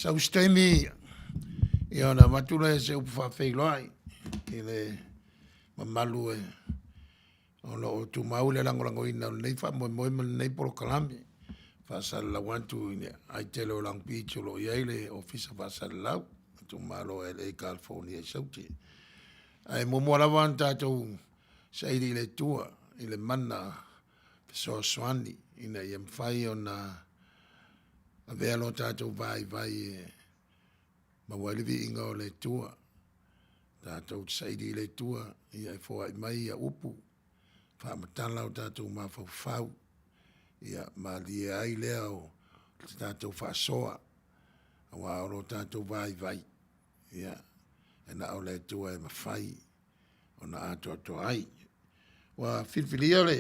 Saustemi e ona matula e se upa whawheiloai e le mamalu e ono o tu maule langolango ina nei wha moe nei polo kalami whasal la wantu ine ai tele o lang picho lo iele ofisa whasal lau tu malo e le California sauti ai momo lawan tatou sairi le tua i le mana so swani ina i mwhai o na a vea lo tātou vai ma walivi inga o le tua tātou sairi le tua i ai fōa i mai a upu whaamatala o tātou ma whau i a ma lie ai lea o tātou whaasoa a wā o lo tātou vai i a e na o le tua e mawhai o na ato ato ai wa whilwhilia le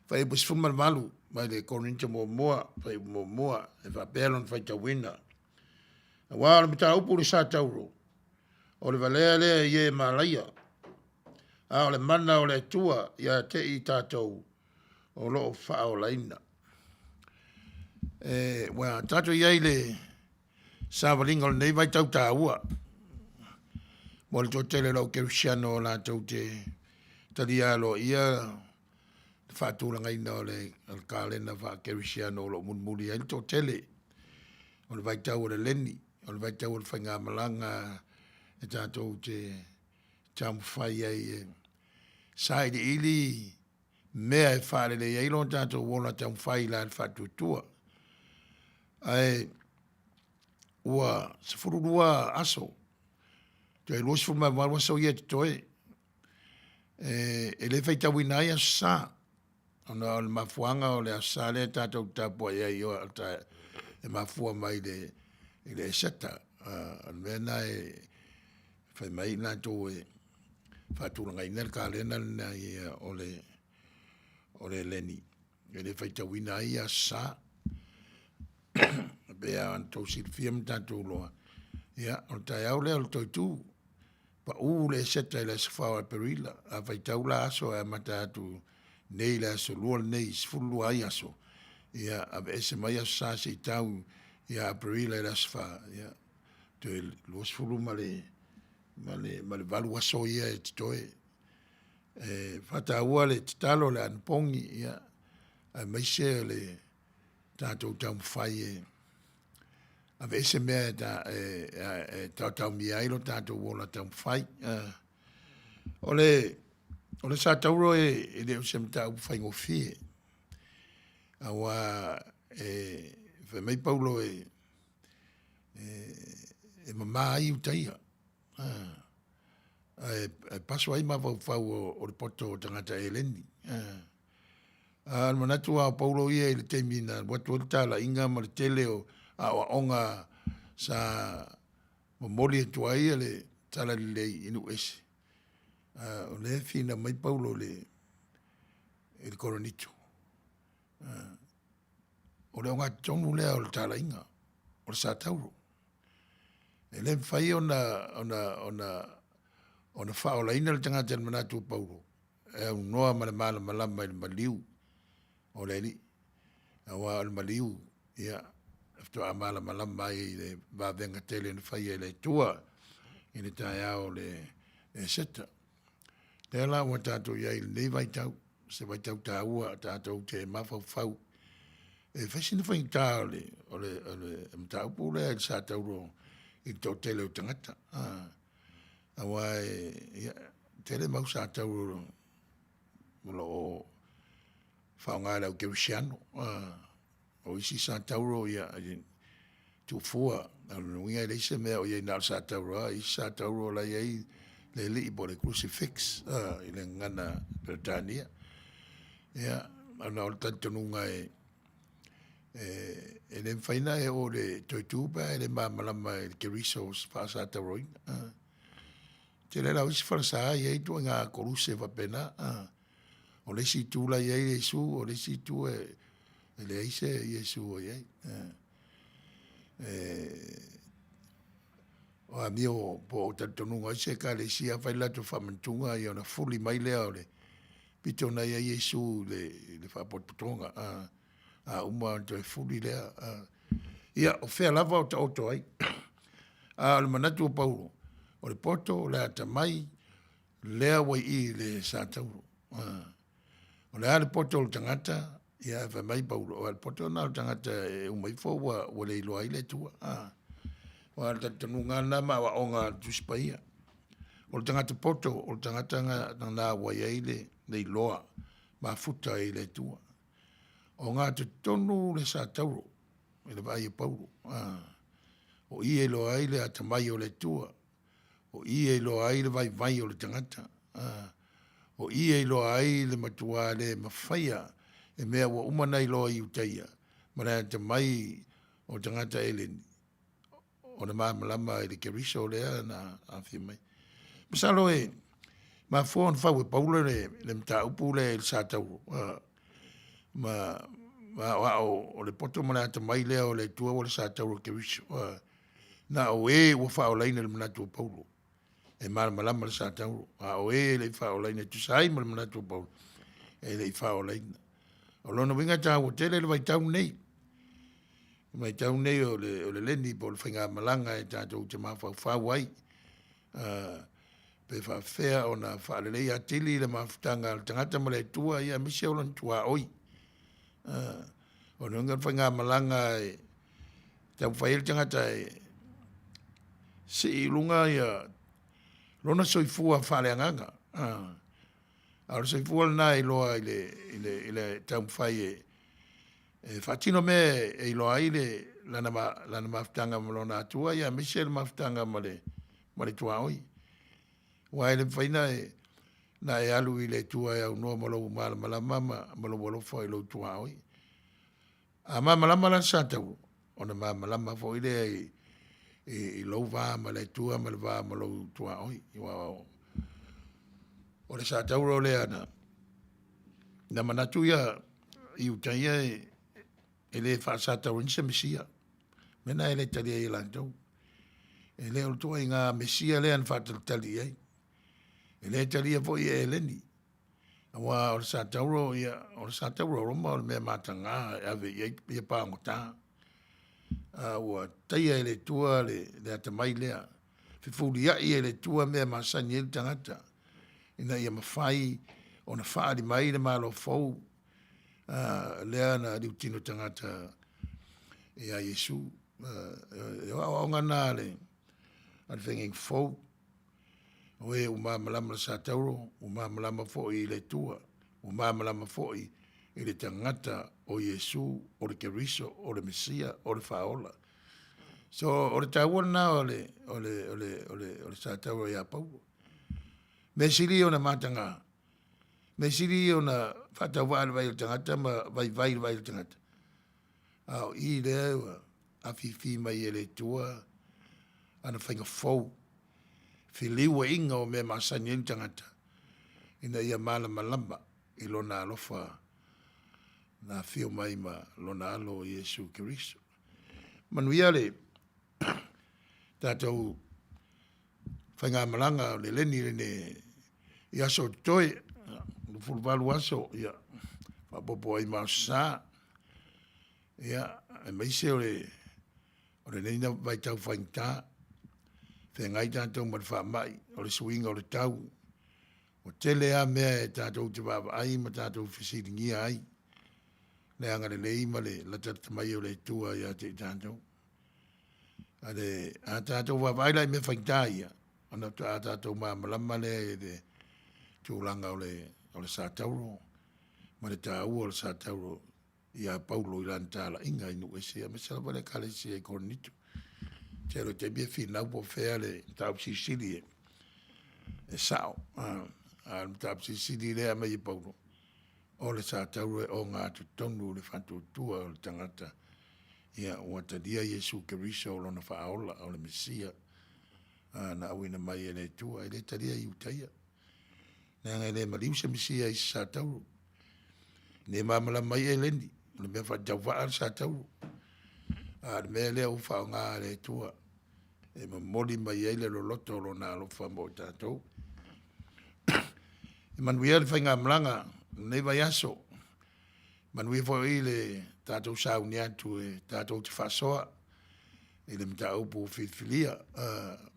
whai bus fumal malu mai le korinta moa whai moa e whapelon whai tawina a wā le mita upu le sa tauro o le valea lea i e malaia a o le mana o le tua ia te i tātou o loo wha o laina e wā tātou iai le sāwalinga o nei vai tau tā ua mo le tō tele lau kerisiano o lātou te talialo ia whātūranga ina o le kālena wha kerisiano o lo munmuri ai tō tele o le vai tau o le leni o le vai tau o le whainga malanga e tātou te tamu whai ai e sai de ili mea e whare le iai lon tātou wona tamu whai la le whātutua ai ua se fururua aso te ai losi fuma marwa sau ia te toe e le whai tau ina ai a sa ona o le mafuanga o le asa le tātou tāpua iai o e mafua mai le seta al mena e fai mai na to e fatura ngai nel ka lena na o le leni e le fai tawina ia sa be an to sil film tanto lo ya o ta ya le to tu pa u le seta le sfa perila a fai taula so e mata tu nei la so lo nei sfulu ai aso ya a ese mai sa se tau ya perila la sfa ya to lo sfulu male valu aso ia e toe whataua le titalo le anapongi ia maise le tātou tau mwhai a vese mea tau mi ailo tātou wola tau mwhai ole sa tauro e leo se mta whai ngofie awa fe mai paulo mama ai utaia paso ai ma fau o le poto o tangata eleni al manatu a paulo ia le temina watu tala inga ma le tele o a onga sa momoli tu ai le tala le inu ese o le fina mai paulo le il coronito o le onga tonu le o le tala inga o le sa tauro le fai ona faola ina le tangata le manatu paulo un noa mala malama il maliu o le li awa il maliu ia after amala malama i va venga tele ne fai le tua ina taia o le seta tela wa tato ia le vai tau se vai tau taua tato te mafau fau fashion fai tale o le mtau pule il sa tauro i to tele o tangata awa tele mau sa tauro lo faungala o ke usiano o isi sa tauro ia tu fua no ia le se me o ia na sa tauro i sa tauro la ia le li po le crucifix ile ngana Britania ia ana o tanto nunga le faina o le toituba le malama ke resource fa sa tauro te le la usi fa sa ia tu nga koruse va pena o le si tu la ia Yesu o le si tu le ise Yesu o ia o amio po tanto nunga se ka le sia fa la tu fa mantunga ia na fuli mai le ole pito na ia Yesu le fa potonga uma to fuli le ia o fe lava o to ai al manatu paulo o le poto le atamai le wa i le satau o le ale poto o tangata ia fa mai paulo o le poto na tangata mai fo wa le lo ai le tua wa ta tunga na ma wa onga tuspaia o tangata poto o tangata na wa ia le loa ma futa i le tua o ngā te tonu le satau le vai paulo o i lo ai le atamai o le tua o i lo ai le vai o le tangata o i lo ai le matua le mawhaia e mea wa umana i loa i utaia mara te mai o tangata eleni o na malama i le kerisa o lea na awhi mai masalo ma fuon fau e paulo le mta upu le satau ma o le poto mana te mai lea o le tua o le satau o kerisa na o wa fa o laina le manatu paulo e malama le satau o le fa o laina tu sai le manatu paulo e le fa o laina o lona winga ta o tele le vai tau nei o le leni po le whainga malanga e tātou te mawhau whawai pe whawhea o na whaalelei atili le mawhtanga le tangata ma le tua ia misi o lan tua oi o nunga whainga malanga e tau whaile tangata si ilunga ia lona soifua whaaleanganga a soifua na i loa i le tau whai fatino me e lo ai le lana maftanga malona tua ia Michel maftanga male tua oi wa ele faina na e alu i le tua ia no malo mala mama malo foi lo tua oi a mama la santa ona mama la foi le e lo va male tua mal va malo tua oi wa o le santa ro le ana na manatu ia i utaia ele fa sata o nse mesia mena ele tali e lanto ele o to inga mesia le an fa tali ai ele tali e foi ele ni wa o sata ro ia o sata ro mo me matanga ave ia pa ngota wa tai ele tua le te mai le fi fulia ele tua me masani el tangata ina ia mawhai o na whaari mai le malo fau lea na riu tino tangata e a Yesu e o ngana le al whengeng fau o e umamalama sa tauro umamalama fo i le tua umamalama fo i le tangata o Yesu o le keriso o le Mesia o le whaola so o le tauana o le sa tauro ia pau me siri o na matanga me siri o na whatawaan vai o tangata ma vai o tangata au i lea a fifi mai e le tua ana whainga fau whiliwa inga o me masani e tangata ina ia mala malamba i lona alofa na fio mai ma lona alo o Yesu Keriso Manuia le tātou whainga malanga o le leni ne i aso toi fulvalu aso ia whapopo ai mausa ia e maise o le neina vai tau whaingta whengai tātou ma le whamai o le suinga o le tau o tele a mea e tātou te wawa ai ma tātou whisiringia ai le anga le lei ma le latata mai o le tua ia te tātou a tātou wawa ai lai me whaingta ia ana a tātou malama le e de tūlanga o le sātauro ma le tāua o le sātauro ia Paulo i lantala inga inu e sea me sala vale kale se e kornitu tero te bia fina po fea le tau sisili e sao a tau sisili le ama i Paulo o le sātauro e o ngā tutonu le whantutua o le tangata ia watadia Yesu Keriso o lona whaola o le Mesia na awina mai e le tua e le taria i utaia nanga le mariusa Mesia i sātauro ne mamala mai e lendi le mea whatawha ar sātauro le mea lea uwha o ngā le tua e mamoli mai e le loloto lo nā lofa mo tātou e manuia le whainga mlanga nei vai aso manuia fo i le tātou sauni atu e tātou te whasoa e le mta upu whiwhilia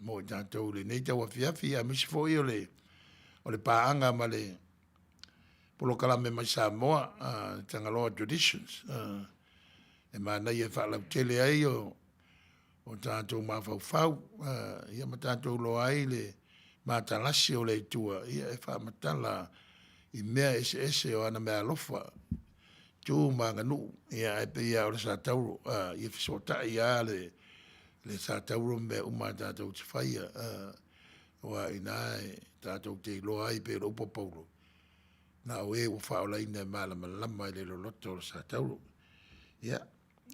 mo tātou le nei taua fiafi a misi fo i o le pāanga ma le polo kalame mai Samoa tangaloa traditions e mana ia whaalau tele ai o tātou mawhauwhau ia ma tātou lo ai le mātalasi o le tua ia e whaamatala i mea ese o ana mea lofa tū manganu ia e pe ia o le sātauro ia fisota ia le sātauro mea uma tātou te whaia wa inae tātou te lo ai pe lo Paulo na o e o whaola ina malama lama i le loloto o sa tauro. Ia,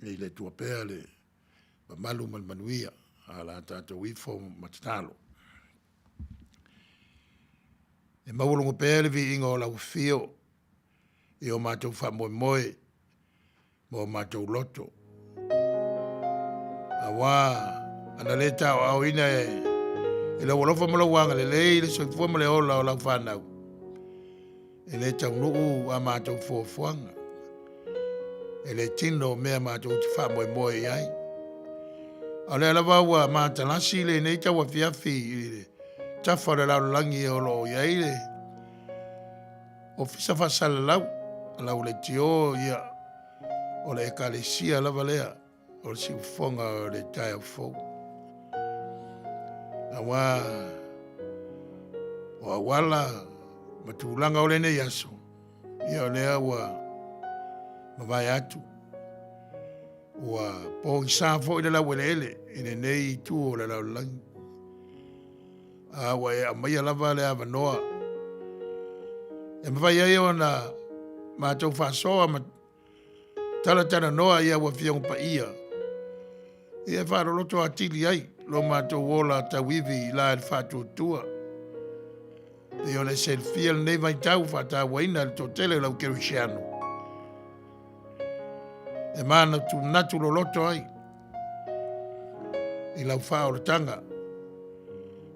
i le tua pēa le malu Manuia a la tātou ifo matatalo. E maulungu pēa le vi ingo o lau fio i o mātou wha moe mo mātou loto. A wā, ana le tau au ina e lau alofa mo lau wanga le lei le soifua mo le ola o lau whanau. E le tau nuu a mātou fuafuanga. E le tino mea mātou te wha moe ai. A le alawa ua mātalasi le nei tau a fiafi i le tawhara lau langi e olo o iai le. O fisa whasala lau, lau le tio ia o le ekalesia lava lea, o le siufonga o le tai au fau. A wā, o a wala, matulanga o le nei aso, ia o lea ua mawai atu. Ua po i sāfo i le lau ele, i le nei tu o le lau langi. A ua e a mai alava le ava noa. E mawai ai o na mātou whasoa ma tala noa ia ua fiong pa ia. Ia whāro loto atili ai, lo mātou wola tawivi i la e whātua tua. E o le selfia le nei vai tau whātā waina le tō tele lau kerisiano. E mana tu natu lo loto ai. I lau whā o le tanga.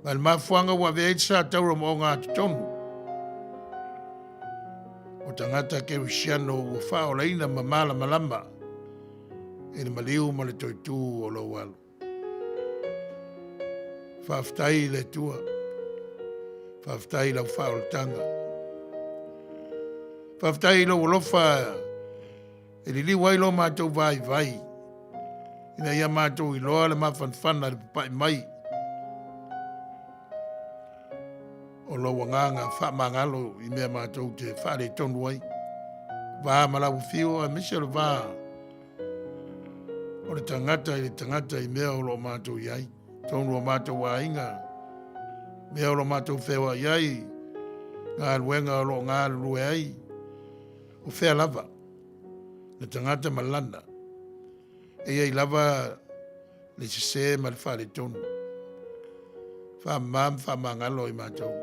Ma le mafuanga wa vea sa taura mo ngā tutonu. O tangata kerisiano ua whā o leina ma mala malama. E le maliu ma le toitu o lo walu. Whaftai le tua. Whaftai lau whaoltanga. Whaftai lau olofa e li wai lo mātou vai. Ina ia mātou I loa le mawhanwhana le papai mai. O lo wanganga whamangalo I mea mātou te whare tonu ai. Vā malau whio a misi o le vā. O le tangata I mea o lo mātou iai. Tonu o mātou a inga. Mea o lo mātou whewa iai. Ngā luenga o lo ngā lue ai. O whea lava. Le tangata malana. E iai lava le se ma le whare tonu. Whamangalo I mātou.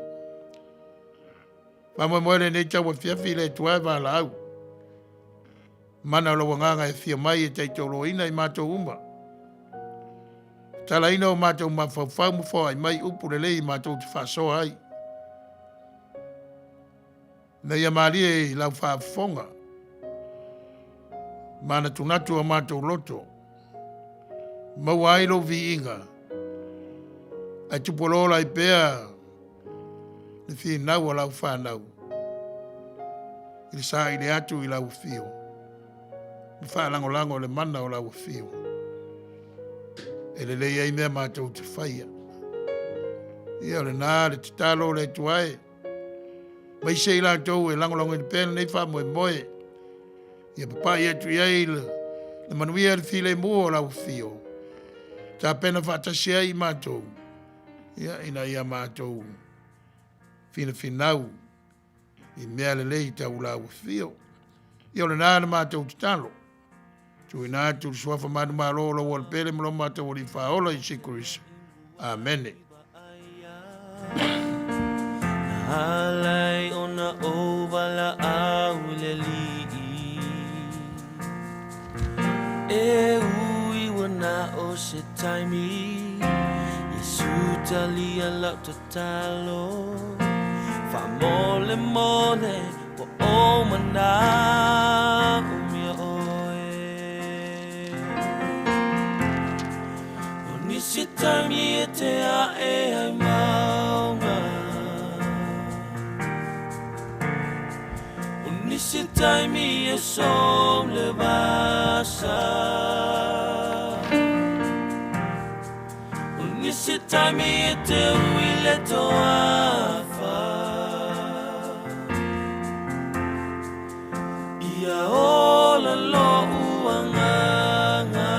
Whamoemoere nei tau a whiawhi le tuai wā lau. Mana o lo wanganga e whia mai e teitau lo ina I mātou uma. Tala ina o mātou ma whau mu whau ai mai upu le lei mātou te whasoa ai. Nei a maari e lau whaafonga. Mana tunatu o mātou loto. Mau ai lo vi inga. Ai tupolola I pea. Le fi nau o lau whanau. I sa I le atu I lau fio. Le whaalango le mana o lau fio. E le lei ai mea mātou te whaia. Ia le nā le te talo le tuae. Mai se I lātou e langolongo I pēna nei wha moe. Ia papai atu iai le manuia le file mua o lau fio. Tā pēna whaatasi ai mātou. Ia ina ia mātou. Fina finau. I mea le lei tau lau fio. Ia le nā le mātou te talo. Tu ina tu suafa manu malo lo wal pele mlo mata wali faola I sikuris. Amen. Halai ona ovala auleli. E ui wana o se taimi. Yesu tali ala talo. Famole mone o mana umia Sitami te a e ai maunga Unisitami e som le basa Unisitami e te uile to afa Ia ola lo uanganga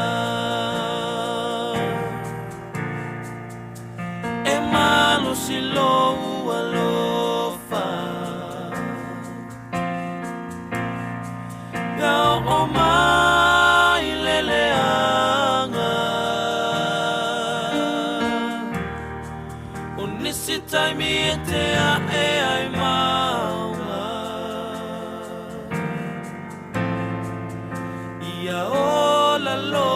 Si lo alofa Gao o mai leleanga Unisitai mi te a e ai maunga Ia o la lo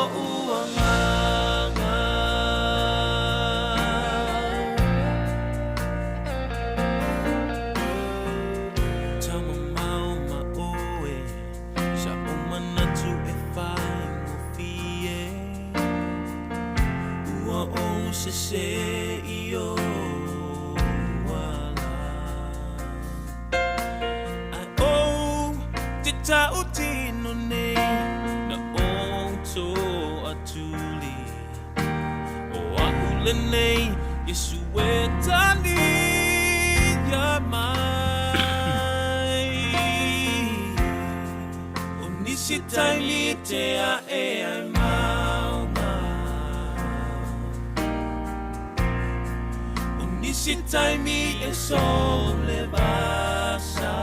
se io wala ai o te tautino nei na onto atuli o aule nei Yesu e tani ya mai o nisi taimi te a e ai Sitai mi e sol le basa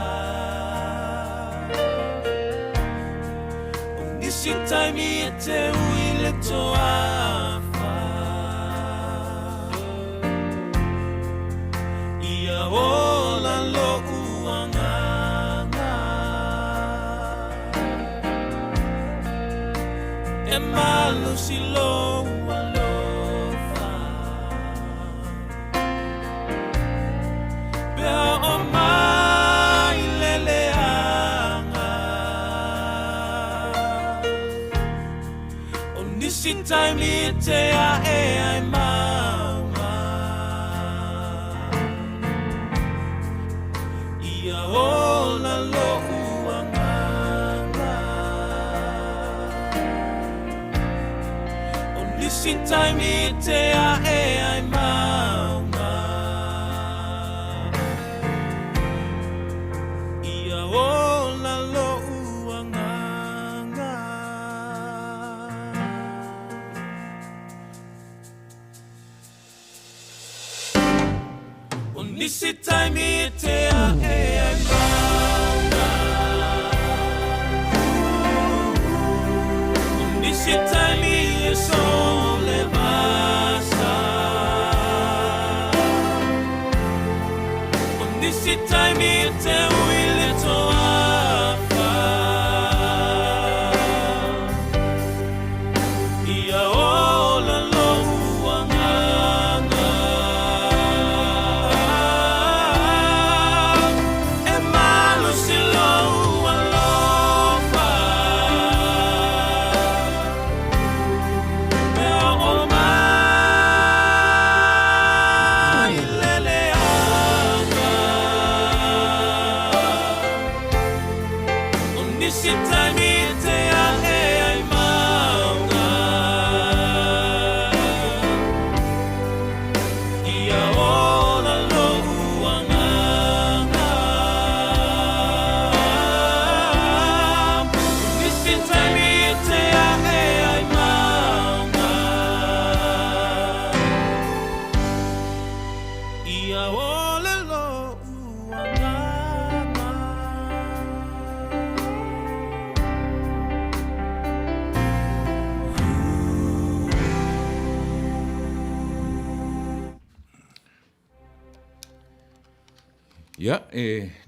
Sitai mi e te uile to afa Ia ola lo uanganga E malo si lo Sitai mi te a e ai maunga Ia ola lo uanganga O nisi taimi te a e ai maunga Ia ola lo uanganga O nisi taimi te a e ai maunga O nisi taimi e sole vasa O nisi taimi te uile toafa Ia ola lo uanganga E malo si lo ualofa E o mai leleanga O nisi taimi te a e ai maunga Ia ola lo uanganga Nisi taimi te a e ai maunga Ia ola lo uanganga Ia,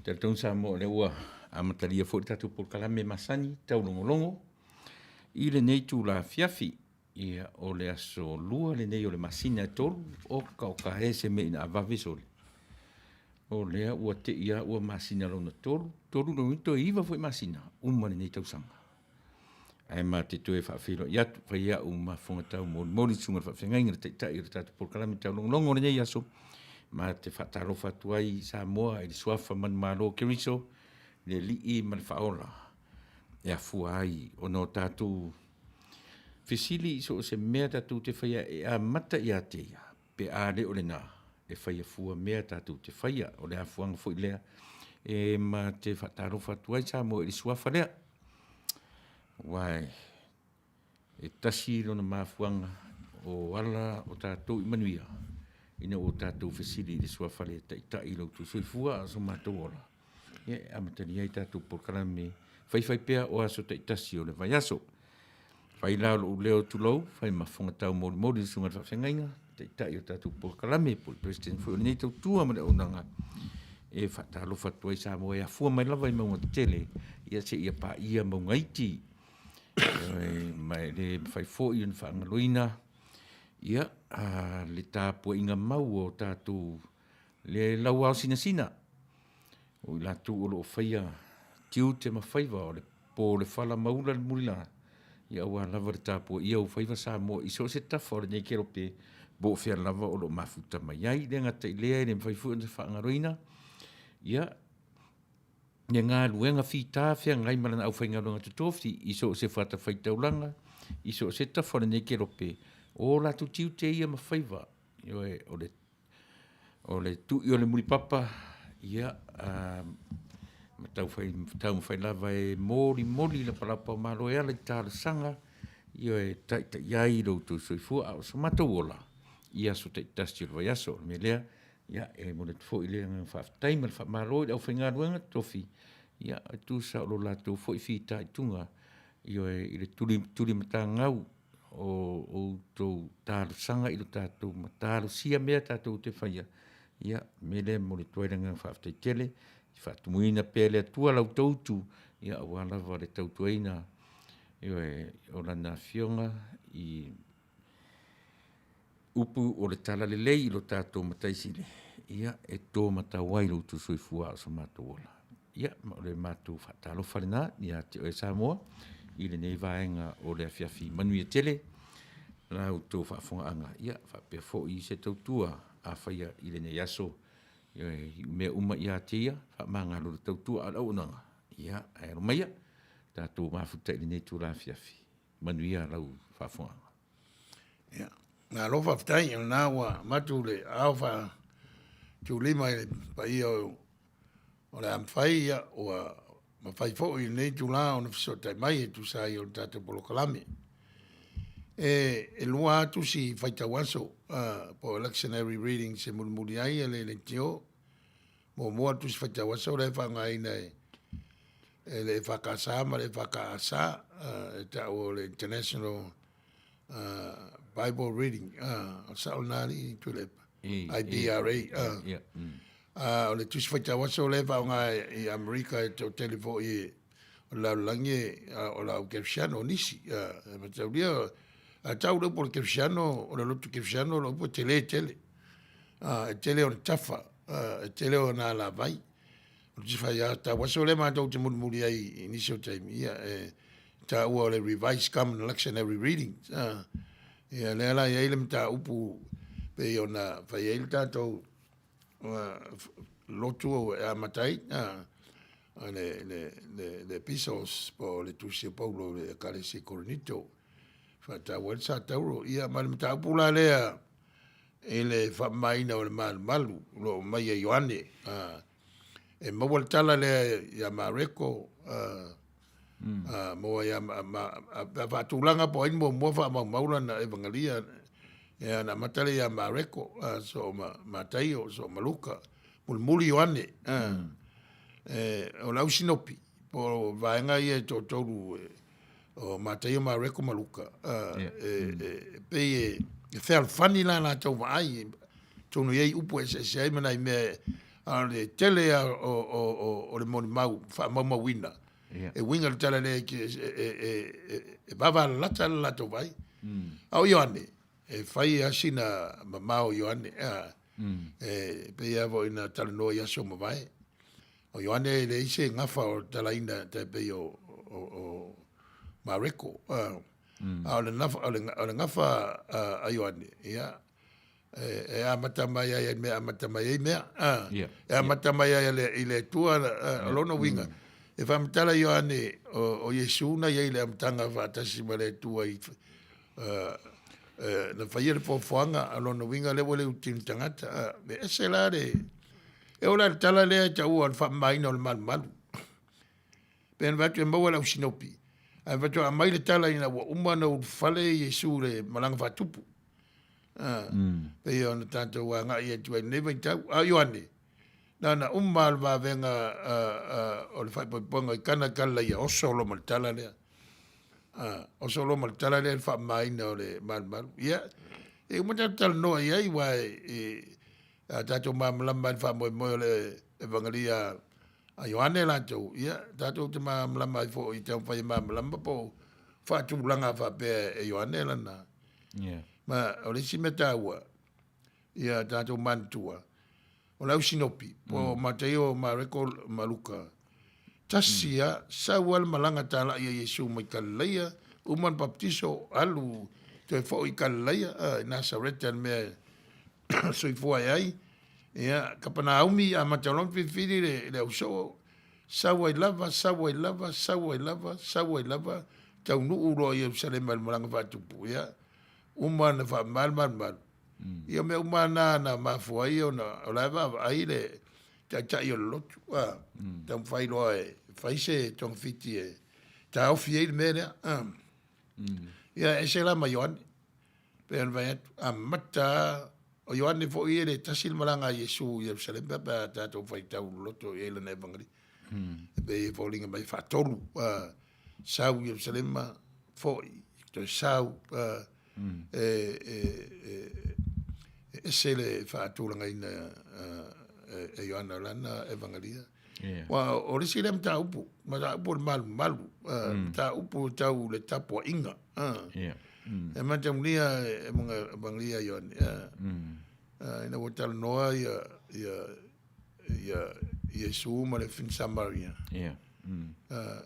tautau sa mo le ua amataria fo tatu por kalame masani, taulogologo. I le nei tu la fiafi, ia o le aso lua le nei o le masina tolu, o ka hese me ina avave sole. O lea ua te ia ua masina lona tolu, tolu no ito iwa foi masina, uma le nei tausanga. Ai ma te tue whaafiro, ia tu whai ia uma whangatau mori sunga whaafengai ngira te tai o tatu por kalame taulogologo le nei aso. Ma te whataro whatuai Samoa e le suafa man malo keriso le lii man whaola e a fuai o no tatu fisili so se mea tatu te whaia e a mata i a te ia pe a le o le nā e whaia fua mea tatu te whaia o le a fuanga fo i lea e ma te whataro whatuai Samoa e le suafa lea wai e tasi lona mafuanga o ala o tatu i Manuia ina o tātou fesili le sua whare tai lau tu soifua a so mātou ola. Ia amatani ai tātou por kalame whai pea o aso tai tasi o le vai aso. Whai lao lo leo tu lau, whai mawhonga tau mori le sunga whawhengainga, tai o tātou por kalame, por president fo nei tau tua ma le onanga. E whatalo whatuai sa mo e a fua mai lava i maunga tele, ia se ia pa ia maunga iti. Mai le whai fo i un whaangaloina, ia le tāpua inga mau o tātou le lau au sina. O i lātou o loo whaia tiu te mawhaiva o le pō le whala maula le mulila. Ia ua lava le tāpua ia o whaiva sa mo iso se tafa o le nei kero pe bo whea lava o loo mafuta mai ai. Le ngata i lea i le mwhaifu na whaangaroina. Ia ne ngā luenga whita whea ngai marana au whainga runga tutofi iso se whata whaitaulanga. Iso se tafa o le nei kero pe o la tu tiu te ia mawhaiva, o le tu i o le muri papa, ia, tau mwhai lava e mori la palapa o malo e ala i tāra sanga, ia e tai iai rau tu soifua, o sa matau ola, ia so tai tasti o vai aso, me lea, ia e mone tufo i lea ngang whaftai, ma le whamaro i au whainga ruanga tofi, ia tu sa o lo la tu fo i whita i tunga, ia e le turi mata ngau, o tau tāru sanga i lo tātou ma tāru sia mea tātou te whaia. Ia, mele mo le tuairanga whaaftai tele, i whaatumuina pēle atua lau tautu, ia awa lava le tautuaina, ia o lana fionga i upu o le tala le lei i lo tātou mataisile. Ia, e tō matawai lo tu soifua o sa mātou ola. Ia, le mātou whaatalo wharena, ia te oe Samoa, i le nei vaenga o le afiafi Manuia tele, la o tō whaafonga anga. Ia, whapea fo i se tautua a whaia i le nei aso Me uma ia tia, fa manga lo tau tua ala unanga. Ia, ai romaya, tātou mafuta ili nei tūra fiafi. Manuia lau whafonga. Ia. Ngā lofa fitai o nā wa matule au wha tu lima i pa ia o le amwhai ia o ma whai fo i nei tu la o na fisotai mai e tu sa i o tātou polokalame. E lua atu si whaitawaso po electionary reading se mulmuli ai e le tio mo mua tu si whaitawaso le whangai nei e le whakasa ma le whakasa e ta o le International Bible Reading o saunari tu le IDRA o le tu si whaitawaso le whangai i Amerika e tau telefo i o la langi o la ukefsiano nisi e matau lia a tau le por kefsiano o le lotu kefsiano lo po tele tele on tafa tele on ala vai o ti fa ya ta waso le ma tau te mulmuli ai initial time ia ta o le revised common lectionary reading ia le ala ia ile mta upu pe ona fa ia ta tau lotu a matai le pisos po le tusi Paulo le Calesi Corinito fata sa tauro ia mal ta pula lea ele fa mai na o malu lo mai e Ioane e mo voltala le ya Mareko mo ya va tulanga po in mo fa maula na evangelia ya na matale ya Mareko so Mataio so Maluka mulmuli Ioane o lau sinopi po vaenga ia tolu o Mataio Mareko Maluka pe fel fani la tau vai tonu ye upo se ai mana me ale tele o le mon mau fa mama wina e winga le tele le e bava la tau vai au Ioane e fai asina mamao Ioane pe ia vo ina tale no ia so vai o Ioane le ise ngafa o talaina te pe o Mareko ale ngafa a Ioane ia e amatamaya e me amatamaya me e amatamaya ile tua lona winga e famtala Ioane o Yesu na ye ile amtanga fatasi male tua i na fayer po foanga lona winga le wole utin tangata me eselare e ola tala le ta u al fa mai no mal ben va tu mo la usinopi ai va tu a mai le tala ina wa umana u fale Yesu le malanga fa tupu pe on tanto wa nga ye tu ne va ta Ioane na ummal va venga o le fa ponga kana kala ya o solo mal tala le o solo mal tala le fa mai no le mal ya e mo tal no ia i wa tato mamlamba fa mo le evangelia a Ioane la tu ia tato te mamlamba fo i te fa mamlamba po fa tu langa fa pe Ioane la na ma o le simeta wa ia tato mantua o la usinopi po Mateo Mareko Maluka tasia sawal malanga tala ia Yesu mai kalaya uman baptiso alu te fo i kalaya Nazaretan me soi fo ai ia kapana umi a matalon fifiri le uso sawai lava tau nu uro Yerusalem malanga fatupu ia umana fa mal ia me umana na mafua ia na lava ai le ta io lotu tam fai loe fai se tong fiti e ta ofie il mera ia esela mayon per vai a mata o Ioane fo i le tasil malanga Yesu Yerusalem ba ta to fai tau loto e le evangeli be falling mai fa tolu sau Yerusalem fo to sau sele fa tulanga ina Ioana lana evangelia wa o le silem ta upu ma ta upu malu ta upu tau le tapo inga e matamlia e mga evangelia Ioana ina wotal noa ya Yesu ma le fin Samaria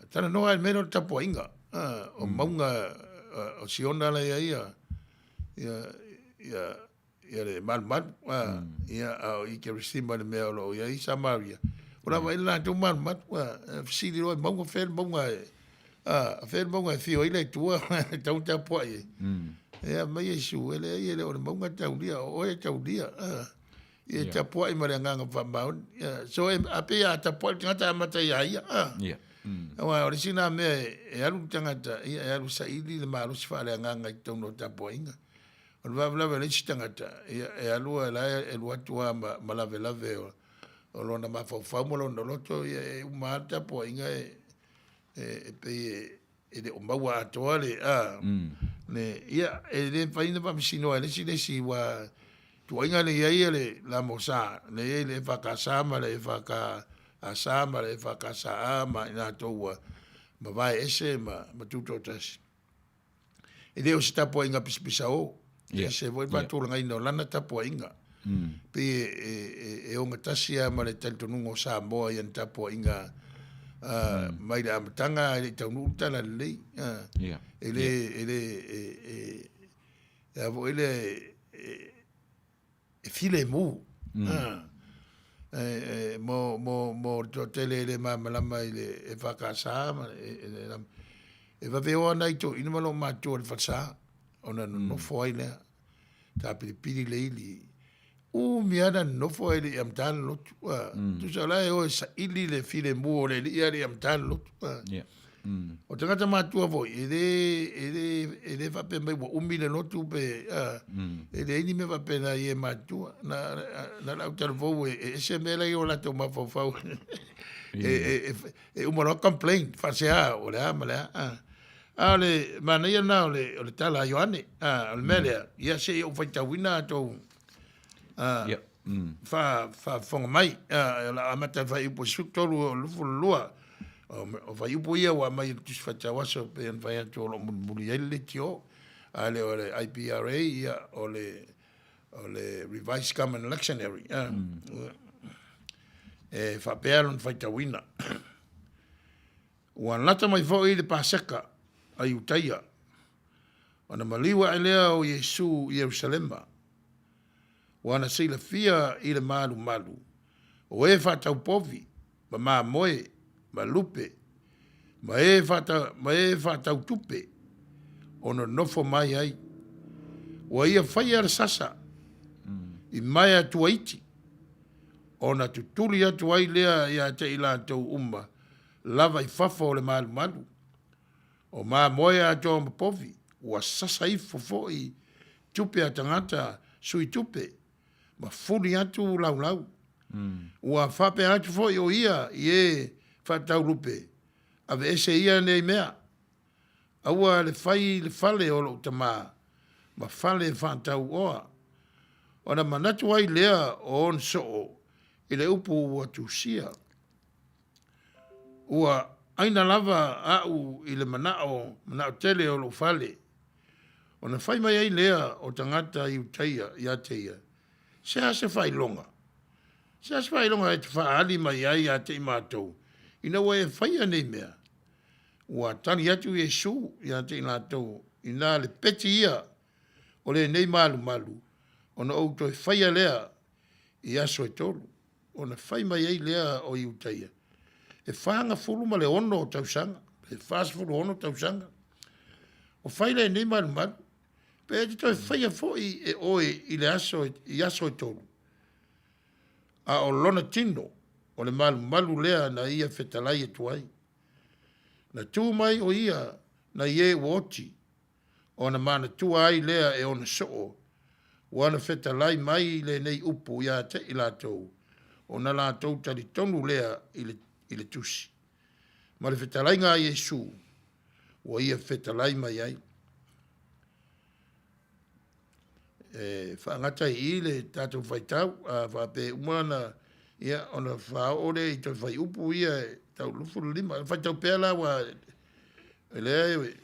tana noa e mero tapo inga o maunga o siona la ia ia le mal ia I ke resima le mea lo ia I Samaria ora vai la tu mal fisili lo mongo fel mongo fel mongo fio ile tua tau ta poi ia mai Yesu ele o mongo tau dia o e tau dia ia ta poi ma le nganga fa mau so ape ya ta poi ngata mata ia wa o sina me e alu tangata ia e alu saili le malu fa le nganga tau no ta poi on va la le tangata e alu la e lu atua ma la lave o lona ma fa mo lona loto e uma ta poi e pe e de o maua atoale ne ia e le faina pa misino ele si wa tu inga le ia le la mosa le fa casa ma le fa ka asama le fa casa ma ina to wa ma vai ese ma tuto tas e de o sta po inga pispisa o se voi pa tu ngai no lana ta po inga pe e o ngatasia ma le tanto nungo sa mo ia ta po inga mai da tanga ele tau nu tala le ele avo ele file mu mo to tele le mama ile e fa casa e va veo na ito ina malo ma to le fa ona no foi le ta pili le ili mi ana no foi le am tan lo tu sala e o sa ili le file mu le ia am tan lo o te ngata mātua voi, e le whape mai wa umile no tu pe, e le ini me whape na i e mātua, na lau tara vau e se mele i o lato mawhawhau, e umaro complain, whasea o le ama le a le mana ia na o le tala Ioane, o le mele, ia se i o whaitawina ato, wha mai, la amata whai upo suktoru o lufu lua, o vai upo ia wa mai tu fata waso pe en vai to lo muri ele tio ale o le IPRA ia o le revised common lectionary e fa pealon fata wina wa lata mai fo ile pasaka ai utaia ona maliwa ele o Yesu Jerusalema wana sila fia ile malu o e fata upovi ma moe ma lupe ma e fata utupe ono nofo mai ai wa ia fai ar sasa I mai atu aiti ona tutuli atu ai lea ia te ila tau umma lava I fafo le malu o ma moe atu o mapovi wa sasa I fofo I tupe atangata sui tupe ma fuli atu lau wa fape atu fo o ia ie fatau lupe ave ese ia nei mea aua le fale o lo tama ma fale fatau oa ona manatu ai lea o on so ile upu wa tusia ua aina lava au ile manao tele o lo fale ona fai mai ai lea o tangata I utaia ia teia se fai longa e te faali mai ai a te imatou ina wa e whaia nei mea. Ua tani atu Yesu ia te ina tau ina le peti ia o le nei malu. Ona o toi whaia lea I aso e tolu. Ona whai mai ei lea o I utaia. E whaanga fulu ma le ono o tausanga. E whaas fulu ono tausanga. O whai le nei malu. Pe te toi whaia foi e oe I le aso e tolu. A o lona tino. O le malu lea na ia fetalai e tuai. Na tu mai o ia na ie woti. O na mana tua ai lea e ona soo. Wana fetalai mai le nei upu ia te I lātou. O na lātou tali tonu lea I le tusi. Ma le fetalai ngā Yesu. O ia fetalai mai ai. Whaangatai I le tātou whaitau. Whape umana ia ona whaore I toi whai upu ia tau lufuru lima. Whaitau pēla wa ele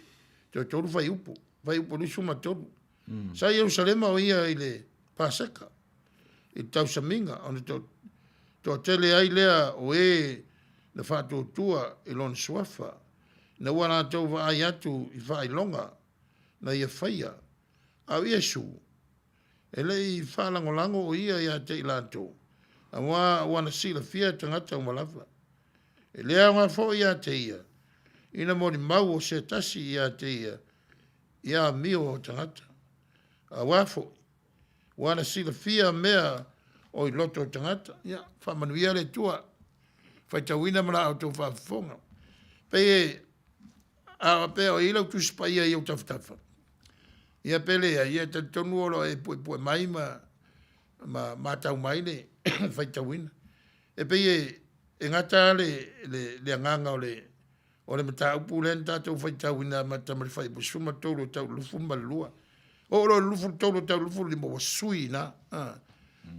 toi toru whai upu. Whai upu ni suma toru. Sa Jerusalema o ia I le Pasaka. I tau saminga. Ona to tele ai lea o na whātou tua I lona suafa. Na wana tau wa ai atu I whai longa. Na ia whaia. Au Iesu. E lei whalangolango o ia ia te ilato. A wana sila fia tangata o malafa. E lea ngā fo ia te ia. Ina mori mau o se tasi ia te ia. Ia mio o tangata. A wafo. Wana sila fia mea o i loto o tangata. Ia, Manuia le tua. Whaitawina mana au tō whafonga. Pei a pe o ila tu spa ia i o taftafa. Ia pele ia te tonu olo e pue mai ma tau mai ne whaitawina. E pei e ngata le anganga o le mata upu len tātou whaitawina ma tamari whai busuma tōru tau lufu malua. O lo lufu tōru tau lufu li mo wasui na.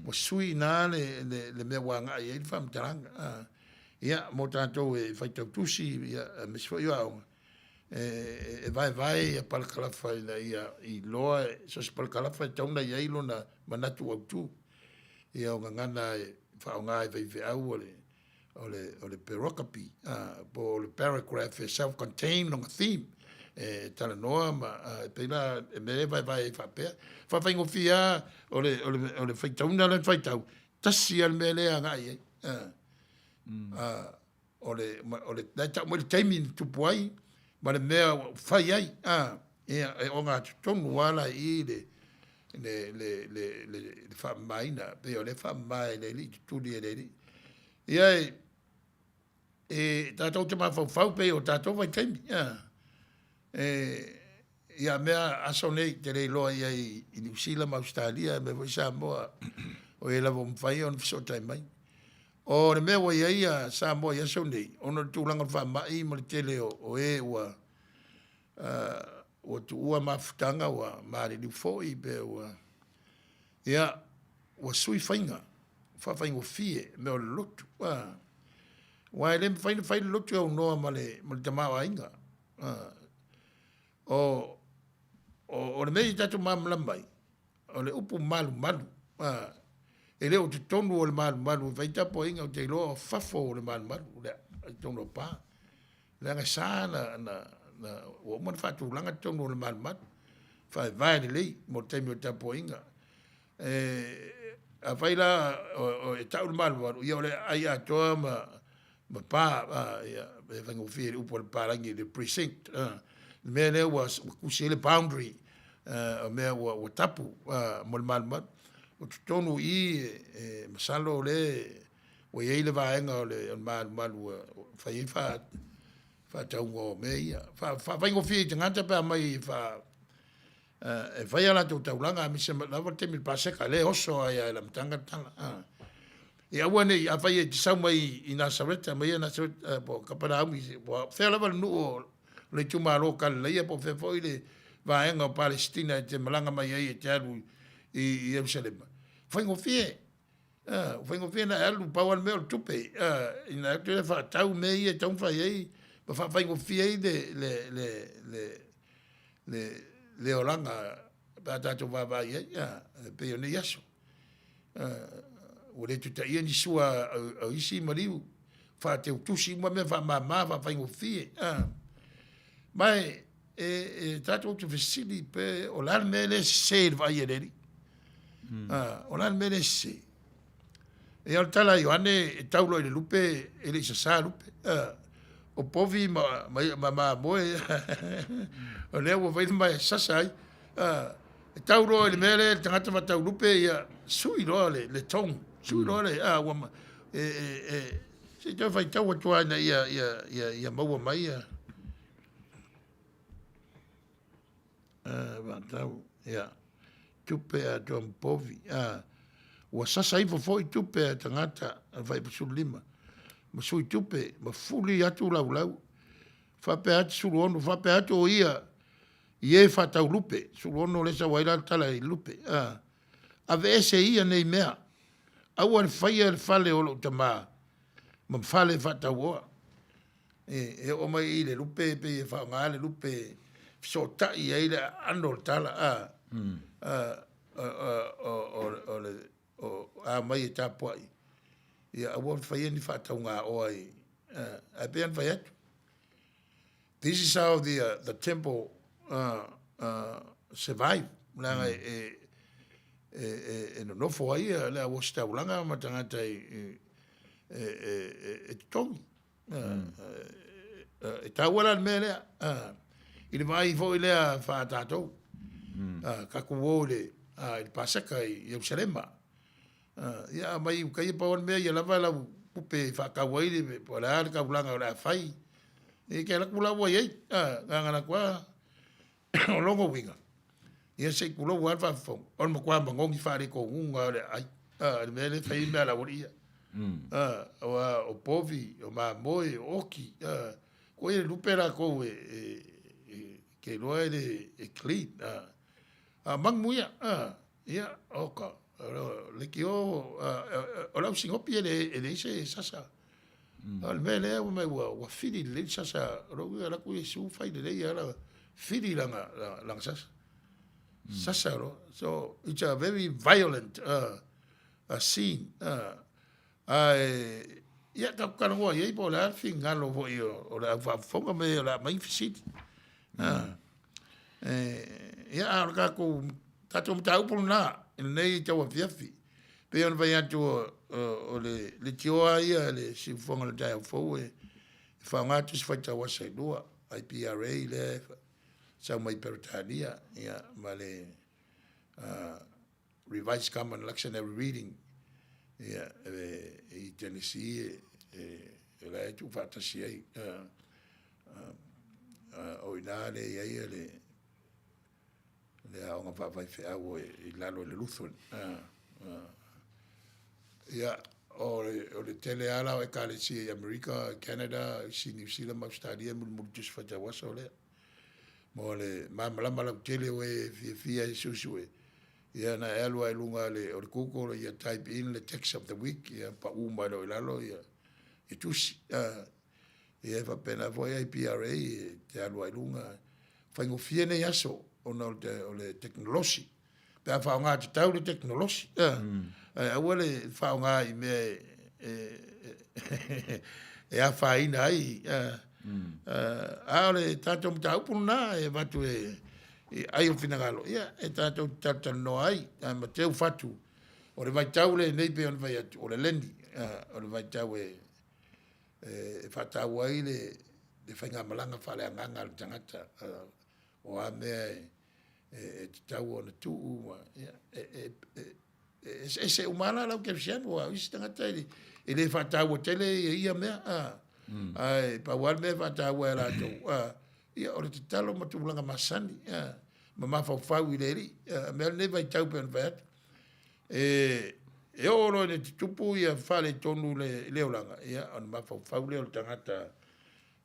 Wasui na le mea wanga i e whamtaranga. Ia, mo tātou e whaitau tusi, ia, mesfo i au. E vai, e palakalafa i loa, so se palakalafa e tauna i ailo na manatu au tu. Ia o ngana e whaonga e vai au o le perokapi, po le paragraph e self-contained on a theme. E tala noa, ma peina e me vai e whapea. Whawhaingo fia o le whaitauna le whaitau. Tasi al me lea ngai e. O le tau mo le taimi tupu ai, ma le mea whai ai, e o ngā tonu wala i le whamaina, pe o le whamai le li, tūni e le li. Ia e tātou te mawhau pe o tātou vai taimi, ia mea aso nei te rei loa ia i New Zealand, Australia, me voi Samoa, o e lavo mwhai on fisotai mai. O le mea wai ia Samoa ia so nei, ono tūlanga whamai ma le tele o e ua tu ua mafutanga ua maare ni foi pe ua. Ia, ua sui whainga, whawhaingo fie me o le lotu. Wai le whai le lotu au noa ma le tamau ainga. O le mei tatu mamla mai, o le upu malu. E leo te tonu o le malu, vai tapo inga o te loa o fafo o le malu, le tonu o pā. Le anga sāna o mana whātu langa tonu o le malu, whai vai ni lei, mo teimi o tapo inga. A whai la, o e tau le malu, ia o le ai atoa ma pā, e whango whie le upo le pārangi, le precinct, mea leo wa kusi le boundary, mea wa tapu, mo le malu, o tonu i masalo le o ye le vaenga o le malu fai fa taungo me ia fa vengo fi ngata pa mai fa e fai ala tu taulanga mi se la volte mi pase kale oso ai la mtanga tala e awane a fai e sa mai ina sareta mai na so po kapara mi po fe la nu le tuma local le po fe foi le vaenga o Palestina te malanga mai ai te alu i Jerusalem. Whaingo fie na alu pauan meo tupe. Ina te wha tau me i e tau whai ei. Ma whaingo fie ei le oranga pa tātou wāwai ei. Peo ne yaso. O le tuta ia ni sua au isi mariu. Wha te utusi mua me wha mamā whaingo fie. Mai tātou te whesili pe o lan me le se vai e reri. O lan me le se. E al tala i ane e taulo i le lupe, e le isa lupe. O povi ma moe. O leo o vai mai sasai. E taulo i le mele, tangata ma tau lupe, ia sui loa le tong. Sui loa le, se tau fai tau atua ina ia maua mai ia. Tau, ia. Tupe a tuam povi. Ua sasa ifo foi tupe a tangata a vai pasul lima. Ma sui tupe, ma fuli atu lau. Fape atu sulu ono, fape atu o ia. Ie fa tau lupe. Sulu ono lesa waira tala i lupe. Ave ese ia nei mea. Au an faya le fale olo tama. Ma fale fa tau oa. E o mai i le lupe, pe e fa ngā le lupe. So tai e le ando tala. A mai e tāpua i. Ia awa whaia ni whātau ngā oa i. A pean whai atu. This is how the temple survived. Nanga no fo ai le a was taulanga ma tangata tongi ta wala me le i le vai fo ile a fa tatou ka ku wole il pasaka i Jerusalem ia mai ka i pa on me ia lava la pupe fa ka wai le po la ka bulanga la fai e ke la kula wo ye ngana kwa longo winga ia se kulo wa fa fo on mo kwa ngongi fa re ko unga le ai le me le fai me la woria o povi o ma moi oki ko e lupera ko ke lo e clean Manuia ia oka le ki o la singo pie le se sasa al mele o me wa fili le sasa ro la ku su fai le ia la fili la sasa sasa ro so it's a very violent a scene ia ta kana wa ye po la finga lo vo io o la fonga me la mai fisit ia arga ko tato mta upu na nei tawa fiafi pe on vai atu o le tioa ia le si fonga le tai fo e fa ngatu si fata wa sai lua IPRA le sa mai pertania ia male revised common lectionary reading ia e Tennessee e la tu fata si ai o inale ia le nga fa vai fe au i lalo le luthun ia o le tele ala o kale si America Canada si New Zealand Australia mo just fa ja waso le mo le mala mala tele we fia susu ia na elo ai lunga le o kuko ia type in the text of the week ia pa uma lo lalo ia e tusi ia fa pena voi IPRA te alo ai lunga fa ngo fiene yaso ona o le technology pe fa nga te tau le technology a wale fa nga i me e a fa ina ai a le tanto mta upuna e vatu ai o finagalo ia e tanto tata no ai ma teu fatu o le vai tau le nei pe on vai atu o le lendi o le vai tau e fatau ai le fainga malanga fa le nganga le tangata o a me tau ona tu se umana la ke fian wa istanga tele ele fatau tele ia me ai pa wal me fatau la to ia o te talo matulanga masani ma fa fa wi le me ne vai tau pe vet e o lo ne tupu ia fa le tonu le olanga ia on ma fa le o tangata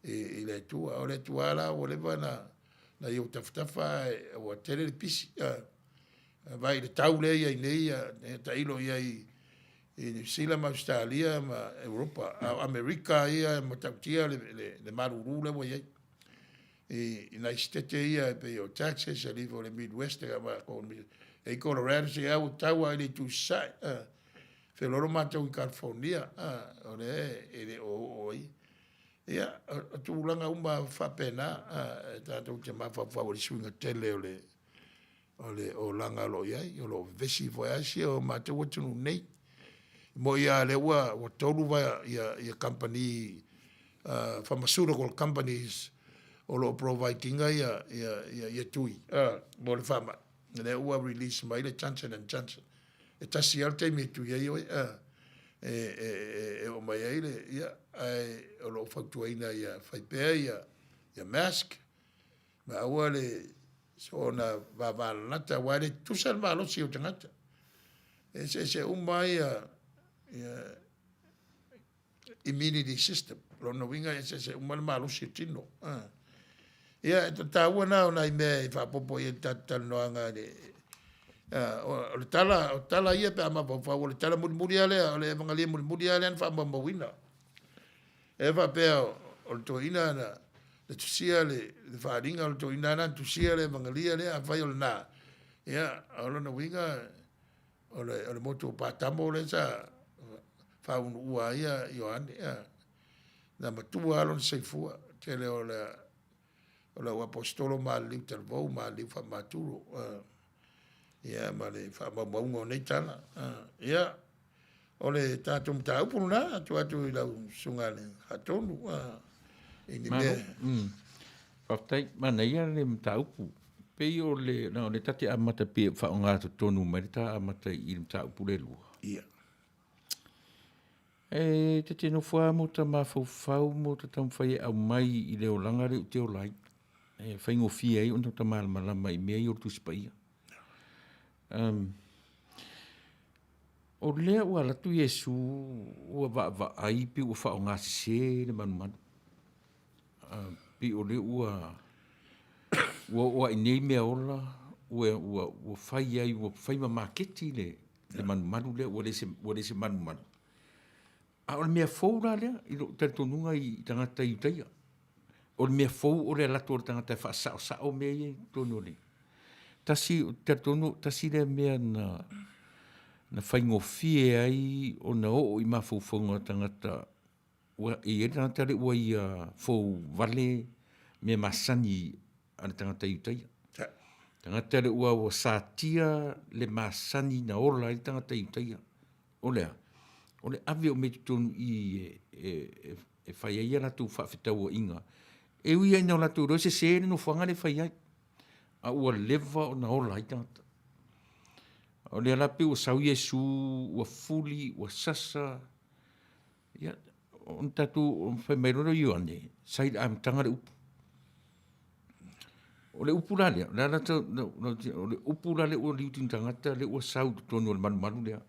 ile tu o le tuala o le bana na yo taftafa o tele le pisi vai le taule ia nei ta ilo ia i sila ma Australia ma Europa America ia ma tautia le maruru le ia na stete ia pe o Texas a live le Midwest ma con e Colorado se au taua ile tu sai fe loro ma tau i California o le o ia tu langa uma fa pena tanto que ma fa swinga tele o langa lo ia o lo vesi voyage o ma te wotu nei mo ia le wa o tolu va ia company pharmaceutical companies o lo providing ia tui mo le fama le wa release mai le Johnson and Johnson e tasi alte me tu ia o mai ele ia o lo factuaina ia fai pe ia mask ma wale so na va nata wale tu sal malo si o tangata se mai immunity system lo no winga se mal malo si tino ia ta wana na me fa popo ia tata no anga o tala ia pe ama fa o tala muriale le evangelia muriale fa ma wina eva pe o to ina na le tusia le fa ringa o to ina na tusia le evangelia le a fa na ia o no winga o le moto pa tamo le sa fa un ua ia Ioane na matua lo se fu tele o le apostolo ma li tervo ma li fa maturo Ia, ma le whaamaunga o nei tana. Ia, o le tātou mta upuru nā, atu I lau sunga le hatonu. Ini mea. Whaftai, mana ia le mta upu. Pei o le tate amata pe whaonga to tonu mai ta amata I le mta upu le lua. Ia. Te tino wha mo ta mawhau mo ta tamwhai au mai I leo langa reo te o lai. Whaingo fia I ono ta malama I mea I o tuspaia. O lea ua latu Yesu ua wa ai pi ua whaonga se le manu. Pi o le ua inei mea ola ua whai ai ua whai mamaketi le manu lea ua le se manu. A o le mea fau la lea, I lo tatonunga I tangata I utaia. O le mea fau o le latu o le tangata whaasao mea I tono le. Tasi le mea na whaingofie ai o na o I mawhauwhaunga tangata. I tangata le ua I fau vale mea masani a le tangata I utaia. Tangata le ua sātia le masani na ola I tangata I utaia. O lea. O le ave o me tonu I whai ai latu whawhetau o inga. E ui ai nao latu rose se no whanga le whai ai. A ua leva o na ola I tangata. O le alape o sau Yesu, ua fuli, ua sasa. Ia, on tatu, o whai mairoro I ane, sai am tanga le upu. O le upu la lea, o le upu la le ua liutin tangata, le ua sau tonu o le manu lea.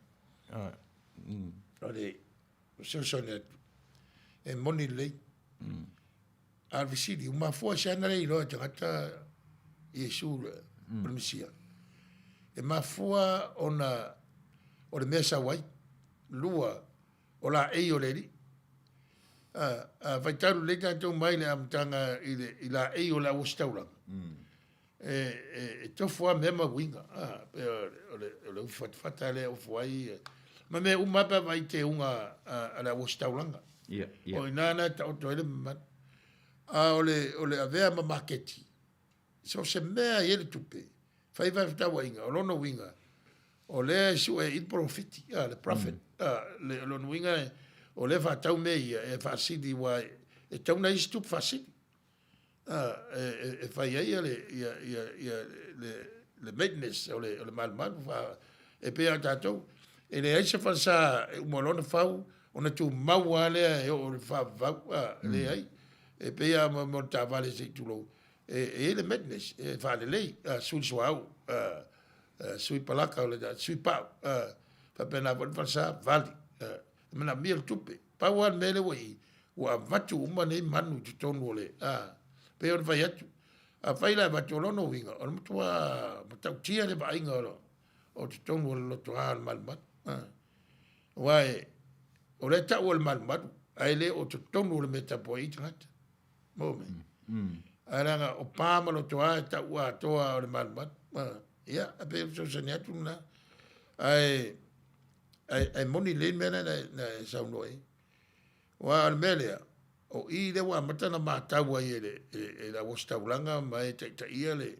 O le sosone atu. E moni lei. Arvisidi, uma fua siana lei loa tangata Yesu le misia. E mafua o le mesa wai, lua, o la ei o le li. Vaitaru le tātou mai le amtanga I la ei o la ustauranga. E tofua mema winga. O le ufatfata le ufuai. Ma me umapa vai te unga a la ustauranga. O inana ta o toile man. O le avea ma marketi. So se mea ele tupe. Fai vai tawa inga, o lono winga. O le su e il profiti, le prophet. Le lono winga o le fa tau mei e fa sidi wa e tau na istup fa sidi. E fai ai le maintenance o le malman fa e pe a tatou. E le aise fa sa mo lono fau ona tu mau ale o le fa va le ai. E pe a mo ta vale se tulo. E le maintenance e fa le lei sul suau sui palaka o le sui pau fa pena fa sa vali. Mana miel tupe. Pauan mele wei. Wa vatu uma nei manu tu tonu le. Pe on vai atu. A fai la vatu lono winga. O mutua matau tia le bainga o tu tonu le loto al malmat. Wai o le ta o le malmat. Ai le o tu tonu le metapo I tangata. Mo me. Aranga o pama lo toa ta ua toa o le malmat. Ia, a pe so saniatu na. Ai moni le mena na saunoi. Wa al melea o I le wa matana mataua I le la wostaulanga mai ta ia le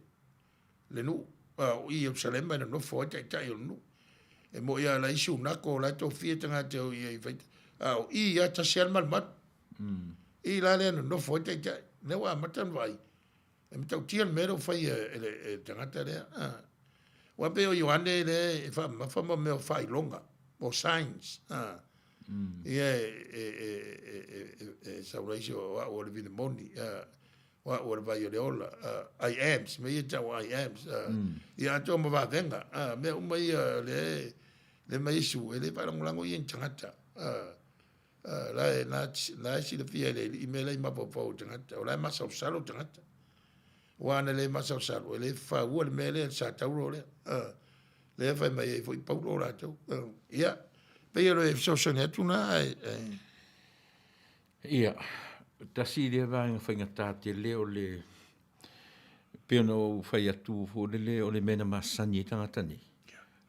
nu. O I Jerusalem na no fo ta o nu. E mo ia la isu na ko la to fie tanga te o I vai. O I ya ta sial malmat. I la le no fo ta ne wa matan vai. E mtau tian mero fai e tangata lea. Wa pe o Ioane le e fa ma me o fai longa. O signs. Ia sauraisi o le vinemoni. O le vai o le ola. I ams. Me ia tau I ams. Ia ato ma va venga. Me uma ia le maisu. E le parangulango ia tangata. La si le fia le I me le mapopau tangata. O la masa o salo tangata. Wana le masa o salo. E le fa ua le mele sa tauro le. Le fai mai e foi paulo la tau. Ia. Pero e so sone atu na Ia. Tasi le vanga whainga tāte leo le peona o whai atu o le mena masani tangata ni.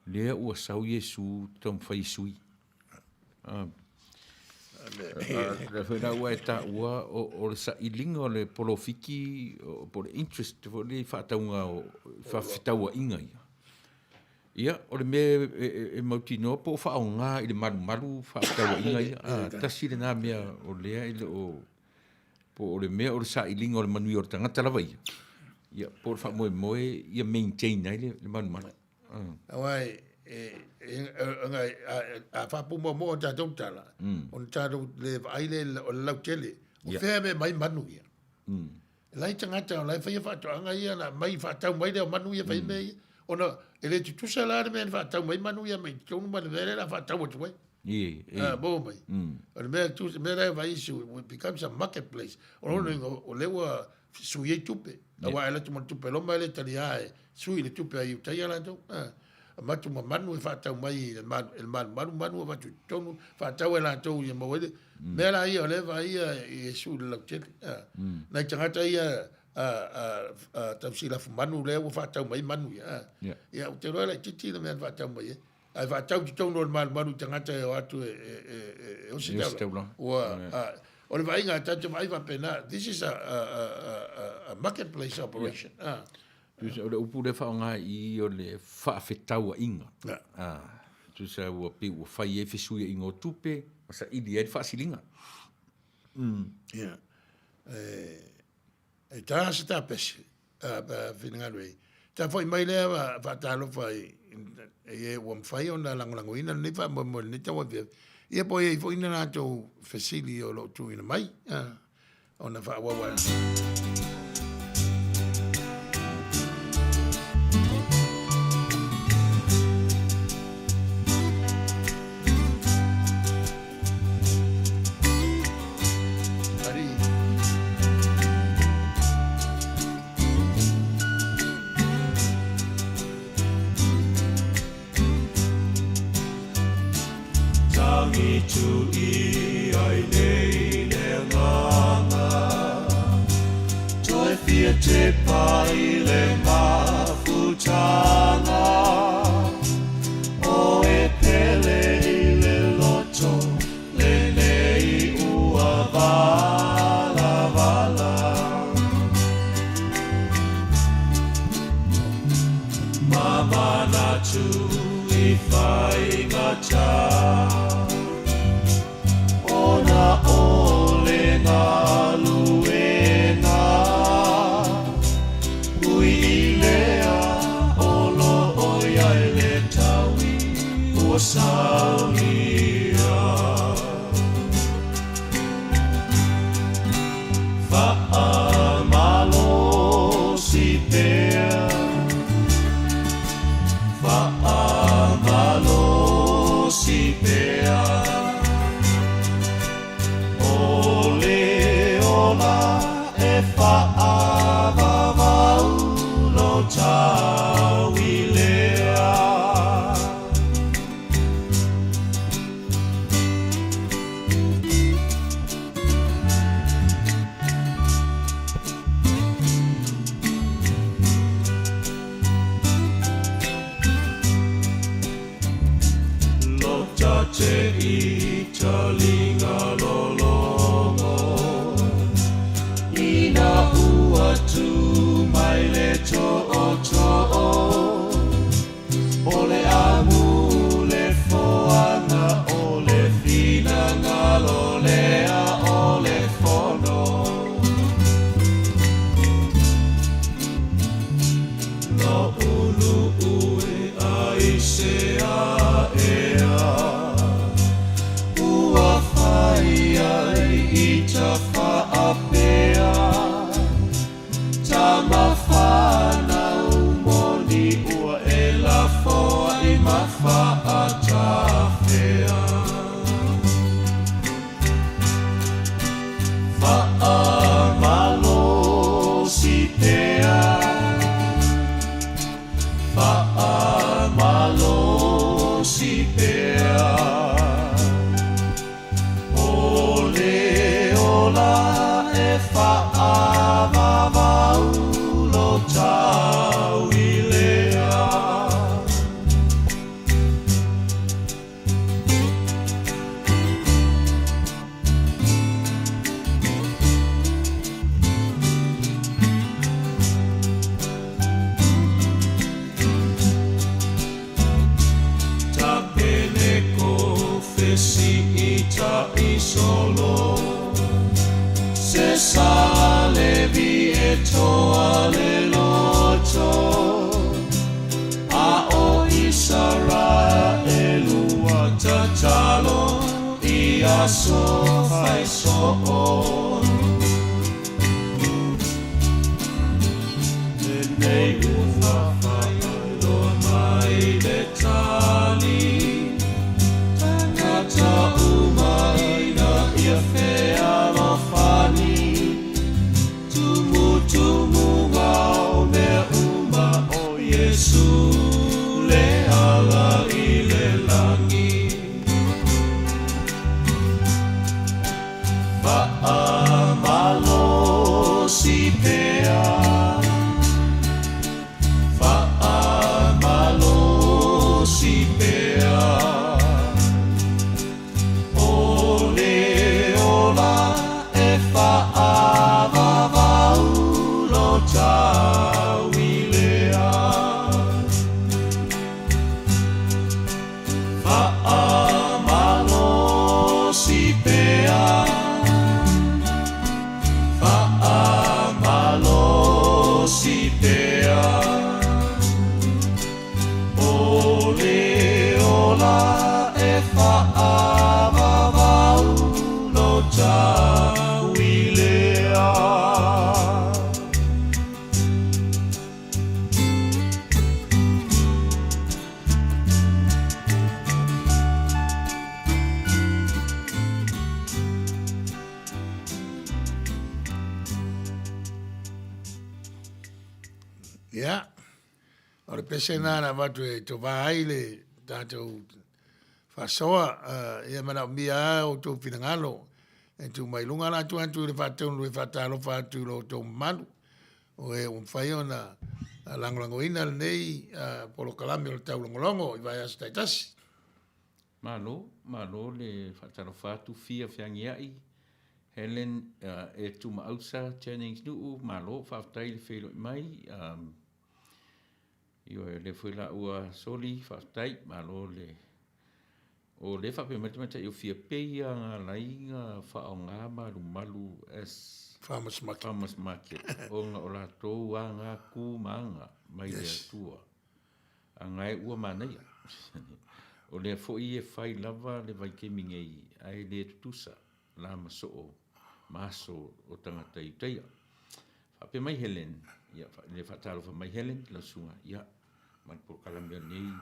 Lea ua sau Yesu tom whai sui. Le whaina ua e tā ua o le sa ilinga o le polofiki o le interest o le whaataunga o whawhitaua inga ia. Ia, o le mea e mautinoa po whaonga i le malu whaatawa inga ia. Tasi le nā mea o lea i le o po o le mea o le sa ilinga o le Manuia o le tangata lawa ia. Ia, po le whamoe ia maintain ai le malu. Awai, a whapumo mo o tātou tala. O le tātou le aile o le lau tele. O whea me mai Manuia. Lai tangata o lai whaia whaatoanga ia na mai whaatau mai leo Manuia whai mei. Ona ele tutusa la me fa tau mai Manuia mai tonu mai vere la fa tau tu mai bo mai o me tu me la vai su becomes a marketplace o lewa su ye tupe wa ele tu tupe lo mai le talia su ile tupe ai tai ala do ma tu manu fa tau mai el manu va tu tonu fa tau la tu ye mo me la ia le vai e su le tele na tangata ia tau sila manu le o fatau mai manu ia o te rola titi na me fatau mai ai fatau ki tonu manu tangata e atu o se tau o le vai nga tatu mai va pena this is a marketplace operation o le upu le whaonga i o le whaafetau a inga tu sa ua pe ua whai e whesuia ingo tupe masa ili e whaasilinga e tā se tā pese, whininga rei. Tā whai mai lea wa tālo whai, e wam whai o nā langolango ina, ne wha mo ne tawa vea. Ia po e i ina nā tau whesili o lo tu ina mai, o na wha wawa. Tu I ai nei le nganga Toi fia te pai le mafutanga O e pele I le loto Le nei ua vala vala Mamana tu I whai ngata Ona ole ngā luenga Ui I lea olo oi ai le taui Ua saunia Wha malo si pea Wha malo si pea Whaavavau lo tau I lea Lo tate I talinga lolongo Ina ua tu mai le to'o O le amu le foanga O le finanga lo lea o le fono No ulu ue ai se a ea Ua whai ai I ta whaapea Tama whanau moni ua e la foa I ma whaatawhea Whaamalo si pea Whaamalo si pea Ole ola e whaavavau lo tau I lea sa le vi e toa le loto a o Israel ua tatalo ia so fai so nei ufa lo mai le tali tangata umai na ia fea lo fani tumu ngao me uma o Yesu le ala i le langi malo si pea Sena na watu e to vaile tātou whasoa ia mana mia o tō pinangalo e tu mai lunga la tu antu le whatau le whatalo whatu lo tō manu o e whai ona langolango ina nei polo kalami o le taulogologo i vai asa taitasi. Malo le whatalo whatu fia whiangi ai Helen e tu maausa Jennings nuu malo whaftai le whilo mai io le fuila ua soli whaftai malo le o le whape matamata io fia peia ngā lainga whao ngā malu as Farmers market o ngā o la tōu a ngā kūmanga mai le atua a ngai ua manai o le foi e whai lava le vai ke mingei ai le tutusa la maso o tangata i teia whape mai Helen ia le whatalo wha mai Helen la sunga ia man por kalamia nei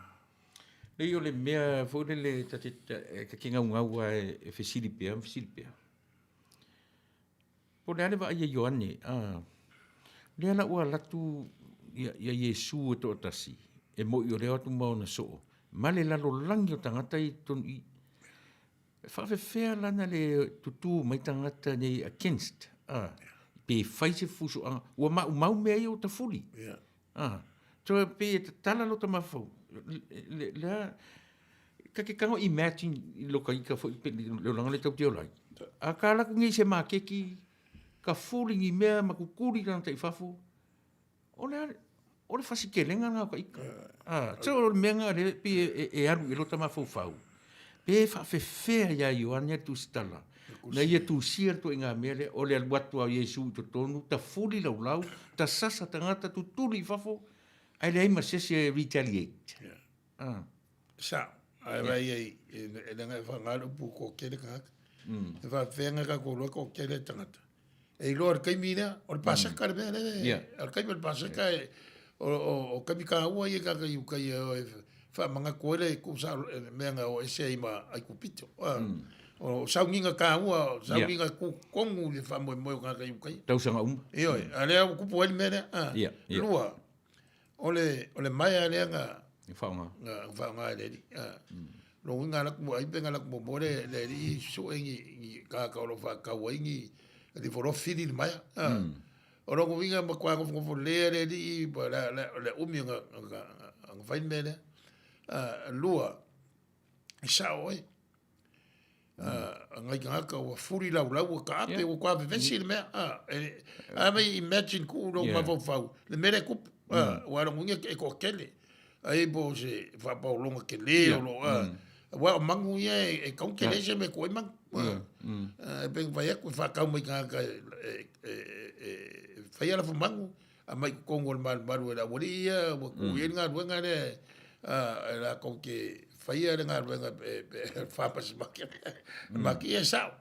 le o le mea fōre le tate ka kinga ungaua e fesilipea po le ane wa aia Ioane le ana ua latu ia Yesu e to atasi e mo i o leo atu maona soo ma le lalo langi o tangata i ton i whawhewhea lana le tutu mai tangata nei against pe whaise fuso ua mau mea i o ta fuli so pe tala lo tama fo le ka ke kango imagine lo ka ika fo le langa le tau te olai a kala ku ngi se ma keki ka fuli ngi mea ma ku kuri kan te fafo ole fasi ke lenga nga ka ika so menga le pe e aru lo tama fo fau pe fa fe ya Ioane tu stala na ia tu sir tu inga mele ole al watu a Yesu to tonu ta fuli lau ta sasa tangata tu tuli fafo ai le ma se retaliate sa ai vai e nga fa ngalo pu ko kele ka e va venga ka ko lo ko kele tangata e lor kai mina o pasa ka be al kai be pasa ka o ka mi ka ua ye ka yu ka ye fa manga ko le ku sa menga o ese ma ai ku pito o sa nginga ka ua sa nginga ku kongu le fa mo ka yu kai tau sanga io ale ku po el mena lua ole mai ale nga whaonga le di lo nga la ku ai penga la ku mo le di so ngi ka lo fa ka wingi di foro fili mai o lo winga ma kwa ko le di ba le umi nga fai mena lua sa oi ngai ka o furi la ka pe o kwa vesi me mai imagine ku lo ma fo le mere ku wa lo winga e ko kele ai bo se fa pa longa ke le lo wa mangu ye e ka ke le se me ko man E peng vai aku whakau mai ka whai ala whamangu, a mai kongo maru e la wari ia, wa ku i ngā ruenga ne, e la kau ke whai ala ngā ruenga whapas maki e sao.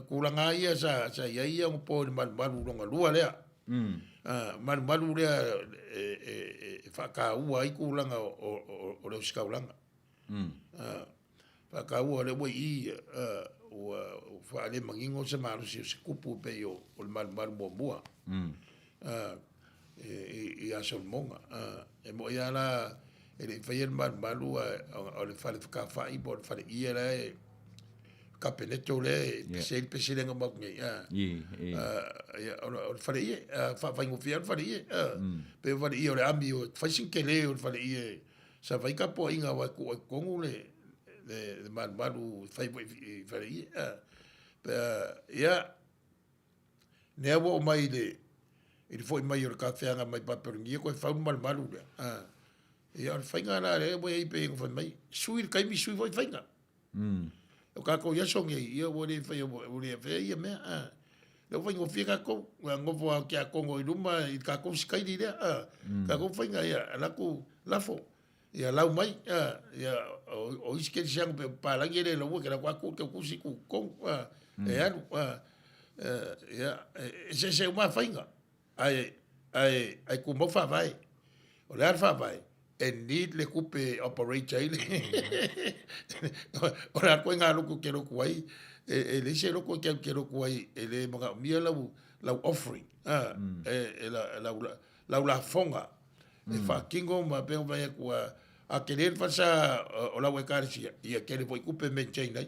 Kulanga ia sa ia ngu po ni maru ronga lua lea. Maru lea whakaua i kulanga o leo sikaulanga. Whakaua le wai i whaale mangingo sa maru si o se kupu pe o le maru mua. I asol monga. E mo ia la e le whai el maru o le whale whakawhai po le whale ia la e kapeneto le se il pesilenga mo ngai o le fale ie fa fa ngofia o fale ie pe fale ie o le ami o fa sin que le o fale ie sa vai ka po inga wa ko kongu le maru fai fale ie pe ia ne wo mai le il foi mai o ka fanga mai pa per ngi ko fa maru le ia fa nga la le bo i pe ko mai sui kai mi sui voi fa nga o ka ko yaso ngi ia wo le fai o le fai ia me le fai ngofia ka ko ngofo a kia kongo i luma i ka ko skai di le ka ko fai nga ia la ku lafo ia lau mai ia o iske siang pe pa la ngere lo ke la ku ke ku si ku kon e anu ia se uma fai nga ai ku mo fa vai o le fa vai and need le kupe operator ile ora ko nga lo ke lo kuai le se lo ko ke lo kuai ele mga mia la offering la fonga e fa kingo ma pe vai ku a querer fasa o la wekarsia ia ke le voi kupe maintain ai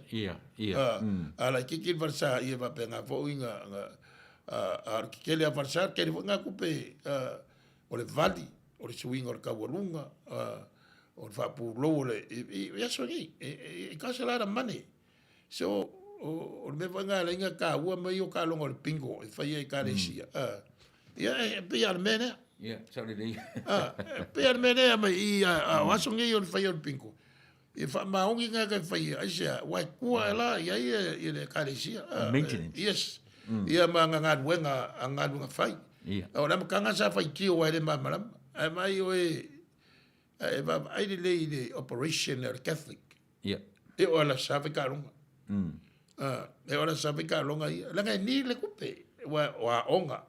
ala ke ke fasa ia va pe nga fo inga a ke le fasa ke le nga kupe o le vali o le swing o le kawarunga, o le whapuro le, ia so ni, e kasa lara money. So, o le mewa ngā inga ka ua mai o ka longa o le pingo, e whai e ka resia. Ia, e pia le mene. Ia, sorry lei. Pia le mene, mai i a waso ngai o le whai o le pingo. E wha maongi ngā kai whai, aisia, wai kua e la, ia i le ka resia. Maintenance. Yes. Ia ma ngā ruenga, a ngā ruenga whai. O rama kanga sa whai kio wai le mamarama. Ai mai o ai le operation of Catholic. Yeah. E o la sa ka longa. E o la sa ka longa ia. La ni le kupe wa onga.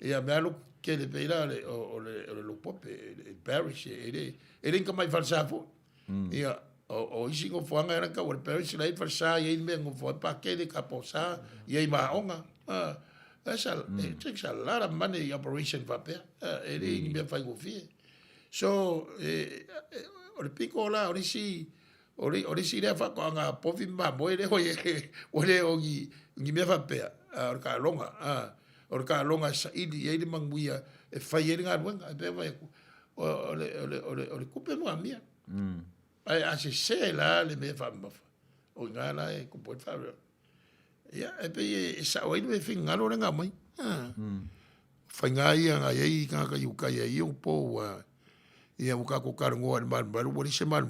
Ia me alu ke le peira le o le pope le parish e le mai falsa fo. Ia o isi ngo fuanga era ka o le parish le falsa ia me ngo fo pa ke le kaposa ia ma onga. It takes a lot of money operation for there. It ain't me fai go fie. So o le piko la o le si le fa ko nga pofi ma mo le o le o ngi me fa pe o ka longa sa idi e le manguia e fai e nga wenga pe vai o le kupe mo mia. Ai a se la le me fa o nga la e ku po fa. Ia, e pe e sa o inu e whinga lo renga mai. Whainga ia nga iei ka iuka ia o po ia muka ko karangoa ni maru, wari se maru.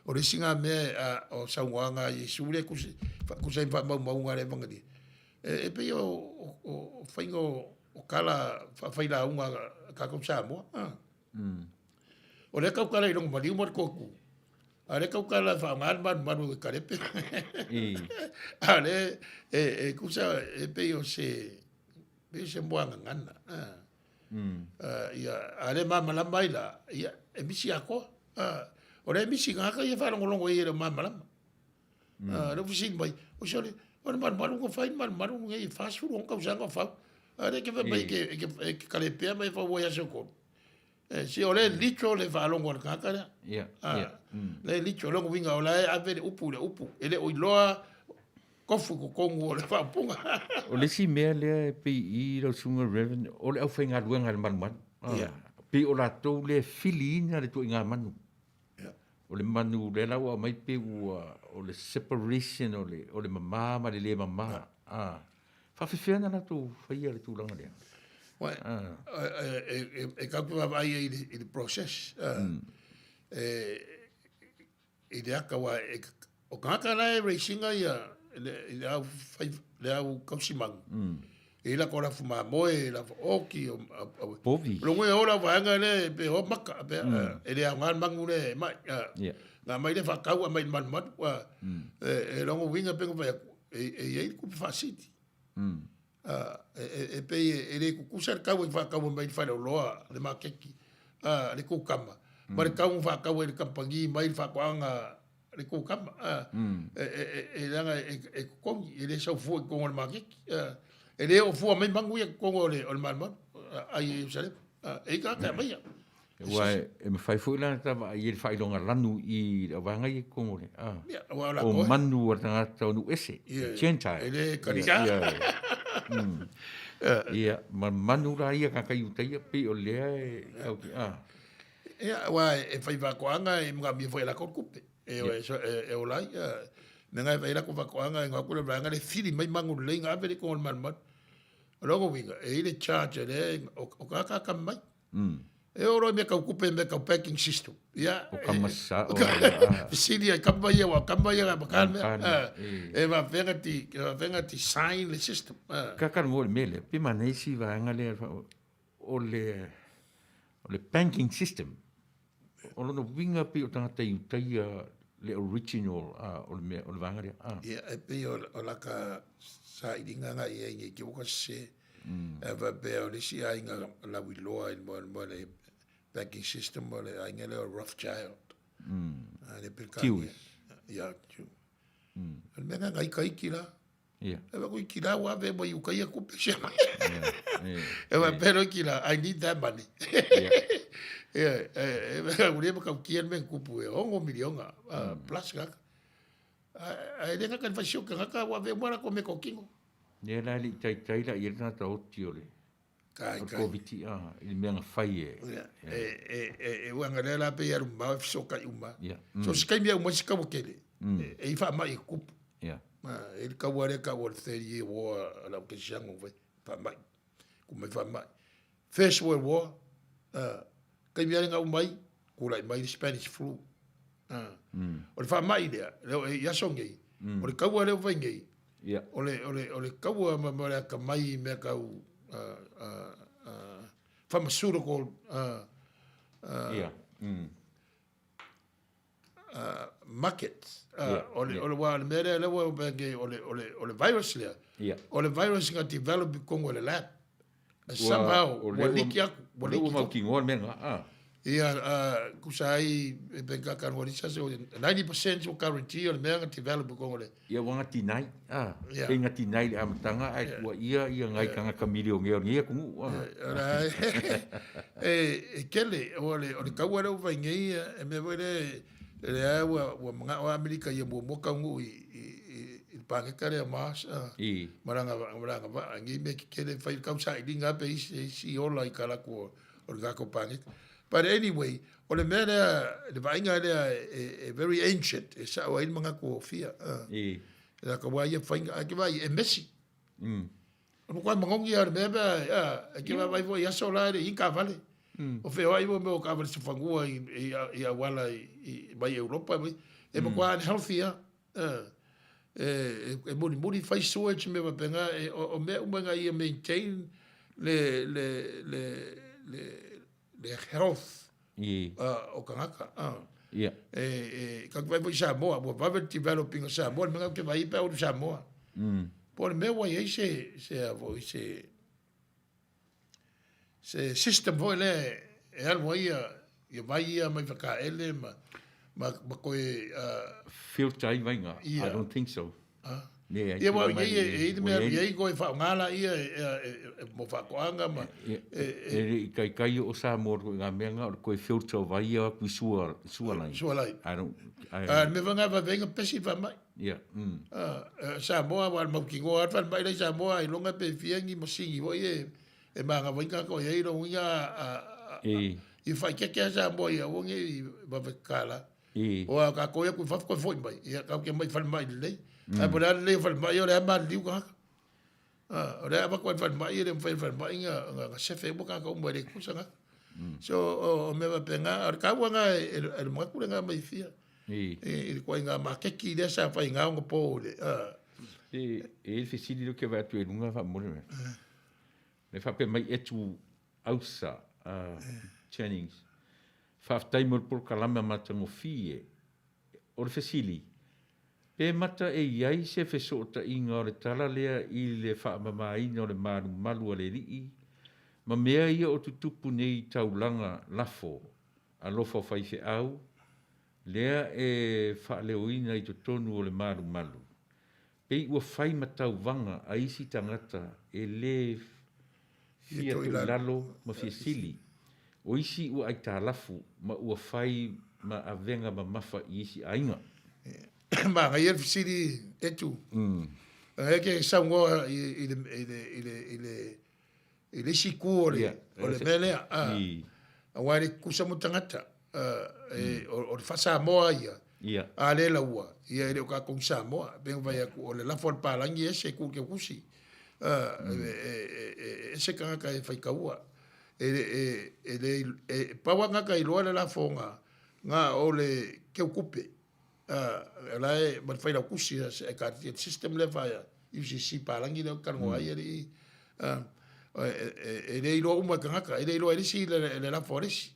O le singa me o saunga i sule kusai mau ngare vangani. E pe o whainga o kala whaila unga kako Samoa. O le kau kala i rongo mariu mar koku. Ale kau kala fa maru e karepe. Ale kusa e pe o se mbuanga ngana. Ia ale mama la maila ia e misi ako. Ora misi ngaka ia fa longo ia mama la. Re fusin bai. O sole o maru ko fai maru ngai fa su ron ka usanga fa. Ale ke vai ke karepe mai fa voya soko. Si ole litro le va longo ka ka. Ia. Le litro longo winga ola ave upu ele o loa kofu ko kongo le fa punga o le si mea le pe i lo sunga Reverend o le au whainga ruenga le manu pe o la tau le filina le tu inga manu o le manu le lau mai pe o le separation o le mama le mama fa fefena na tu whaia le tu langa le e kapu vai i le process e le aka wa o kaka na e racinga ia le au kausimang e la kora fuma moe la oki Povi. lo ngoi ora vanga le pe o maka pe e le ngal mangu le mai nga mai le fa kau mai man wa e longo winga pe ko e ku fa city e pe e le ku kusar kau fa kau mai fa lo le makeki le ku kama ma le kau fa kau le kampangi mai fa kwanga le ku kama e langa e ko e le so fu ko le makeki e le o fu mai mangu e ko le man ai sale e ka ka mai Wai, e me fai fu la ta i le fai longa lanu i wanga i kongore. O manu o tanga tau nu ese. Chentai. Ele karika. Ia, ma manu la ia kaka i utai pe o lea e au ki. Ia, wai, e fai wakoanga e mga mi foi la korkupe. E o lai, nenga e fai la ko wakoanga e ngakule wanga le fili mai mangu le nga avere kongol man. Logo winga, e ile charge le o kaka mai. E oro me ka kupe me ka packing system ya o kamasa o sili ai kamba ia wa kamba ia ba kan e va venga ti sign le system ka kan mo mele pe manesi va ngale o le banking system o no winga pe o tanga tai le original o le vangare ya e pe o la ka sa idinga nga ia ngi ki ko se va be o le si ai nga la wi loa in mo le banking system mo le ai ngale o Rothschild le Kiwi ya tu el menga ngai kai kila ya e va ko kila wa ve mo yu kai ku pe se e va pero kila I need that money e va uri mo ka kien men ku pu e ongo milionga plus ga ai le ka fa sho ka wa ve mo ra ko me ko kingo ne la li tai la ia na tau tiole kai COVID il menga fai e wanga la pe ya rumba so ka uma so skai mi mo sika mo kele e fa mai ku il ka wale ka wal 30 war la ke jango fa mai ku me fa mai First World War kai mi nga mai ku la mai Spanish flu o fa mai dia ya songi o ka wale fa ngai ole ka wa ma la ka mai me ka pharmaceutical markets ole wa le mere le wa bege ole virus le ole virus nga develop Congo le lab somehow ole mo ki ngol menga ia kusai be ka kan woni sa 90% o guarantee ole menga develop Congo le ia wanga tinai e nga tinai le amatanga ai wa ia ngai kanga kamilio ngia ku kele ole ka wala o vai ngai e me vole le wa manga o America ia mo ka ngu i pange kare mas maranga va ngi me kele fai ka sa idinga pe si ola i kala ko orga ko pange. But anyway, ole mera de vainga de very ancient. Sa o il manga ko fia. La ko wa ia fainga ki vai e Messi. O ko mangongi ar beba ki vai vo ia solare i ka vale. O fe ai mo ka vale se fangua i wala i vai Europa e mo kwa healthy e muri fai sewage me penga o me nga i maintain le health o kangaka ka vai vo Samoa mo va developing Samoa me ke vai pa o Samoa por me wa ye se avo se system vo le e algo ia vai ia mai ka ele ma ko filter ai venga I don't think so ia wa ye me go fa ngala ia mo fa koanga ma kai o sa mor nga menga ko filter vai ia ku sualai I don't me vanga va venga pesi va mai Samoa wa mo kingo at van mai Samoa I longa pe fiangi mo singi wo ye e manga venga ko ye ro nga I fa ke Samoa ia wo ngi va kala o ka ko ku fa ko foi mai ia ka ke mai fa mai le a por le fa mai o le ma liu ka o le ba ko fa mai le fa mai nga se fe bo ka ko mo le ku sanga so o me va penga ar ka wa nga el ma ku nga mai fia I ko inga makeki de sa fa inga ngo po le. E fisili lo ke va tu lunga va mo le. Le fa pe mai etu ausa Jennings. Fa taimol por kalama matango fie. O le fisili. Pe mata e iai se feso ta inga o le tala lea I le wha mamaina o le malu a le rii. Ma mea ia o tutupu nei taulanga lafo a lofa whaife au. Lea e wha leoina I to tonu o le malu. Pei ua whai matau vanga a isi tangata e le fia tu lalo ma fia sili. O isi ua ai tā lafu ma ua whai ma avenga ma mafa I isi ainga. Ma ngai e fisili etu. E ke saungoa I le siku o le melea. A wari kusa mo tangata. O le fasa moa ia. A le laua. Ia ele o ka kong Samoa. Benga vai aku o le lafo al palangi ese ku ke kusi. Ese kanga ka e whaikaua. Pawa ngaka I loa le lafo nga o le keu kupe. Lai man fai la kusi e ka system le vai UCC palangi le kangoa ia li e le ilo uma kanga e le ilo elisi le la foresi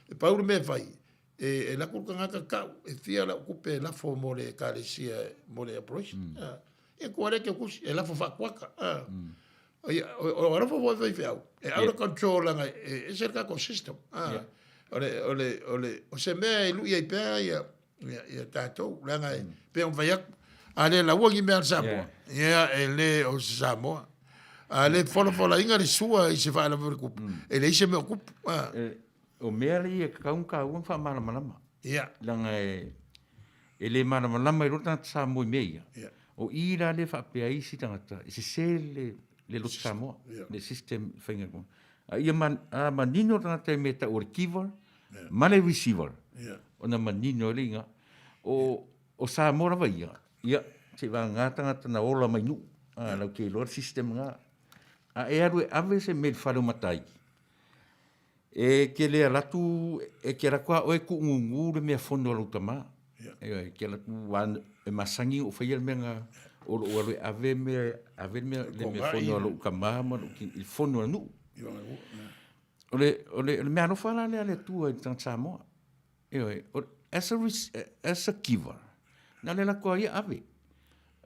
e paulu me vai e la ku kanga ka e fia la kupe la fo mo le kalesia mo le approach e ko re ke kusi e la fo fa kwaka o la fo vai fia e out of control nga e cerca ko system o se me lu ia pe ia tatou langa pe on vai ale la wo gi me Samoa ia ele o Samoa ale fola inga le sua I se fa la ku ele se me ku o mea le ia kaunga ua wha malama ia langa ele malama I rota Samoa mea o ira le wha pea isi tangata I se le lotu Samoa le system whainga kong ia manino tangata me ta o receiver ma le receiver ona manino le inga o Samoa rawa ia te wa ngā tangata na ola mai nu lau ke lor system ngā e aru e ave se me wharu matai e ke le alatu e ke rakua o e ku ngungu le mea fono alu tama e ke alatu e masangi o whaia mea ngā o alu e ave mea le mea fono alu kamama I fono anu o le mea no whala le ale tua I tang Samoa as a giver na le lakua ia ave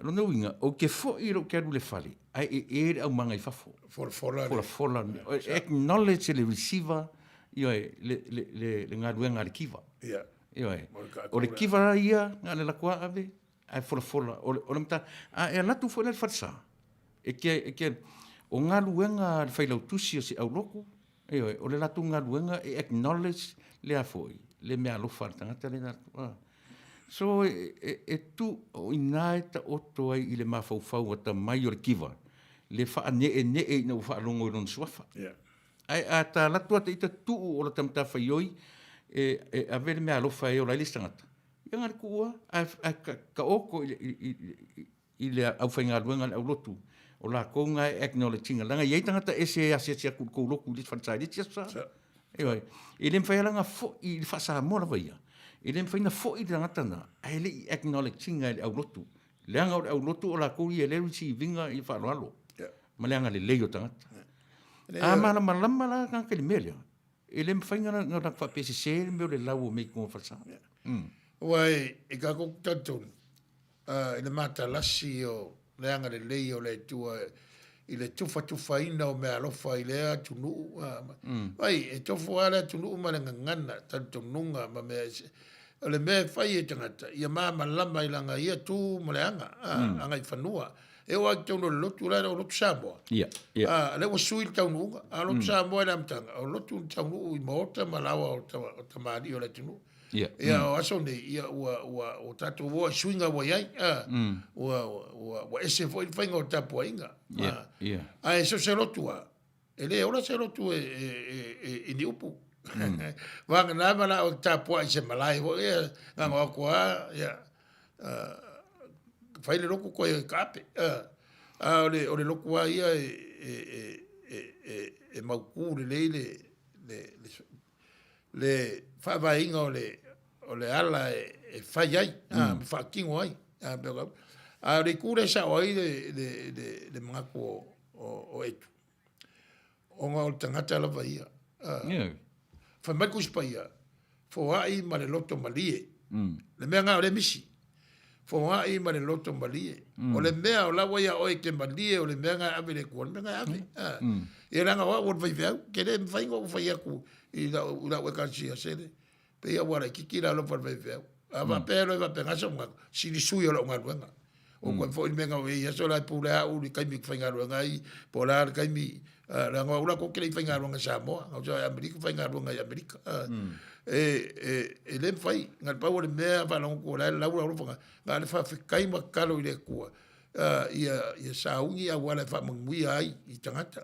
Rona winga, o ke fo I ro ke aru le whale, ai e au manga I fafo. Fola. Acknowledge le receiver, le ngā ruenga le kiva. O le kiva ia, ngā le lakua ave, ai fola. O le mta, e latu fo le whatsa. E ke, o ngā ruenga le whailau tusi o se au loko, o le latu ngā ruenga e acknowledge le afoi, le mea lofa tangata le nā. So tu o inae ta oto ai I le mawhauwhau a ta mai o le kiwa. Le wha ne na wha longo I ron suafa. Ai a ta latua te ita tu o la tamta whaioi a vele mea alofa e o lai listangata. Ia ngā kua ka oko I le au whainga ruenga le au lotu. O la konga e acknowledginga langa. Iei tangata ese asia kou loku li whantai li tia sa. I le mwhaialanga fo I le whasa mora waia. I le mwhaina fo I tangata na, ai le I acknowledginga I au lotu. Leanga o au lotu o la kouri e le risi I vinga I whaaloalo. Ma leanga le leo tangata. A malama la kanka le melea. I le mwhainga na rakwa pese se meo le lau o mei kua whasa. Wai, I ka kuk tatun. I le mata lasi o leanga le leo le tua I le tufa ina o mea alofa I lea tunu. Wai, e tofu ala tunu ma le ngangana tantonunga ma mea o le mea whai e tangata. Ia maa lama I langa ia tu ma le anga. Anga I whanua. E o aki tauno le lotu la o lotu Samoa. Le wa sui taununga. A lotu Samoa I lamtanga. O lotu taunu I maota ma lawa o tamari o le tunu. Ia o aso nei, ia o tatu ua suinga wa iai, ua ese fo whainga o tapu inga. A e so se lotua, e le ora se lotu e ni upu. Wanga nama la o tapu i se malai, ia ngā kua, ia, whaile loku koe e kape. O le loku a ia e mauku le whaawainga o le ala e fai ai, whakingo ai. Re kure sa oi de mangako o etu. O ngā o tangata la vai ia. Whai mai kuspa ia. Fōai ma le loto malie. Le mea ngā o le misi. Fōai ma le loto malie. O le mea o lawa ia oi ke malie o le mea ngā ave le kua. Le mea ngā ave. Ia ranga wa o vai vea. Kere mwhainga o vai aku. I la ue kansia sere. Pe ia wara kiki la lo vai vea. Ava pēro e va pengasa mga. Siri sui o la ngā ruenga. O kwa fo i menga o ia so la pule a uri kaimi whainga ruenga i. Po la kaimi. Ranga ura ko kere whainga ruenga Samoa. Ngau sa Amerika whainga ruenga i Amerika. E le whai. Ngal pau le mea whanongo ko la laura uruwhanga. Ngā le whawhikai makalo i le kua. Ia saungi a wale whamanguia ai i tangata.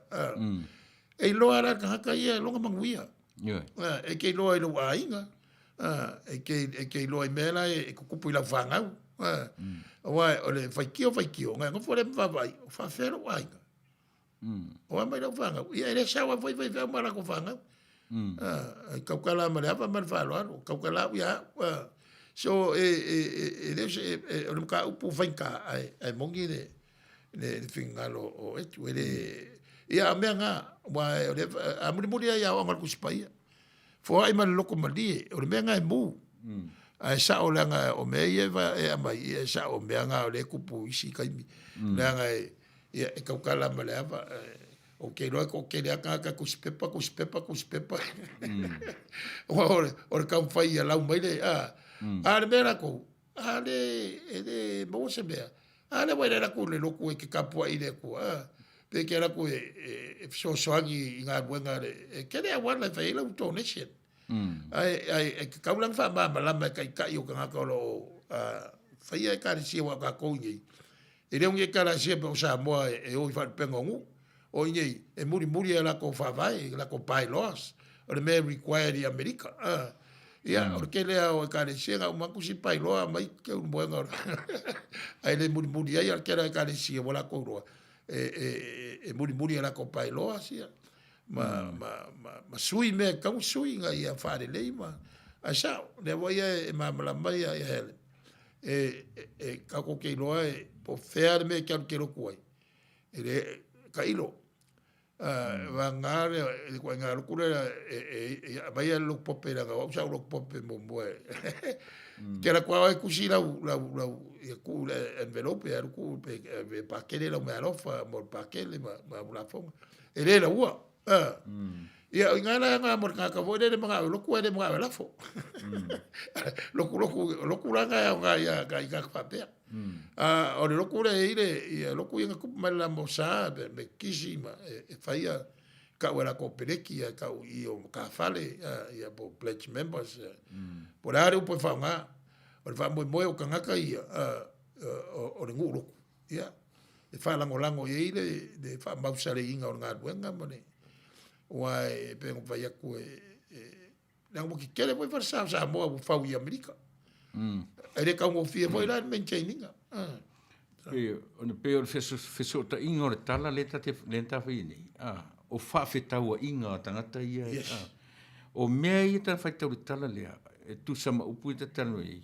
E loa ra kahaka ia longa manguia. E kei loa i loa ainga. E kei loa i mela e kukupu i lau whangau. Wai, o le whaikio. Ngai ngofo le mwawai. O whawhero ainga. O mai lau whangau. Ia ere sawa vai mara ko whangau. Kaukala ma le hapa man whaloaro. Kaukala ia. So, o le mka upu whainka ai mongi le whingalo o etu. Ia mea ngā. Wai, o le amuri ai au angal kusipaia. Fo ai ma le loko malie. O le mea ngā e mū. Ai sa o langa o mea ia e amai. Ia sa o mea ngā o le kupu isi kaimi. Langa e kaukala ma le hapa. O kei roa ko kei rea kaka kusipepa. O le kaumwhai ia lau mai le. A le mea rako. A le mawase mea. A le waire rako le loko e ke kapua i le kua. Pe ke rako e fisosoangi i ngā ruenga le. Ke rea wana e whaila uto nation. Ai ke kaulang wha malama e kai o ka ngaka o lo. Whaia e kare sia waka koungi. E reungi e kare sia pe o Samoa e oi whapenga ngu. O inei, e muri e lako whawai, lako pai loas. O le mea required i Amerika. Ia, o ke lea o e kare sia, o makusi pai loa, mai ke unu moenga. Ai le muri ai, o ke lea e kare sia, o lako roa. E muri e lako pai loas, ia. Ma sui mea, kau sui nga ia whare lei, ma. A sao, le waia e mamala mai a hele. E kako kei loa, po whea mea kia ke roku ai. E le, ka ilo. Wa ngare ko ngare kure vai lo pope la ga usa lo pope mo mo que la kwa ku si la e ku envelope er ku pe pa que le me alofa mo pa que le ma la fon ele la ua ia ngala nga mo ka vo de ma lo ku de ma la fo lo ku la nga ya ka pa pe o le loku le ile loku inga kupa la mosa me kisima e faia ka wala ko peleki ka i o ka fale ia po pledge members por are u po fanga o fa mo o kanga ka ia o le ngulu ia e fa lango ile de fa mausale inga o nga wenga mone wai pe ngo faia ku na mo ki kele foi fa sa mo fa i Amerika ele ka mo fie foi la maintaining ona pe o feso ta inga o tala leta fini o fa fetau inga tangata ia o mea ia ta fa tau tala lea e tu sama upu ta tala ia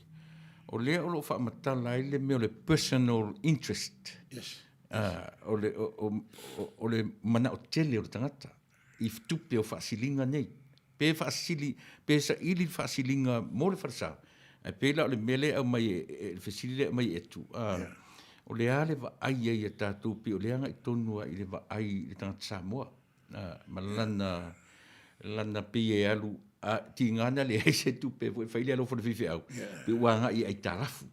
o lea o lo fa matala ile me o le personal interest o le mana o tele o tangata if tupe o fa silinga nei pe sa ili fa silinga mo le farsa e pela o le mele au mai e fesile mai etu o le ale va ai e tatu pi o le anga i tonua i le va ai le tangata Samoa ma lana pi e alu ti ngana le se tupe foi faile alo fo fifi au pe wanga i ai tarafu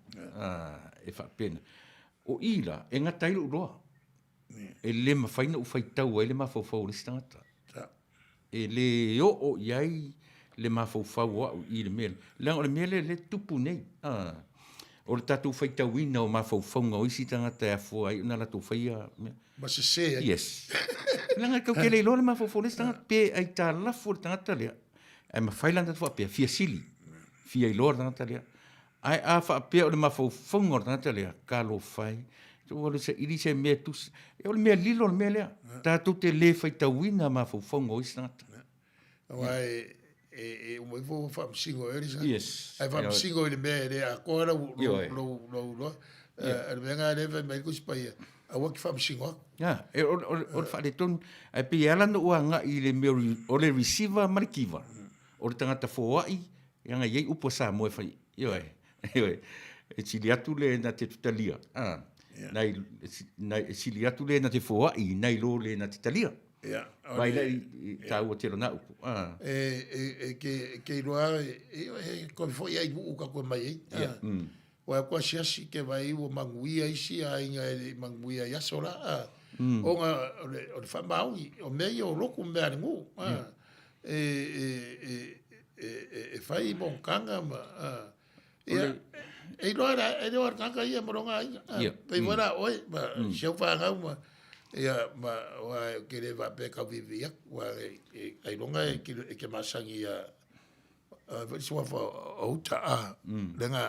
e fa pena o ila e ngata i loa e le ma faina u faitau e le ma fo le tangata e le o iai le mafau i le mele. Le mele le tupu nei. O le tatu faitauina o mafaufaunga o isi tangata e afua ai una la tu faia. Ma se se. Yes. Langa kau ke le ilo le mafaufau le tangata pe ai ta lafu le tangata lea. Ai mafailanda tua pe fia sili. Fia ilo le tangata lea. Ai a fa pe o le mafaufaunga le tangata lea. Kalo fai. O le se ili se mea tus. E o le mea lilo le mea lea. Tatu te le faitauina mafaufaunga o isi tangata. Wai o mai fo fa singo sa Yes. ai fa singo le me le a ko la lo venga le me ko spai a wa ki fa singo ya o fa de ton ai pe ala no nga I le me o le receiver markiva o le tangata fo ai nga ye upo sa mo fa yo e siliatu le na te tutalia nai siliatu le na te fo ai nai lo le na te talia vai la ta o te na upo ke roa ko fo ia u ka ko mai wa ko si ke vai o Manuia isi a inga Manuia ya sola o nga o fa maui o me o loku me angu fai bon kanga ma e loa kanga ia moronga ia pe wala oi ma se fa nga ma ia ma wa ke le va pe ka vivia wa ai longa ke masangi ia so fa outa lenga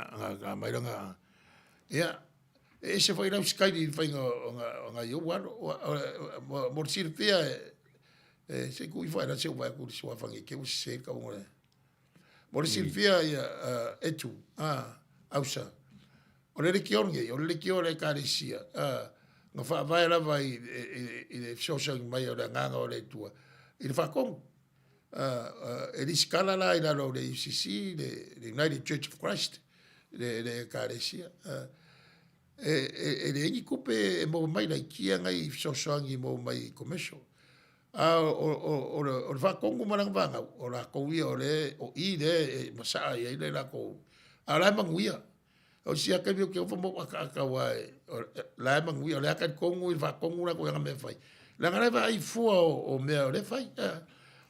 mai longa ia e se foi não sky di fai nga yo wa mo sirpia se ku fa na se wa ku so fa ke u se ka mo mo sirpia ia etu ausa o le kiore ka risia nga fa vai la vai e so mai o nga o le tua il fa con e di scala la ina lo le UCC the United Church of Christ le ka risia e le kupe mo mai la kia ngai so ngi mo mai commercial o va kongo marang vanga o la ko wi o le o I le masa ia le la ko ala Manuia o sia ke vi ke fo mo ka wa la Manuia le ka kongo I va kongo la ko nga me fai la ngara va I fu o me o le fai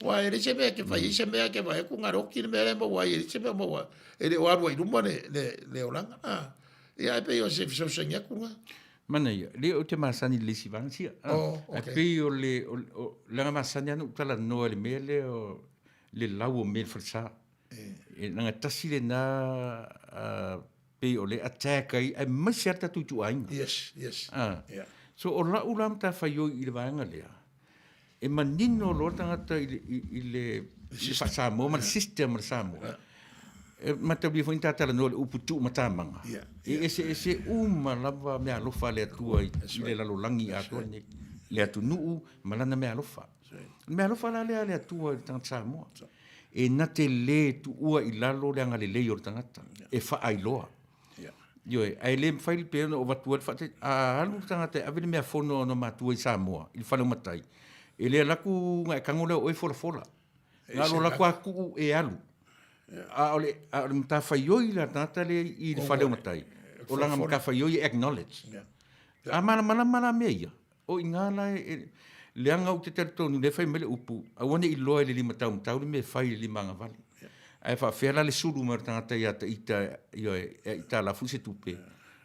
wa ele se me ke fai se me ke va ku ngaro ki me le mo wa ele se me mo wa ele wa wa I le olanga ia pe yo se senga ku Manuia le o te masani le sivansia pe o le la masani anu tala no le mele o le lawo me forsa e nga tasi le na pe o le attack ai ma certa tu ai yes so o la ulam ta fa yo I le vanga le e manino lo tangata I le fa samo ma system samo mata bi foi tata no uputu matamanga ese uma lava me alofa le tua I le lalo langi a to ni le atu nu malana me alofa le tua tanga samo e na te le tu ua I lalo le anga le o tangata e fa ai loa yo ai le fai pe no va tu fa alu tangata ave me fono no matua I Samoa I fa no matai e le la ku ngai kangole o fola ngalo la ku e alu ole mta fa yo I la tata le I fa le matai o langa mta fa yo I acknowledge mana meia o ingala le anga o te tonu le fai mele upu a wone I loa le lima tau le me fai le manga vale ai fa fela le sulu mar tangata ia ita yo ita la fuse tupe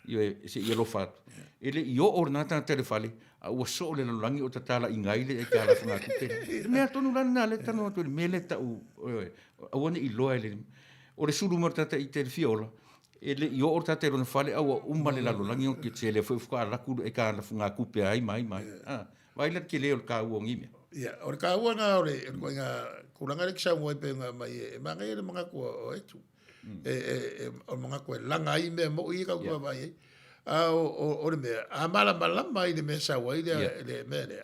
yo se yo lo fa ele yo ornata te le fale o so le langi o tatala ingai le ka la fanga tupe me tonu lana le tanu to me le ta o wone I loa le o le sulu mar tata ite le fiola ele yo orta te ron fale au umale la langi o ke le foi fuka la ku e ka la fanga kupe ai mai vai le ke le o ka uongi me ia o ka uanga o le ko nga kuranga le ksa mo pe nga mai e manga le manga ko o etu o manga ko langa I me mo I ka ko vai o le me a mala mai le me sa wai le me le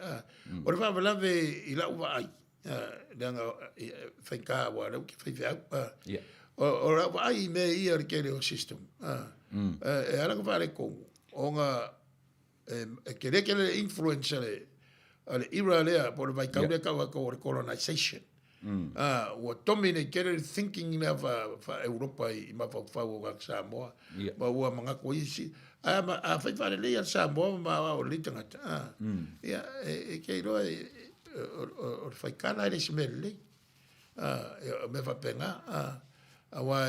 o le fa ve I la uva ai danga fenka wa le ki fa o la ai me I o ke le system e ala ko vale ko o nga ke le influence le ira lea por vai kaude ko colonization o domine get thinking fa Europa I ma fa o Samoa ba o manga ko isi a fa fa le Samoa ma o litanga ia e ke ro o fa kana le smelle me fa pena a wa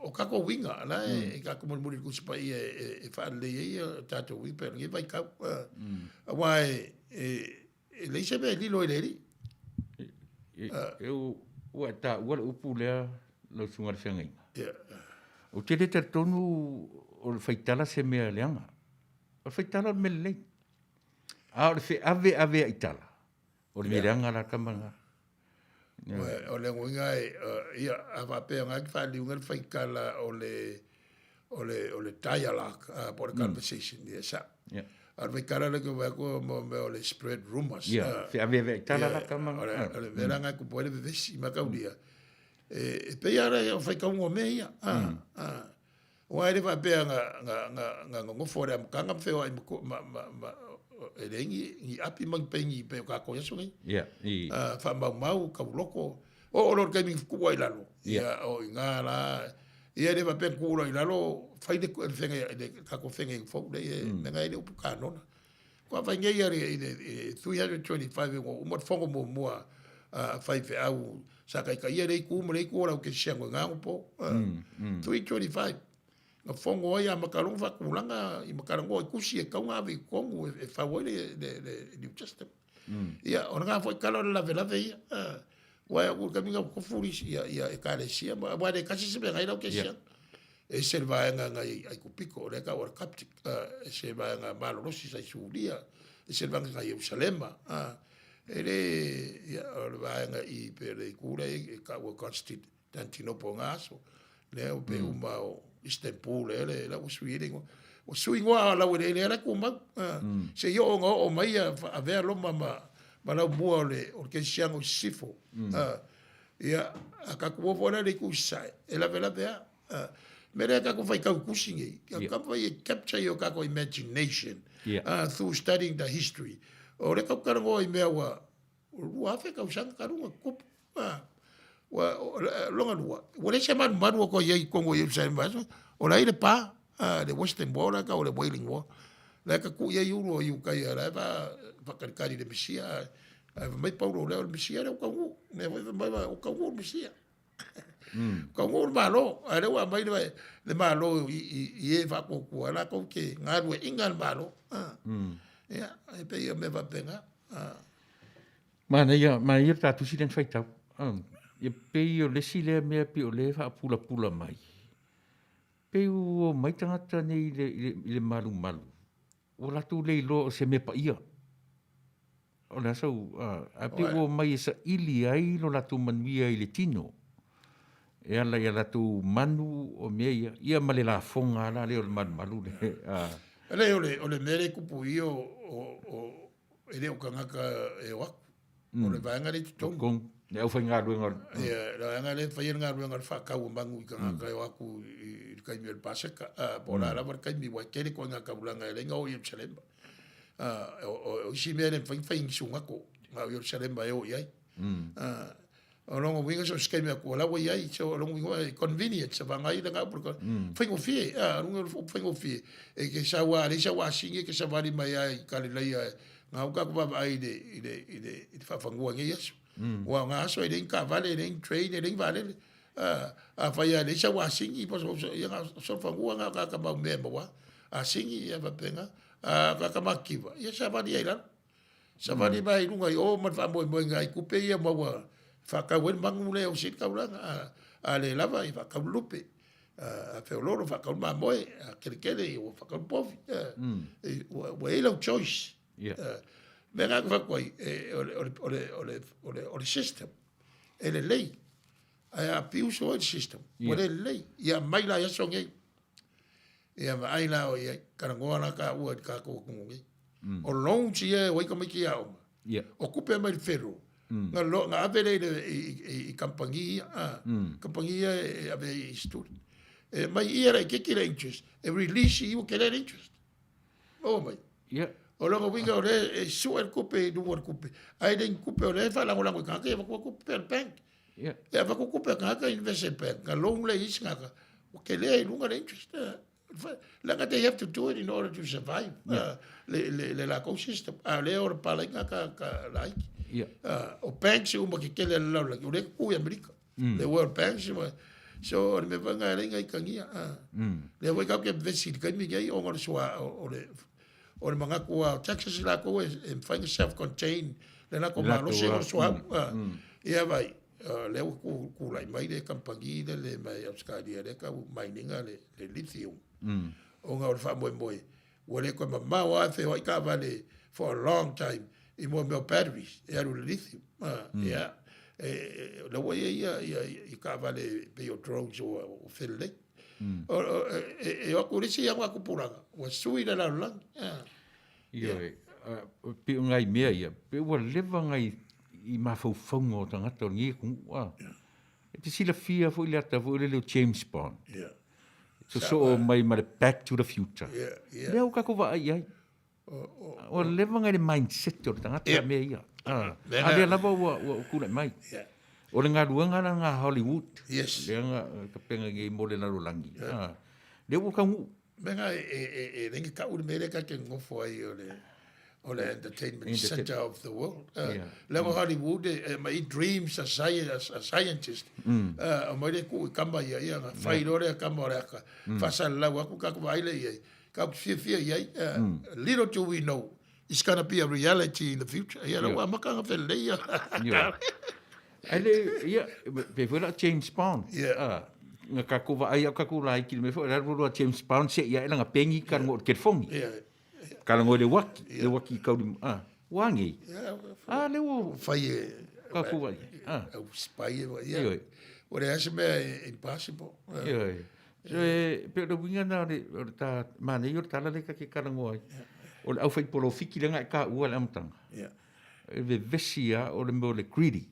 o kako winga la e kako mo muri ku spa e fa le tato wi per ngi vai ka wa le se be li lo le eu o ta o upu le lo sungar fengai o te te tonu o faitala se me leanga o faitala me le a o fe ave itala o le leanga la kamanga O le ngoinga ia avapea ngai whaliunga whaikala o le dialogue por conversation ia sa. Arve kara le ko ko mo le spread rumors. Ya, fi ave tala la kama. Ole veranga ku pode vesi makaudia. Pe ara o fai ka ngo me ia. O ai va pe nga ngo fora kanga feo ai ma elengi api mang pengi pe ka ko yeso ngi. Ya. Fa mau ka loko. O lor ka mi ku ai lalo. Ya o nga la ia le va pe ku ai lalo fai de ka ko fenga fo de nga ile pu ka no. Kwa fa ngai ia 325 o mo fongo mo fai fe au sa kai ia le ku mo le ku ora ke sia nga po 325 nga fongo ia makalong fa kulanga I makalongo I kusi e kaunga ave kongo e fa wole de New Testament ia ona nga foi kala la vela veia wa o caminho ko furis ia e kale sia ma de kasi se be ngai ke sia e se va nga ai ku piko le ka or captic e se va nga malo rosi sai sulia e se va nga Jerusalem ele ia or va nga I per cura e ka o Constantinople ngaso le o pe uma Istanbul ele la o suingo ala o ele era kuma se yo o mai a ver lo mama la muole o ke siango sifo ia aka ku fora le ku sai ela vela bea mere ka ku fai ka kusingi ka fai capture your ka imagination through studying the history o le ka karango I mea wa fe ka usanga karunga kup wa longa lua o le chama manu ko ye kongo ye sai mas o la ile pa the western border ka o le boiling war la ka ku ye euro yu ka ya la va karikari de mesia mai paulo le mesia le ko me vai o ka o mesia ka o malo ale wa mai le malo ye va ko ku la ko ke ngarwe ingal malo ya e pe yo me va pena mana ia ta tu siden faita ia pei o le sile mea pi o le wha pula mai. Pei o mai tangata nei le malu. O latu le ilo se me pa ia. O le asau, a pei o mai sa ili ai lo latu manuia I le tino. E ala ia latu manu o mea ia ma le la fonga ala le o le malu le. Ele o le mere kupu I o ele o kangaka e waku. O le vaenga le titongo. Ne au fai ngā ruenga. Ia, la nga le fai ngā ruenga le whakau mangu I kangaka e waku I kaimi o le paseka. Po la ala war kaimi wa kere ko ngā kaulanga e lenga o Yerusalem. O isi mea le fai ngishungako. Ngā Yerusalem e o iai. O longo winga so skemi a kua lawa iai. So longo winga convenience. Sa vangai le ngā pura. Fai ngo fie. Runga fai ngo fie. E ke sa wa singe ke sa wari mai ai kalilai ai. Ngā uka kuwa ai I whawhangua nge Yesu. Wa nga so ele ka vale ele train ele vale a faya le sa wa singi po so ya so fangua nga ka ba memba wa a singi ya va penga ka makiva ya sa va dia ila sa va di bai lunga o ma fa mo nga ku pe ya ma wa fa ka wen bangu le o sit ka ula a le lava I fa ka lupe a fe loro fa ka ma mo a kele o fa ka povi wa ila choice Venga fa koi o le system ele lei a piu so el system o le lei ia mai la so ngai ia mai la o ia karangoa ka o ka ko ngai o long tie o ka mai kia o kupe mai ferro nga avele I kampangia ave student mai era ke kile interest e release you ke interest mai o longo winga o le suer kupe du war kupe ai den kupe o le fa la ngola ka ke va kupe per bank ya va kupe ka invest bank ka long le is ka o ke le lunga le interest la ka they have to do it in order to survive le la ecosystem le or pala ka like o bank se uma ke le la o le ku America le world bank so me va nga le ngai kangia le va ka ke vesi ka mi ngai o ngor so o le manga kua Texas la ko e fai self-contained le na ko malo se o soa ia vai le ku lai mai le kampangi le mai Australia le ka mining le lithium o nga o fa mo o le ko ma wa fe o ka vale for a long time I mo batteries e aru lithium ia la wa i ka vale pe o drones o felle o ko risi ya ko puranga o sui la la Ia pe ngai mea ia pe wa leva ngai i mafaufonga o tangata o ngi kua te sila fia fo ile ta fo le James Bond so mai ma Back to the Future leo ka ko va ai o leva ngai mindset o tangata mea ia ale lava o kula mai o le ngā ruanga na ngā Hollywood le ngā ka penga ngi mo le na rolangi leo ka ngu Venga, rengi ka uri mere ka ke ngofo ai o le entertainment center of the world. Lengo Hollywood, my dreams as a scientist. O mai le ku kamba ia nga fai lore kamba ora ka. Fasa la wa ku ka ku ai le ia. Ka fia ia. Little do we know, it's going to be a reality in the future. Ia wa makanga fele ia. Ale ia pe vola James Bond. Nga kakova ai au kakula ai ki me fo ra ro James Bond se ia nga pengi kan mo ke fongi kala ngo le waki ka wangi le wo fai kakova au spy ia o le ase me impossible pe do winga na ta mane yo tala le ka ke kala ngo ai o au fai polo fiki le nga ka u le amtanga ve vesia o le mo le greedy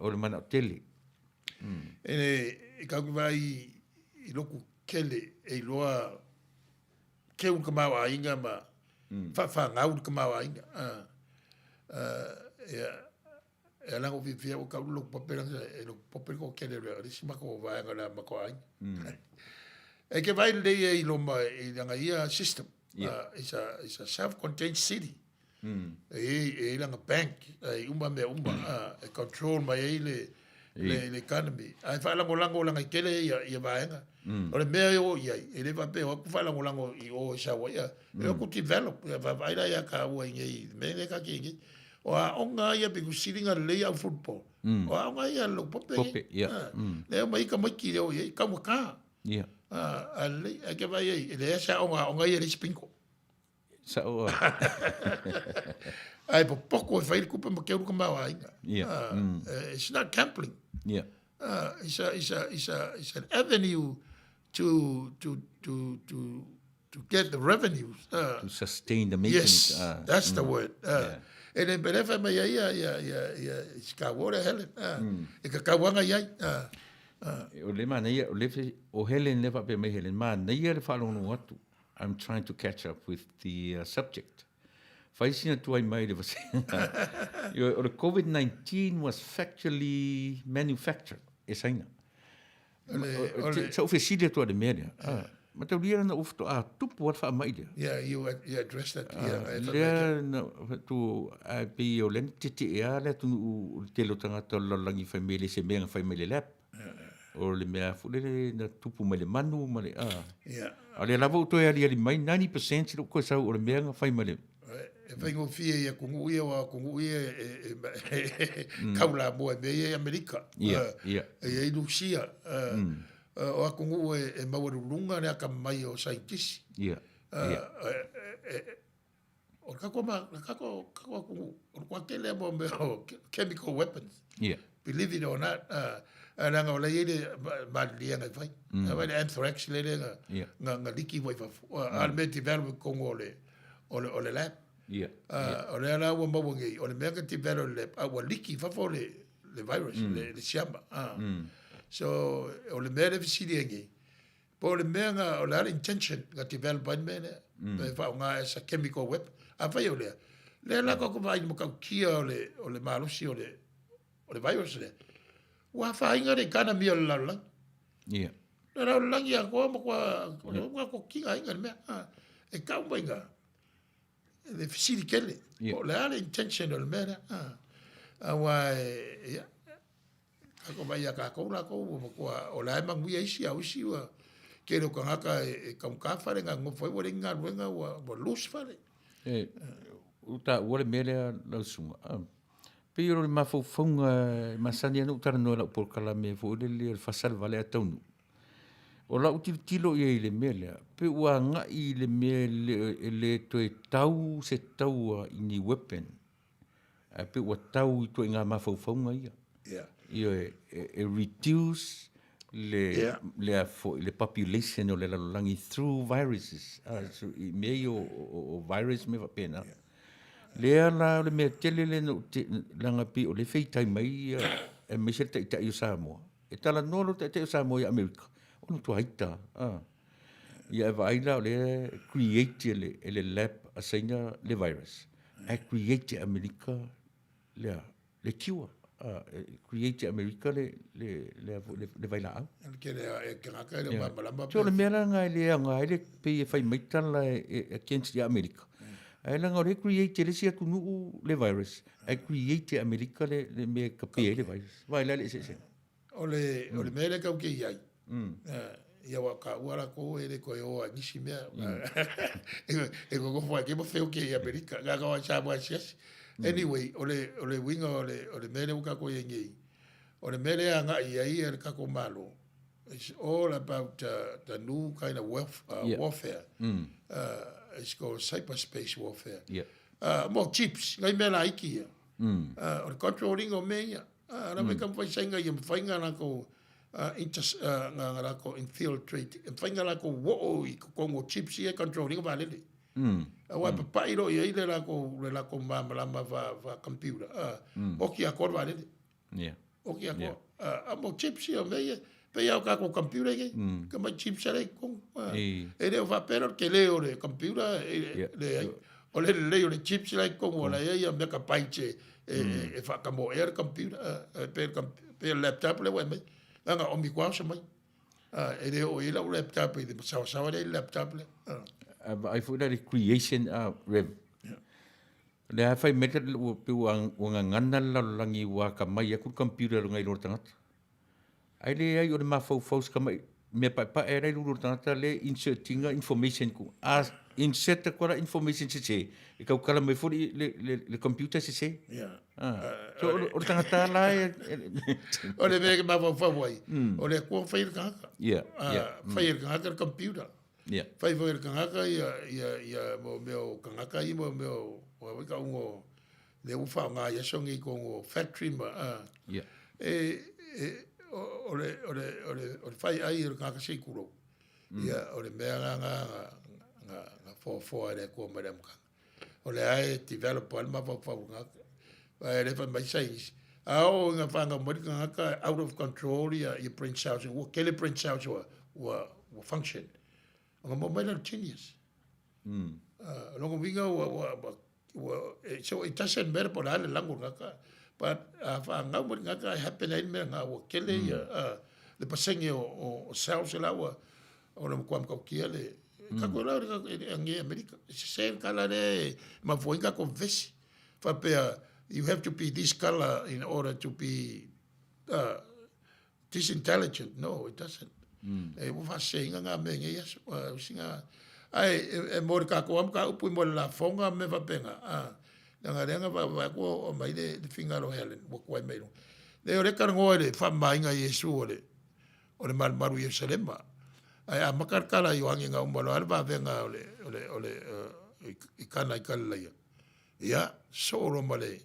o le mana tele e ka ku vai i loku kele e loa ke un kama wa inga ma fa ngau kama wa inga e la ngo vi o ka lu papel e lo papel ko kele re si ma ko va nga ma ko ai e ke vai le i lo ma i nga ia system it's a self-contained city e la nga bank e umba me umba e control mai le economy ai fa lango la kele ia vaenga o le mea o ia e le va pe o fa lango i o sa wa ia e ko develop va vai la ka o ngi me le ka ki o onga ia be kusiringa le au football o onga ia lo pope le mai ka mai ki o ia ka mo ka ale a ke vai le sa onga ia le spinko sa o ai poco vai ku pa ke ku ma ai it's not gambling it's an avenue to get the revenues to sustain the maintenance that's the word and then benefa mai ia ska wora helen e ka wanga ia o le mana ia o le o helen le fa pe mai helen mana ia le fa lo no atu I'm trying to catch up with the subject. Faisina tuai mai le vase. The COVID-19 was factually manufactured. Esaina. So officially to the media. Ma tau lia na ufto tupu wat fa mai dia. Yeah, you addressed that. Yeah, na tu pe o len titi ia le tu te lo tanga to langi family se menga family lap. O le mea fule na tupu mai le manu ma le ale lava o toi ali mai 90% lo ko sa o le mea fai mai le e fai ngo fie ia kungu ia wa kungu ia kaula mo e Amerika e Lucia o kungu e mawarulunga ne ka mai o scientist o kako kungu o kwa kele mo chemical weapons believe it or not nga ola ile balia nga fai ava le anthrax le nga liki vai fa al me develop kongo ole lab ole ala wa mabongi ole me ka develop le wa liki fa fo le virus le siamba so ole me le visidengi po le me nga ole ala intention nga develop ban me ne fa nga as a chemical weapon ava ole le la ko vai mo ka kia ole malusi ole virus le wa fa inga de kana mi la la la la ya ko mo ko kinga inga me e ka mbenga le fisili kele o la intention del mera wa ya ko ba ya ka ko la ko mo ko o la ma ngi isi au si wa ke ro ka ka fa nga ngo foi wo nga wa lus fa uta wo le mera la sunga Pero ma fo fonga masania no tar no la por kala me fo le fasal vale atonu. O la utilo ye le mele pe wa nga I le mele le to tau se tau ini weapon. a pe ua tau I tu ngā mawhauwhaunga ia. Yeah. Ia e reduce le population o le lalolangi through viruses. So I mei o virus me wapena. Lea la le mea tele le no langa pi o le feitai mai e me se te o Samoa. E tala nolo te o Samoa I Amerika. Ono tu haita. Ia e vaila o le create le lab a saina le virus. E create Amerika le cure. Create Amerika le vaila au. Ke le ngaka le malamba. So le mea ngai le ngai le pe e fai maitala against Amerika. Ai langa o le create le sia kunu le virus. Ai create Amerika le me kapie le virus. Vai la le se. O le mele kau ke iai. Ia wa ka wala ko e le ko o nisi mea. E ko fo ke mo feo ke Amerika. Ga ka wa cha mo sis. Anyway, o le winga o le mele uka ko yengi. O le mele anga iai e ka ko malo. It's all about the new kind of warfare. It's called cyberspace warfare. More chips, ngai mela iki. O controlling o meia. Ana me kam fai senga I fainga na ko nga ko infiltrate. Fainga na ko wo I ko ngo chips I controlling va lele. Wa pa iro I le la ko mama va computer. Oki akor va lele. Oki akor. Mo chips o meia. Pe ia ka ko computer ke ka ma chip sare ko e le va pero ke le o le computer le o le chips like ko wala ia me ka paiche e fa ka mo air computer pe laptop le wa me nga o mi kwa sa mai e le o ila laptop e sa le laptop le I thought that creation Rev le a fai meta o pe o ngana la langi wa ka mai ku computer ngai lo tangata ai le ai o le mafau ka mai me pa era lu tangata le insertinga information ku insert ko la information se e ka kala mai fori le computer se so o tangata la o le me mafau wai o le ko fai ka fai ka computer fai ka ia mo meu ka I mo meu o ka ngo le u fa nga ya songi ko factory ma o le fai ai o ka se kuro ia o le mea nga fo le ko madam ka o le ai develop al ma fo nga ai le fa mai sai au nga fa nga mo ka out of control ia prince house o ke le prince house wa function nga mo mai le genius longo vinga so it doesn't matter por ale lango nga ka but fa nga mo nga ka happen ai me nga o kele le pasenge o cells la o no kwam ko kiele ka ko la ngi America se kala le ma voinga ko vesi fa pe you have to be this color in order to be this intelligent. No, it doesn't. E mo fa senga nga me ngi yes singa ai e mo ka ko am ka upu mo la fonga me va penga nga renga va ko o mai de fingaro helen wo ko mai le o le ka ngo le fa mai nga Yesu o le mal maru Yerusalem ai a makar kala yo angi nga mo lo alba venga ole I kana I kala ya so ro male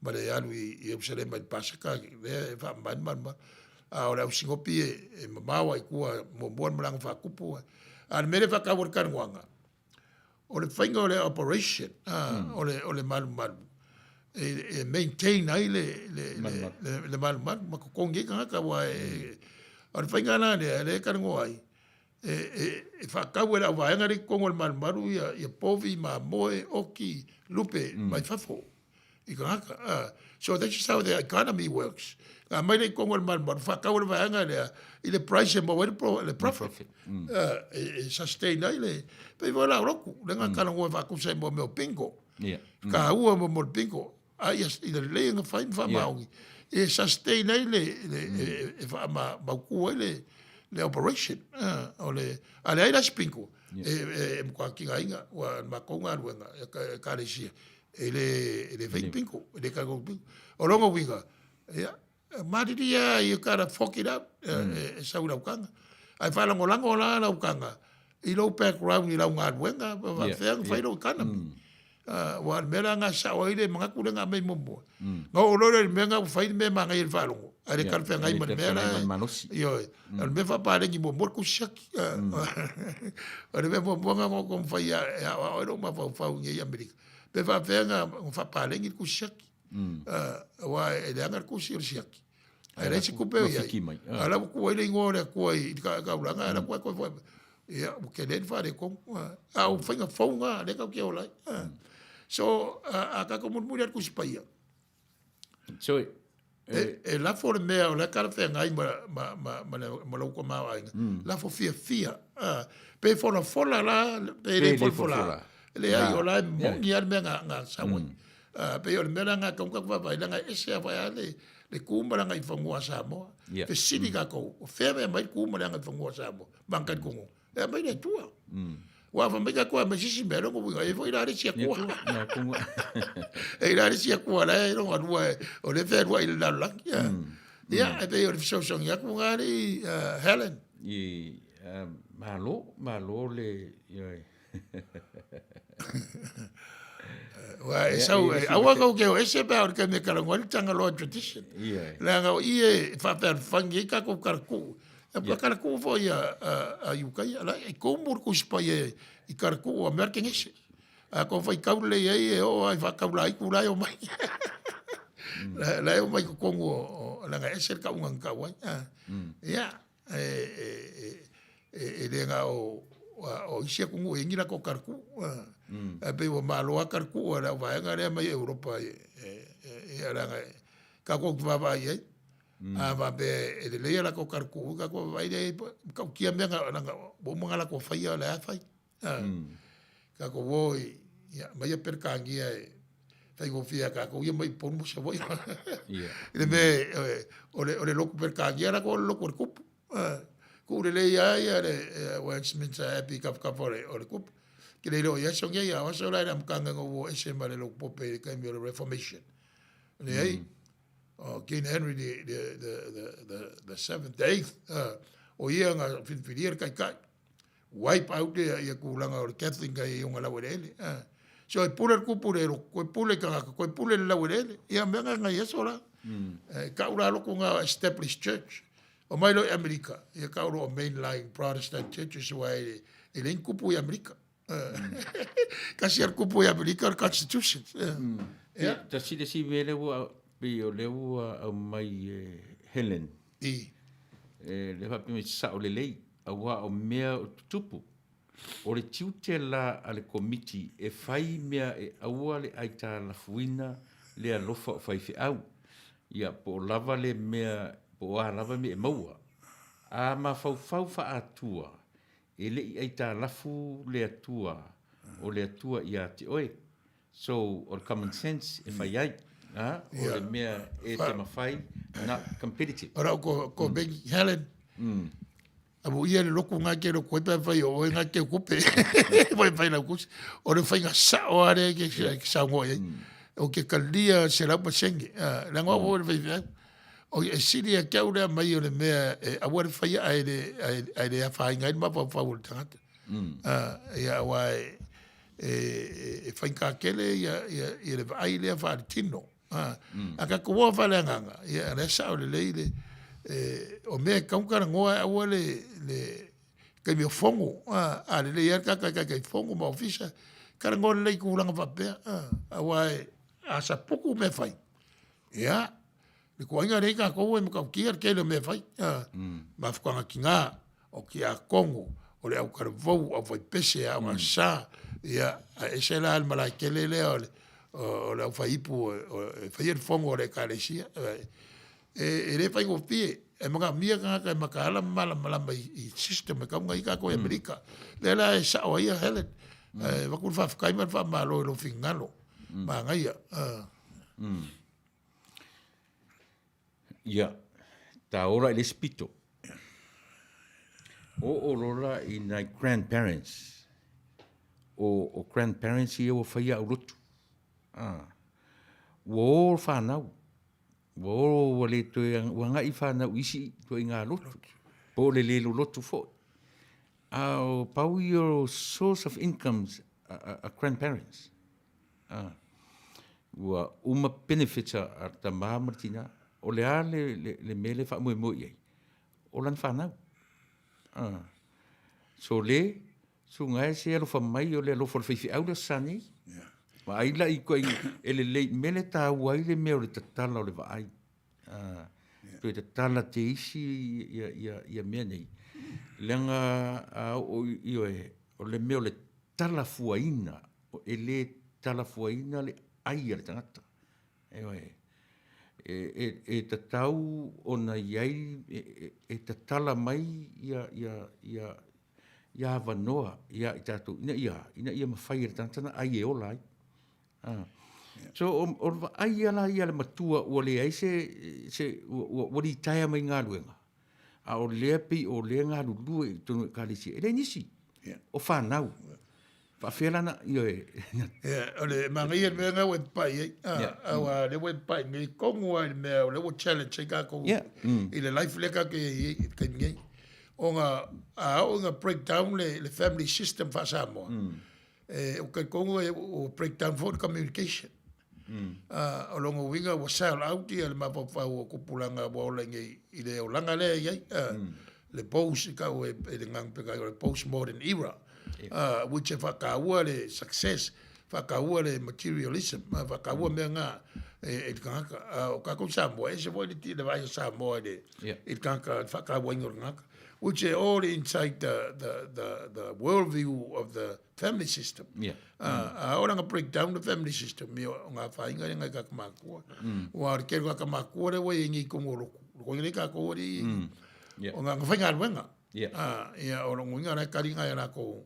alu Yerusalem mai pasaka le fa man a ora usingopi e mawa I kua mo bon mlang fa kupu al mele fa ka workar wanga o le fainga o le operation o le mal e maintain ai le mal ma ko kongi ka wa o le fainga na le ka ngo ai e fa ka wera wa nga ri kongo le mal maru ia povi ma moe oki lupe mai fafo I ka so that's how the economy works mai le kongo le mal maru fa ka wera wa nga le price mo le profit sustain ai le pe vola roku le nga ka ngo va ku se mo me pingo ka ua mo pingo ai le nga fa maungi e sustain ai le fa ma ku le operation ole ale ai las pingo e mo ka kinga inga wa ma ko nga luenga ka le sia ele vei pingo ele ka go pingo o longo winga ya mari dia you gotta fuck it up sa ura ukanga ai fa lango la ukanga I lo background I lo nga luenga va feng fa lo economy wa mera nga sa o ile mga kule nga mai momo nga o lore me nga fai me manga il falongo ale kar fe ngai man mera yo al me fa pare ki momo ku shaki ale me momo nga ko fai ya o no ma fa ngi amerika pe fa fe nga fa pare ngi ku shaki wa ele nga ku shaki ale si ku pe ya ala ku ile ngore ku i ka ulanga ala ku ya o ke den fa de ko a o fa nga fonga de ka ke ola so aka ko murmurar ku spaya so la for me o la cara fe ngai ma lo ko ma la for fia pe for la fola la pe le for fola le ai o la mo ni al me nga Samoan pe o me nga ka ka va la nga ese va le kumba nga i fangua Samoa pe sini ka ko fe me mai kumba nga i fangua Samoa banka ko e mai le tua wa fa me ka ko me sisi me ro ko e foi la sia ko e la sia ko la e ro o le fe ro il la ya e pe o so so ya ko ngari Helen malo le wa so awa ko ke ese pe or ke me ka ngol tanga lo tradition la nga ie fa per fangi ka ko karku pa karku fo ya yukai la e ko mur ku spaye i karku o merken ese ko fa kaule ye o ai fa kaula i kula o mai la o mai ko ngo la nga ese ka un ka wa ya le nga o ise ko ngo ngira ko karku pe o malo a karku ora va nga re mai Europa era nga ka ko va va ye va be le la ko karku ka ko vai de ka ki me nga bo mo la ko fa ya la fa ka ko voi ya mai per ka ngia fai go fia ka ko ye mai por mo se voi le me o le lo per ka ngia la ko lo ko ku le ya le Westminster happy ka for o le kup que le lo ya son ya wa so la am kanga go ese male lo pope ka mi reformation le ai King Henry the 7th 8th o ia nga filfilier kai wipe out ya kulanga o Catholic ai un la werele so e pule ku pule ko pule ka ko pule la werele ia menga nga yeso la ka ura lo ku nga established church o mai lo America ia ka uro mainline Protestant churches wa ele kupu ya America kasi ar kupu ya America constitution ya ta si vele wa pe o le au mai Helen le va pe sa o le lei au o mea o tupu o le tiutela ale committee e fai mea e au le aita la fuina le alofa fai fi au ia po lava le mea po a lava me maua a ma fau fa atua ele aita lafu le atua o le atua ia te oe so o common sense e fai ai o le mea e te mawhai not competitive ora ko ben Helen abu ia le loku nga ke lo koe pa o nga ke kupe vai vai na kus o le fainga sa o are ke sa ngo o ke kaldia se la pasenge la ngo o le vai o e siria ke o le mai o le mea a wa fai ai le a fai ngai ma pa fa volta ia wa e fai ka kele ia le ai le fa tino aka ko fa le nga ia le sa o le le o me ka un cara ngoa o le que me fongo le ia ka fongo ma ofisa cara ngoa le ku langa fa pe wa a sa pouco me fai ia le ko nga re ka ko me ka ki ke le me fai ma fa ka kinga o ki a Kongo o le au karvo o foi pese a ma sa ia e se la al mala ke le o le fai pu fai el fongo le kalesia e le fai go pie e mga mia ka makala mala i system ka ngai ka ko America le la sa o ia Helen va ku fa kai ma fa malo lo fingalo ma ngai ia ta ora le spito o lora in my grandparents o grandparents ia o fai au lutu wo fa nau wo wale to wanga I fa nau isi to inga lutu po le lutu fo au pau your source of incomes a grandparents Ua uma benefits a ta mamartina o le a le mele fa mo mo ye. O lan fa na. So le so ngai se lo fa mai o le lo for fi au le sani. Ma ai la i ko ele le mele ta wai le me o le tatala o le va ai. Pe te tala te isi ia mea nei. Lenga o le me o le tala fuaina o ele tala fuaina le ai le tangata. E tatau ona iai e tatala mai ia vanoa ia i tatu ina ia mawhai le tangata ai e ola ai. So o ai ala ia le matua o le ai se o di taia mai ngā luenga. A o lea pi o lea ngā lulu e tonu e kālisi. E le nisi. O whanau. Whawhela na io e. O le mangia mea ngā web pai. Awa le web pai. Me kongu ai mea o le o challenge e kā kongu. I le life leka ke ngai. O ngā breakdown le family system wha Samoa. O kai kongu e o breakdown for communication. O longo winga wa sell out ia le mapapau o kupulanga waolenga i le o langa lea iai. Le post ka o e le ngang peka o le post-modern era. Which e whakaua le success, whakaua le materialism, whakaua mea ngā e kangaka. O kako Samoa, e se voi le tine vai Samoa e kangaka whakaua ingor ngaka. Which are all inside the worldview of the family system. Orang break down the family system. Mi ngā whainga e ngai kakamākua. Wa kero kakamākua re wai ingi kongoro. Ko ngai kakori. O ngā whainga ruenga. Ia o rongo inga rai karinga e nako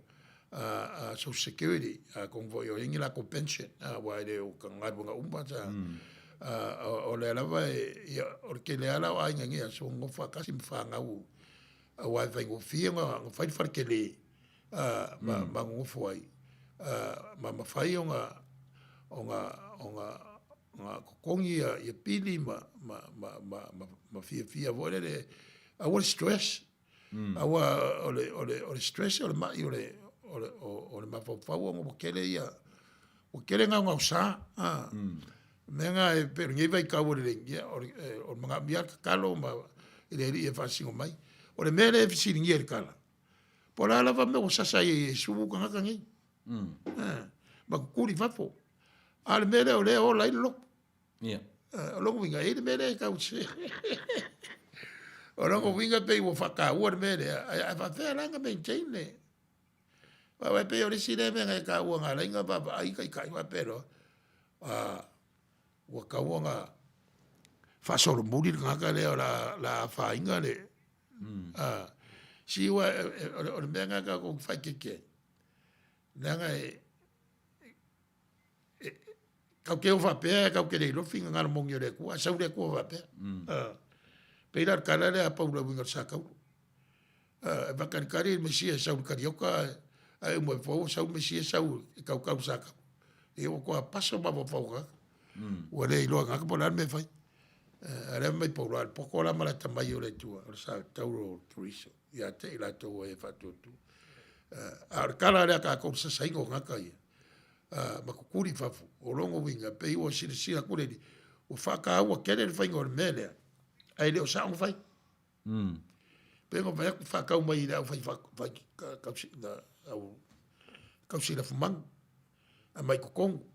social security. Kong voi o ingi lako pension. Wa ere o ka ngai runga umpata. O le alawa e o ke le ala o ainga ngia. So ngofa kasi mwhangau. Wai vai ngo fia nga fai farkele ma ngo foi ma fai nga kongi ya pili ma fia vole le our stress our ole stress ole ma ole ma fa ngo kele ya o kele nga sa menga e per ngi vai ka vole ya o mga bia kalo ma ile e fa singo mai o le mele e fisi ringi e kala. Po la lava me o sasa e sumu ka ngaka ngi. Ma kukuri fafo. A le mele o le o lai lo. O longo winga e le mele e kautse. O longo winga pe o whaka ua le mele. A whawhea langa maintain le. Wa wai pe o le sine me ngai ka ua ngā lainga papa ai kai kai wa pero. Wa ka ua ngā whasoro muri ngaka le o la whainga le. Si wa o le mea ngaka kong whai keke. Nanga kau ke o whapea, kau ke rei lofinga ngana mongi o le kua, sau le kua whapea. Peirar kala le a paula wingar sa kau. Wakarikari mesia sau karioka, ai mo fo sau mesia sau kau sa kau. E o kua paso ma fo ka. Wa le lo ngaka polar me fai. Ara mai paula al poko la mala tamai o le tua, o sa tauro tuiso. Ia te ila to e fatutu. Ar kala le ka ko sa saingo ngaka ia. Ma kukuri fafu, o longo winga, pe iwa sila kureri. O whaka aua kere le whainga o le mele. Ai leo sa on fai. Pe ngo vai whaka au mai au fai kausila fumang. A mai kukongu.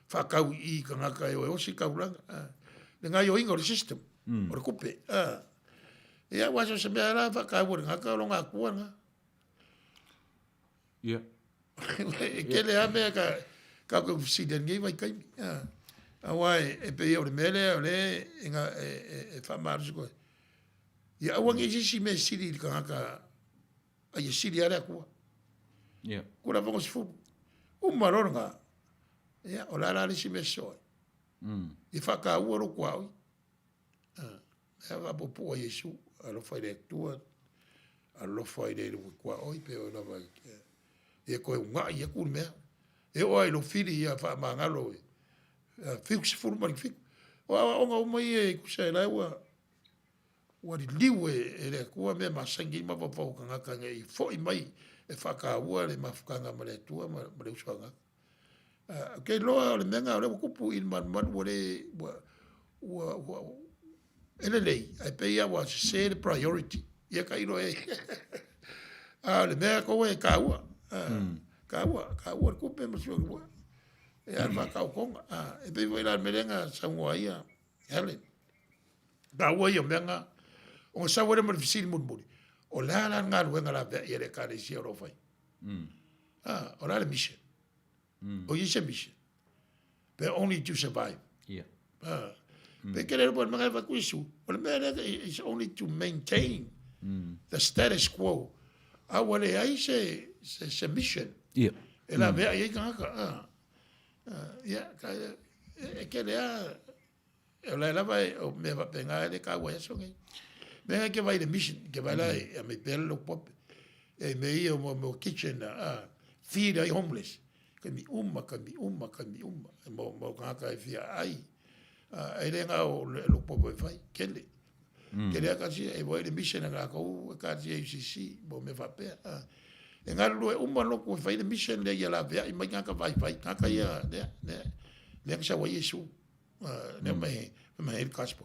Whaka au I ka ngaka e o si kauranga. Le ngai o inga o le system. O le kupe. Ia waso se mea la whaka au le ngaka o longa kuanga. Ia. Kele a mea ka siden ngai vai kaimi. Awai e pe o le mele o le inga e whamaru ko. Ia awangi si me siri ka ngaka ai siri ale kua. Ia. Kura vongo si fu. Umaronga. Ia o la si me soi. I whaka ua ro kua oi. Ea wapopu a Yesu. Alo fai le tua. Alo fai le kua oi pe o lava. E koe unga i aku mea. E oai lo fili ia wha mangalo e. Fiu si furu mari fiu. O awa onga umai e kusa e lai ua. Ua di liu e le kua mea masangi ma wapau ka ngaka nge i fo i mai. E whaka ua le mafukanga ma le tua ma le usanga. Ke loa o le menga o le kupu in man o le ele lei ai pe ia wa se the priority ia ka ilo e le mea ko e kaua kaua kupe mo sio wa e alfa ka konga e pe voi la merenga Samoa ia Helen kaua ia menga o sa wore mo fisil mun buri o la nga luenga la ia le ka le si ro fai o la le mission o yese mission but only to survive Yeah. Pe kere po mga va kuisu. Well, man, is only to maintain the status quo. Wale ai se mission. Yeah. E la mea i kanga. Ya, ka e kere e la lava o me va penga le ka wa so ngai. Me ke vai de mission, ke vai la e me pelo pop. E me i o mo kitchen feed the homeless. Ka mi umma. Mo kanga e fia ai. E renga o lo popo e fai, kele. Kele a kasi e voi le mission nga ko ka si UCC bo me fa pe. E nga lo e umma lo ko fai le mission le ya la vea i mai nga ka vai ka ia ne ka sa wa Yesu. Ne mai el kaspo.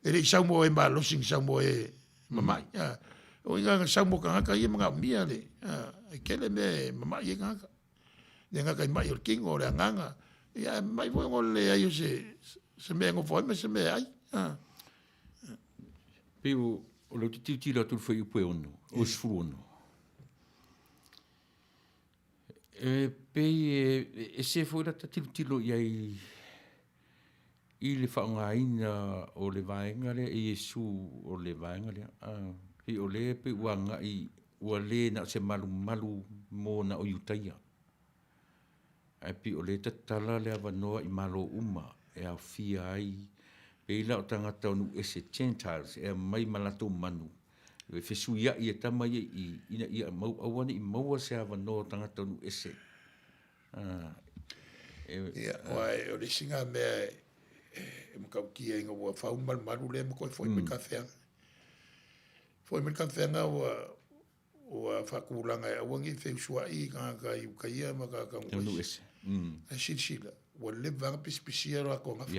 E le sa mo e ma lo sing sa mo e mamai. O nga sa mo ka ia mga mia le. E kele me mamai nga ka. Ne nga ka mai o king o le nganga. Ya mai vo ngole ayo se me ngo foi, mas se me ai. Pero o lo titi la tu foi upe ono, o sfuru ono. E se foi la tilo i le whaangaina o le vaenga le, e Yesu o le vaenga le. Pe o le pe uanga i ua le na se malu mo na o yutaia. Ai pe o le tatala le avanoa i malo uma. E a fia ai, pe ila o tangata onu e se Gentiles, e mai malato manu. E fesu ia i e tamai ina ia mau awane i maua se awa no tangata onu e se. Ia, oai, o le singa mea e makau kia inga ua whau maru le mako e foi me kawhenga. Foi me kawhenga ua whakuranga e awangi wheusua i kanga i ukaia maka kanga onu e se. E sila. Wa le vanga pispisia ro ko ngaf.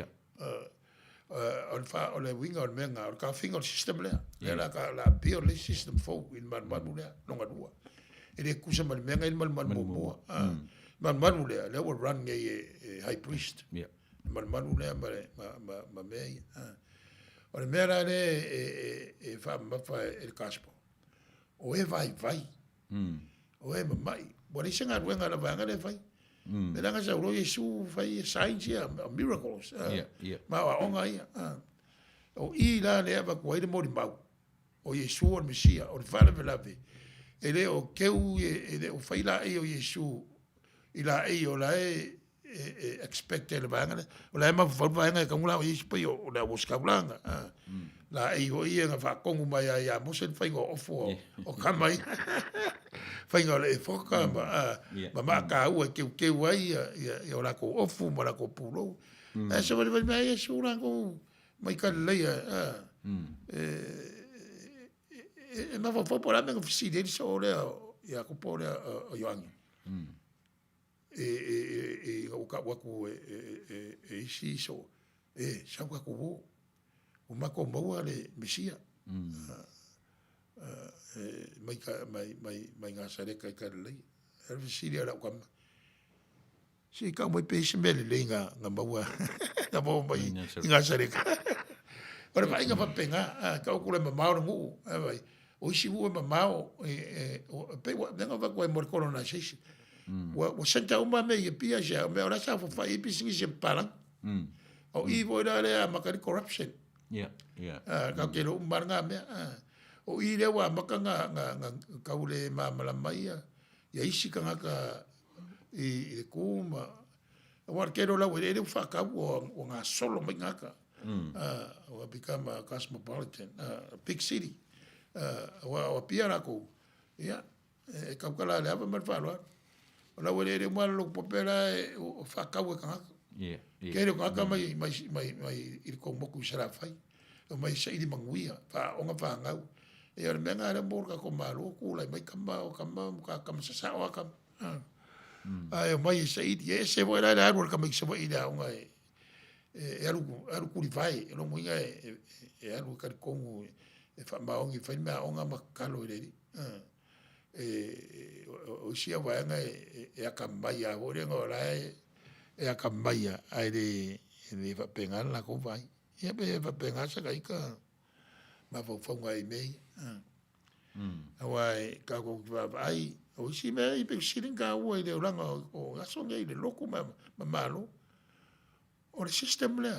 O le winga o menga o ka finga o system le. La ka la pure le system fo in man le no ngadua. E le kusa mal menga in mal mo. Man le le will run a high priest. Man le ma me. O le mera le e fa el caspo. O e vai. O e mai. Bo le singa wenga la vanga le vai. Me langa sa uro Yesu fai signs ia, miracles. Ma wa onga ia. O i la le ava kua ile mori mau. O Yesu o Mesia, o le fale velave. E le o keu e le o fai la e o Yesu. I la e o la e expecte le vanga. O la e ma vanga e kamula o Yesu pai o la woska blanga. La e o ia nga fa kongu mai a mo se fai go ofo o kamai. Fai ngā le whoka ma ka ua ke wai i o lako ofu ma lako pūrou. E sa wale mai e sūrango mai ka leia. E ma whapora me ka whisideri sa o lea i a kupo lea o Ioangi. E o ka waku e isi so. E sa waku wo. O mako maua le Mesia. Mai ngā sareka i karelei. Erwe siri ara ukama. Si ka mai pe semele le ngā maua. Ngā maua mai ngā sareka. Ora vai ngā papenga. Ka okule mamao na ngu. O isi ua mamao. Pe nenga wako e more colonization. Wa senta uma me i pia sia. Me ora sa fa i pisingi se parang. O i vo ira lea makari corruption. Ka kero umar ngā mea. O i rewa maka ngā kaule mamala mai ia isi ka ngaka i le kuma. War kero lau e reu whakau o ngā solo mai ngaka. O become a cosmopolitan, big city. O pia rako. Ia, e kaukala le hapa marwharua. O lau e reu mara loko popera o whakau e ka ngaka. Kero ka ngaka mai i le koumoku i sarawhai. O mai sa ili manguia, o ngā whangau. E ora menga era morka ko malo ku lai mai kama o kama ka kama sa o kama Ai mai se i se voi la aru ka mai se voi ida unga aru kuri vai lo muinga aru ka kongu fa maongi fa ma onga makalo ri o sia vai nga akambai a ore ngora akambai ai de fa penga la ko vai ia be fa penga sa ka ika ma fa ngai mei awai ka ko vai o si me i pe sirin ka o de langa o aso ngai de loko ma malo o le system le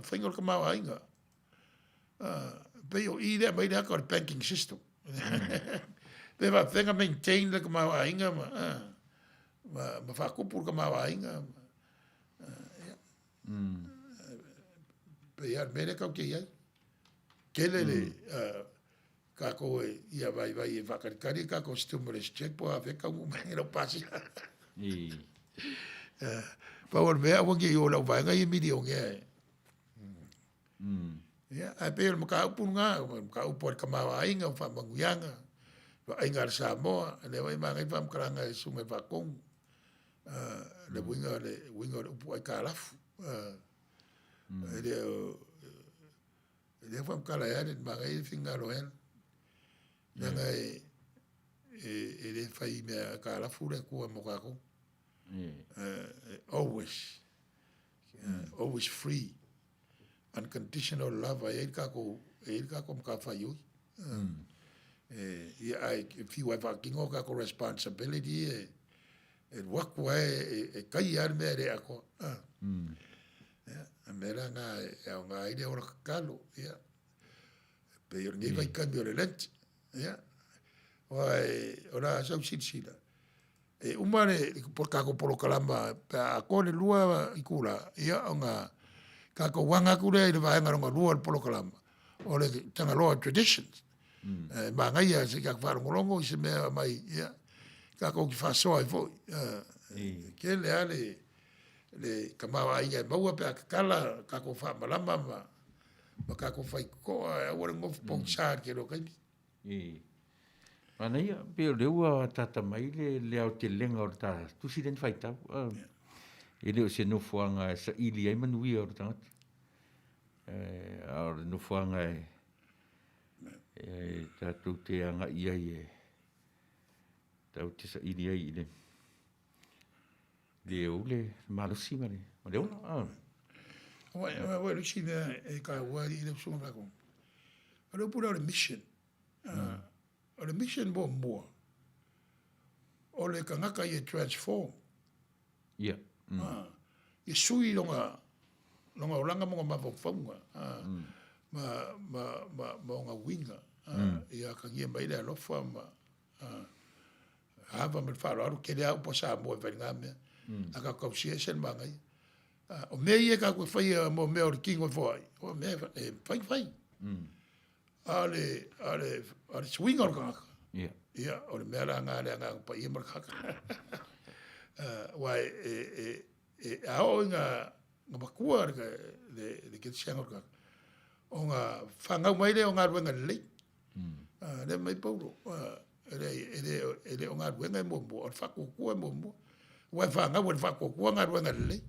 fingol ka ma ainga pe o i de mai da ka banking system pe va venga maintain le ka ma ainga ma fa ko por ka ma ainga pe ya me ka ke ya kelele kako ia vai e whakarikari kako stimulus check po a wheka mu mai rau pasi. Pawar mea wangi i o lau vaenga i midi o ngea. Ia, ai pēr maka upu ngā, maka upu ar kamawa ainga, o whamanguyanga, wa ainga ar Samoa, ane wai mangai whamkaranga e sunga whakong, le winga le upu ai kālafu. Ele whamkala ere, mangai whinga rohena. Nanga e fai mea ka la fure kua mo ka ko. Always free. Unconditional love. E ka ko ka fai ui. Ai fiu ai whakingo ka ko responsibility e wakua e kai ar mea rea ko. Mera ngā ide ora kakalo. Pe yor ngai vai kambi ore lenti. Ya, wai ora sau sila. Umare por kako polo kalama pa kone lua ikula ia nga kako wanga kule i vai nga lua polo kalama. Ole tanga loa traditions. Ma ngai ia se kako faro ngolongo i se mea mai ia kako ki fasoa i foi. Ke le ale le kamawa ia maua pe kala kako fa malama ma kako fai ko a ora ngof pongsa ke lo kai. Ana ia, peo leua tata mai le au te lenga o ta tusi den whaitau. E leo se nofuanga sa ili ai Manuia o tangata. Aore nofuanga e tātou te anga iai e tau te sa ili ai i le. Leo le malusi ma le. Ma leo la? Wai lusi mea e ka wari i le sunga whako. Alo pura o le mission. O le mission mo mua. O le kangaka i e transform. Ia. I sui longa olanga monga mawhawhaunga. Ma onga winga. Ia ka ngia mai le alofa ma hava me wharo aru kere au po sa mo e wharinga mea. A ka kausia sen mangai. O mea i e ka koe whai mo mea o le kingo e whai. O mea e whai. Ale swing or kaka. Ia, o le mea la ngā pa ia mar kaka. Wai ao ngā makua le ke sianga or kaka. O ngā whangau mai le o ngā ruenga lei. Le mai pauro. Ele o ngā ruenga e mōmbo. O le whakokua e mōmbo. Wai whangau o le whakokua ngā ruenga lei.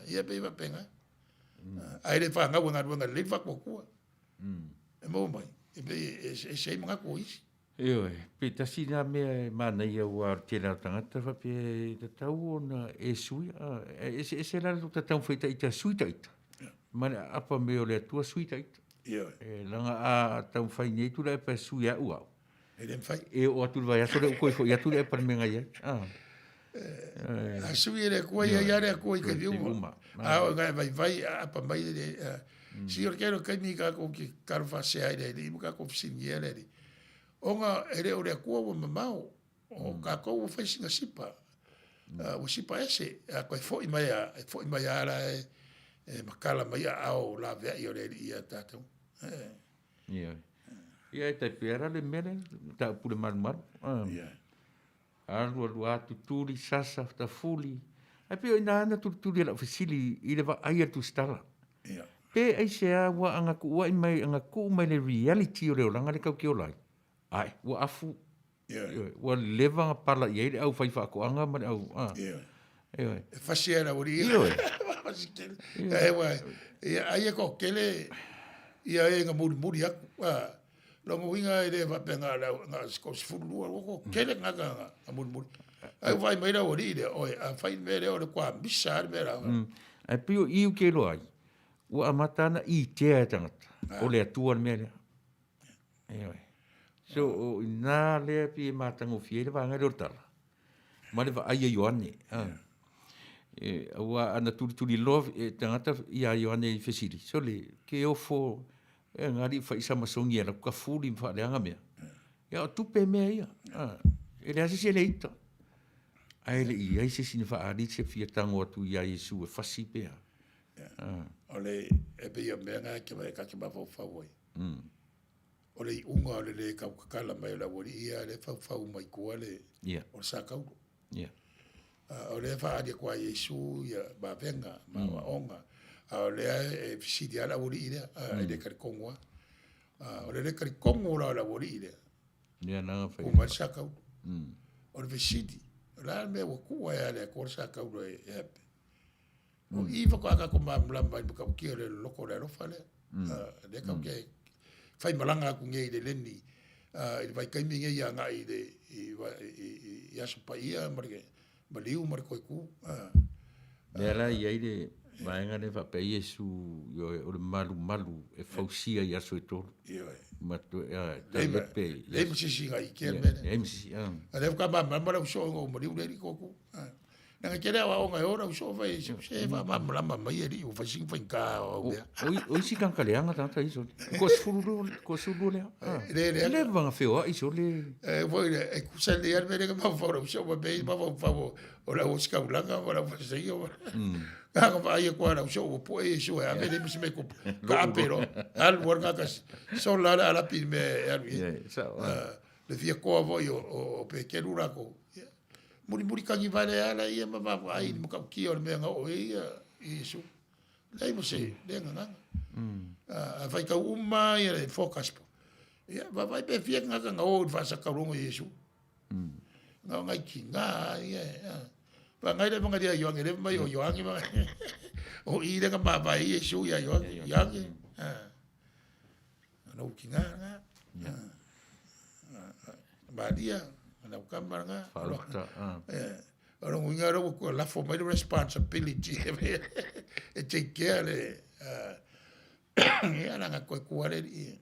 Ia pe iwa penga. Ai le whangau o ngā ruenga lei whakokua. E mō mai. E sei mga ko isi. Eo pe tasi nā mea mana ia ua tēnā tangata pe te tau o na e sui. E se rara tu tatau whaita i te sui taita. Mana apa me o le atua sui taita. E langa a tau whai nei tu rai pa sui a uau. E lem whai. E o atu vai ato le ukoi fo i atu le pa menga ia. A sui e le kua ia iare a kua i ka viuma. A o ngai vai apa mai le... Si or kero kai mi ka ko ki karfa se ai le mu ka ko singi ele le onga ele o le ko o mamau o ka ko o fai singa sipa o sipa ese a ko foi mai ala e makala mai ao la ve i o le ia tato ia te pera le mele ta pule mar alu atu turi sasa ta fuli ai pe ina na turi la fasili i le va ai tu stala pe ai se a wa anga ku wa mai anga ku mai le reality o le olanga le kau ki o lai ai wa afu Ua levanga pala i eire au whai whaakoanga mare au. E whasia na uri. Ai e ko kele ia e nga muri aku. Longo winga e re wapenga nga skos fulua. Ko kele nga muri. Ai vai mai ra ori de oi a fai mere o kwa bisar mera. Ai pio iu ke lo ai. Ua amatana i tea tangata. O le atua mele. So na le pi matango fiere va nga rotala. Ma le va ai Ioane. Ua ana turi love tangata ia Ioane fesiri. So le ke o fo ngari fa isa masongi ala ka fuli fa le anga mea. Ya tupe mea ia. Ele asisi ele ita. Ai le i ai se sini fa ali se fia tango atu ia Yesu e fasi pea. Ole e pe ia mea nga ke mai ka ke ba fa woi. Ole i unga ole le ka kala mai la wori ia le fa mai ko le. O sa ka. Ole fa ali kwa Yesu ia ba venga ma onga. Ole e fisi ala wori ia ele ka kongo. Ole le ka kongo la wori ia. Ia na fa. O ma sa ka. Ole fisi la me wa ku ya le ko sa ka ro e o iva ko aka ko ma mlamba ka ki le loko le rofa le de ka ke fai malanga ku ngai de leni i vai kai mi ngai nga i de i ya so pa ia marke baliu mar ko ku de la ia de vai nga ne fa pe Yesu yo o malu e fausia ia so to ma to le mi si ngai ke me ale ka ma ma so ngo mo le ko ku nga kere wa o ngai ora so fa se va ma mai ri o fa sing fa ka o si kan kale anga tanta iso ko sulu le le va fa o iso le voi e ku se le al mere ma fa o so be ma fa o la o ska ulanga o la fa se yo ka va ai ko la so po e so a me mi se me ko ka pero al worga ka so la la pi me le via ko voi o pe ke lura ko muri kangi vale ala ia ma ai mo ka ki o me nga o ia isu dai mo se de nga vai ka uma ia le focus po ia vai pe fia nga o va sa ka rongo isu nga ngai ki nga ia va ngai le nga dia yo ngere mai o yo angi ma o i de ka ma vai isu ia yo no ki nga ba dia na kamera nga ora unga ro ko la for my responsibility e take care e ana nga ko kuare e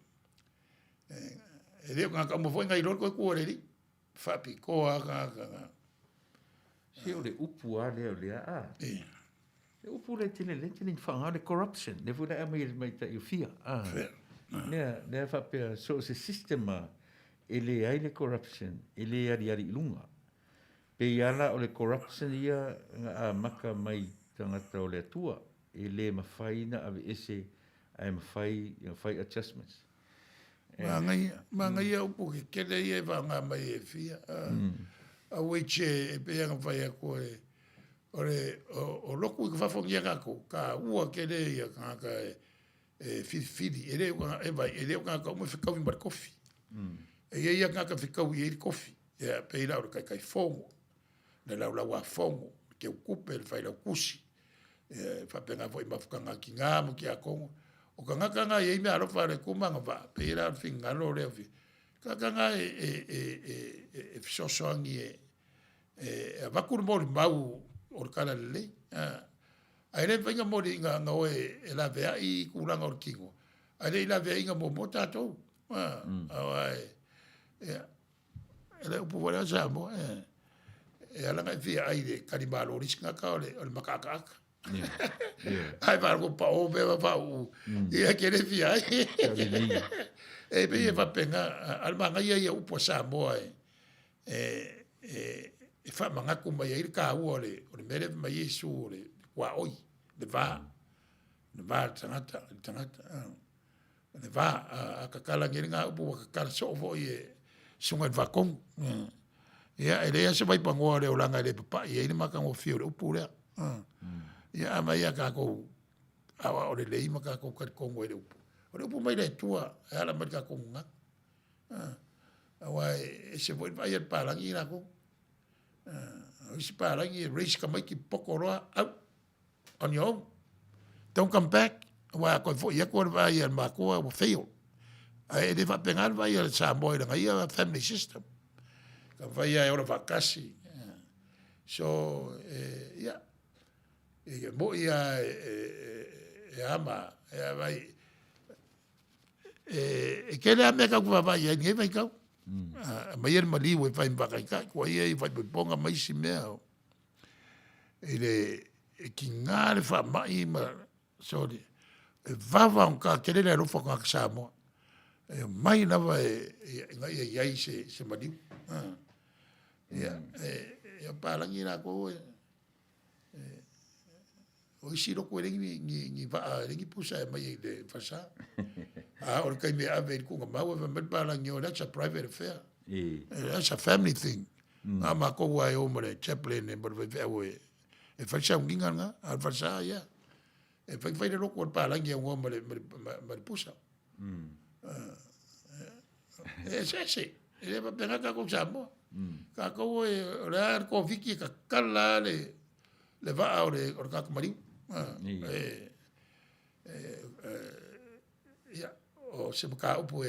de nga mo foi nga ro ko kuare fa pi ko ga se o le upu ale o le e upu le tele fa nga de corruption ne fu da mai ta fia ne fa pe so se sistema ele ai le corruption ele ari lunga pe ala o le corruption ia nga maka mai tangata o le tua ele mafaina ave ese ai mafai adjustments manga ia upu ke le ia va nga mai e fia a weche e pe nga fai ko o loku ka fa fongia ka ua ke le ia ka e fidi ele vai ele ka mo fica o coffee e ia nga fica o ir coffee e pe ila o kai fongo na la wa fongo ke o kupe el fai la kusi e fa penga foi ma fuka nga ki nga mo ki a kongo o ka nga e me aro fa le kuma nga va pe ila finga lo le fi ka nga e so ngi e va kur mo mau o kala le ai le venga mo nga o e la vea i kuranga o kingo ai la vea nga mo tato ai ele o povo era jambo ela vai vir aí de canibalo risca ka ole o makaka ai vai go pa o be va o e aquele vir aí e be va penga al manga ia o posa mo fa manga ku mai ir ka o le mere mai Yesu le wa oi de va tangata ne va a kakala ngiringa o kakala so vo sunga vakong ya ele se vai pango le olanga le papa e ele maka o fio o pura ya ama ya ka ko awa o le maka ko ka kongo ele o le mai le tua ala marka ko nga Awa e se foi vai al palangi na ko. Se palangi race ka mai ki pokoroa out on your own. Don't come back. Awa ko fo ia ko vai al mako will fail. Ai de va pengar vai al Samoan nga ia family system. Ka vai ai ora vakasi. So yeah. E mo ia ama vai ke le ame ka ku vai nge vai ka. Mai er mali we fai mbakai ka ko ia fai ponga mai si mea. Ele ki ngare fa mai ma sorry. Vava un ka ke le ro fo ka Samoa. Mai na vai ngai ai se mali. Ya ya palangi na ko o siro ko ni va ni pusa mai de fasa or kai me ave ko ma wa me palangi that's a private affair that's a family thing ma ko wa o mo chaplain e but we e fasa nginga nga al fasa ya e fai fai ro ko palangi o mo me pusa se e va pena ka ko Samoa ka ko ora ko viki ka kala le va ore or ka mari ya o se ka upo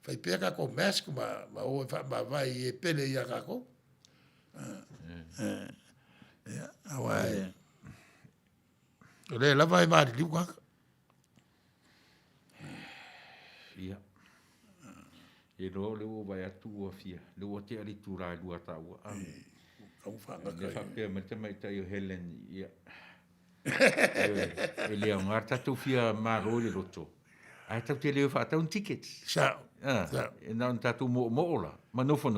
fai pega ko mask ma o fa ma vai e pele ya ka ko ya awai le la vai ma di kwa ya e ro le o vai atu o fia le o te ali tu ra lu ata o au fa nga le fa pe me te mai tai Helen ya ele é arta tu fia maro le roto ai tu te le fa ta un ticket sa e non ta tu mo la ma no fo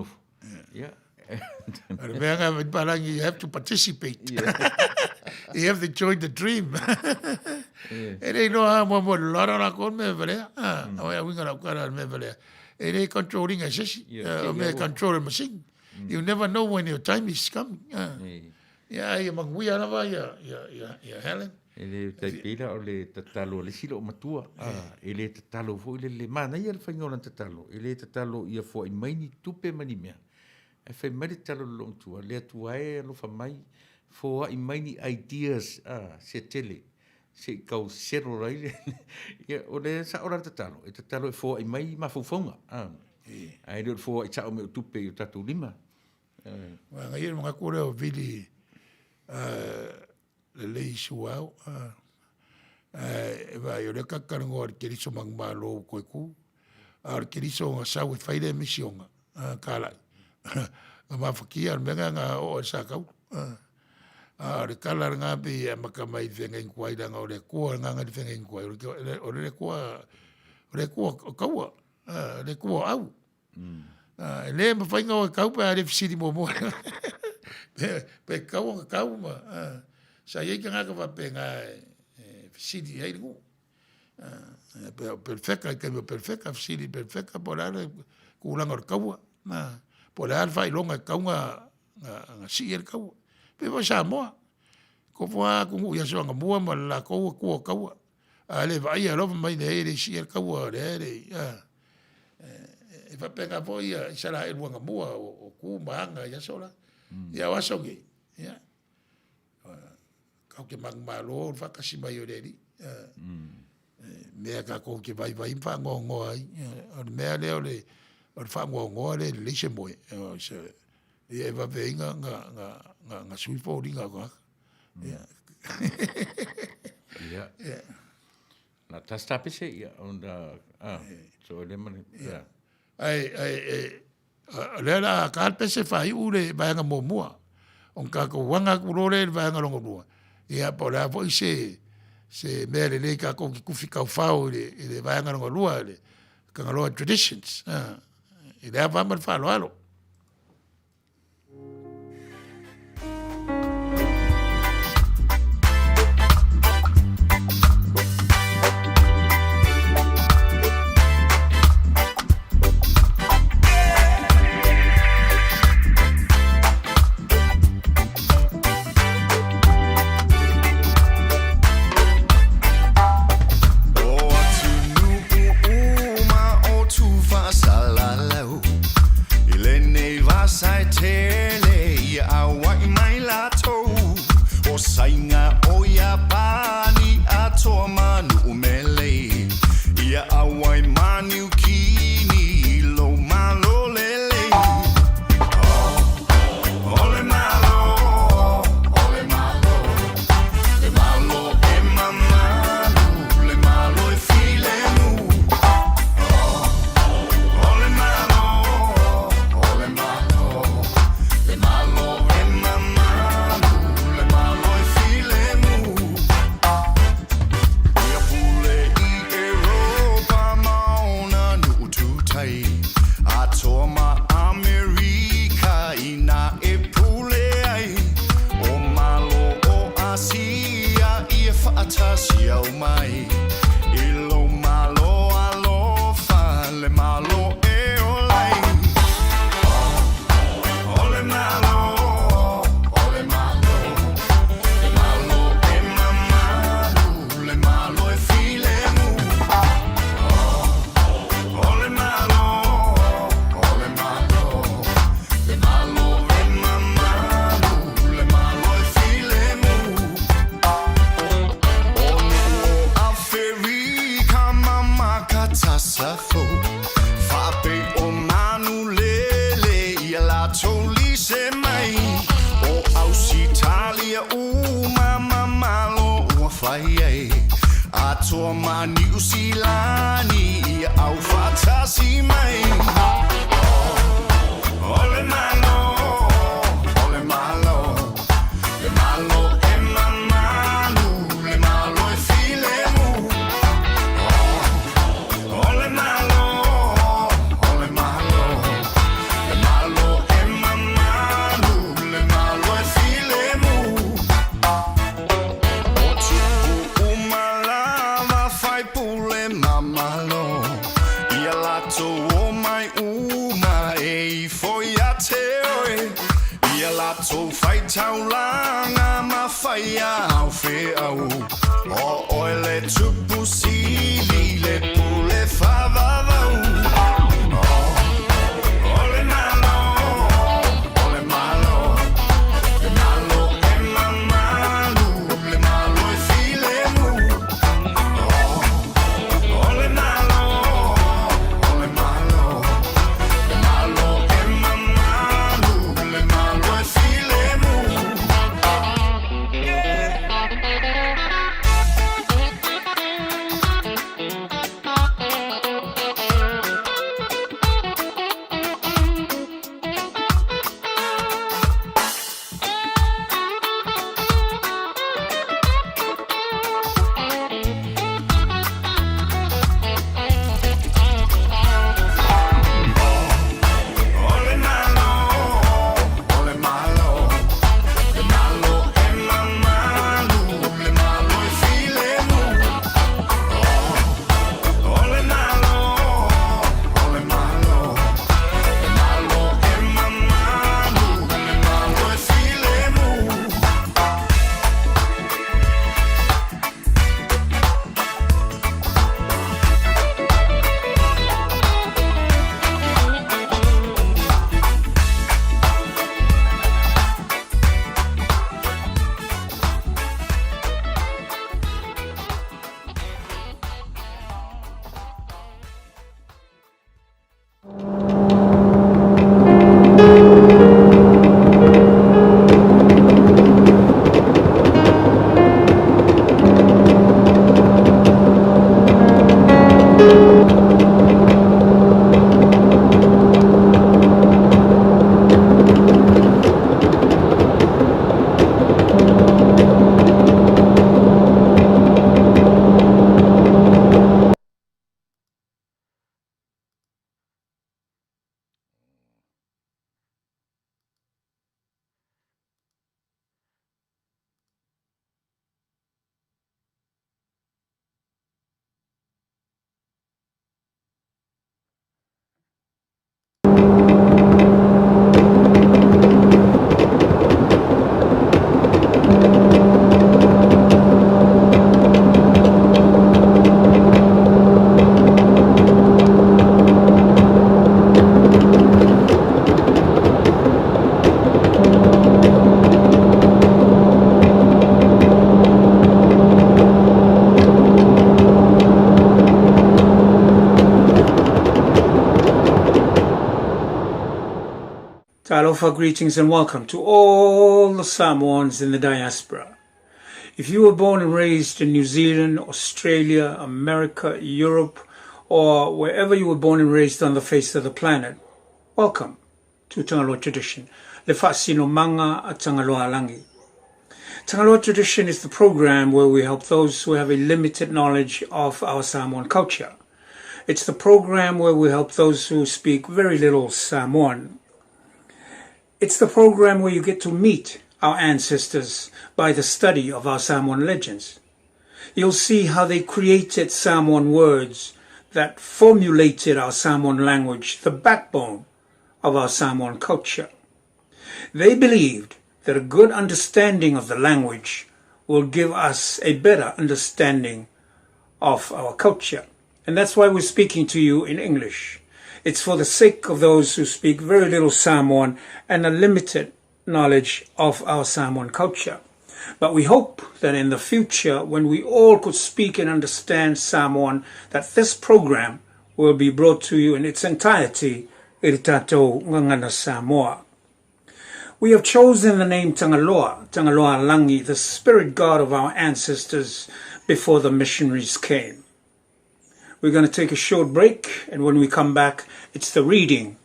ya Remember, you have to participate. You have to join the dream. It ain't no harm when we're lot on our own, me velea. We got a me velea. It ain't controlling a session, control a machine. You never know when your time is coming. Yeah, you mag we are ya Helen. Ele te pila o le tatalo le silo matua. Ele tatalo fo le mana ia le fangola tatalo. Ele tatalo ia fo i mai ni tupe mani mea. E fai mai talo long tua, lea tua e lo fa mai, fo i mai ni ideas, se tele, se kau sero rai, o le sa ora te talo e fo i mai ma fufonga, ai le fo i tau me tupe i tatu lima. Wa ngai mga kore o vili, le lei suau, e vai o le kakarango ar keriso mangmalo koe ku, ar keriso nga sau e whaile misionga, kālai. Ma fakia menga nga o sa kau re kala nga be maka mai venga inkwai da nga o ko nga nga venga inkwai o le ko kau le ko au le ma fai nga kau pa le fisi mo mo pe kau ma sa ye nga ka va pe nga fisi ai ngo perfecta que perfecta fisi perfecta por ale ku la ngor kau na por alfa y longa kaunga si el kau pe va Samoa ko fa ku ya so nga mua ma la ko kau ale vai a lo mai de si el kau de e fa pega foi ya la el nga mua o ku manga ya sola ya wa so ge ya kau ke mag malo fa kasi mai o de me ka ko ke vai fa ngo ai me ale ole or fa ngo le se mo se e va venga nga sui fo ringa ga ya na tasta pese ya onda so le man ya ai le la ka pese fa u le va nga mo mo on ka ko wanga ku le va nga longo mo ya por la vo se me le ka ko ku fika fa u le va nga longo lua le ka nga lo traditions e lea vama le whaaloalo. O atu nuku uma o tu whasalaleu Atua mani usilani au fatasi mai. Ole malo, ole malo, le malo e mamalu, le malo e filemu. Ole malo, ole malo, le malo e mamalu, le malo e filemu. O umalava fai pule mamalo, ia lato o mai uma e foi a teoe, ia lato fai taulanga ma fai au fe au, o oile tupu sili le pule favavau. Ole malo, ole malo, le malo e mamalu, le malo e filemu. Ole malo, ole malo, le malo e mamalu, le malo e filemu. Ole malo, ole malo, le malo e mamalu, le malo e filemu. Ole malo, ole malo, le malo e mamalu, le malo e filemu. Aloha, greetings and welcome to all the Samoans in the diaspora. If you were born and raised in New Zealand, Australia, America, Europe, or wherever you were born and raised on the face of the planet, welcome to Tangaloa Tradition. Le Fasino Manga a Tangaloa Langi. Tangaloa Tradition is the program where we help those who have a limited knowledge of our Samoan culture. It's the program where we help those who speak very little Samoan. It's the program where you get to meet our ancestors by the study of our Samoan legends. You'll see how they created Samoan words that formulated our Samoan language, the backbone of our Samoan culture. They believed that a good understanding of the language will give us a better understanding of our culture. And that's why we're speaking to you in English. It's for the sake of those who speak very little Samoan and a limited knowledge of our Samoan culture. But we hope that in the future, when we all could speak and understand Samoan, that this program will be brought to you in its entirety, i tātou ngangana Samoa. We have chosen the name Tangaloa, Tangaloa Langi, the spirit god of our ancestors, before the missionaries came. We're going to take a short break, and when we come back, it's the reading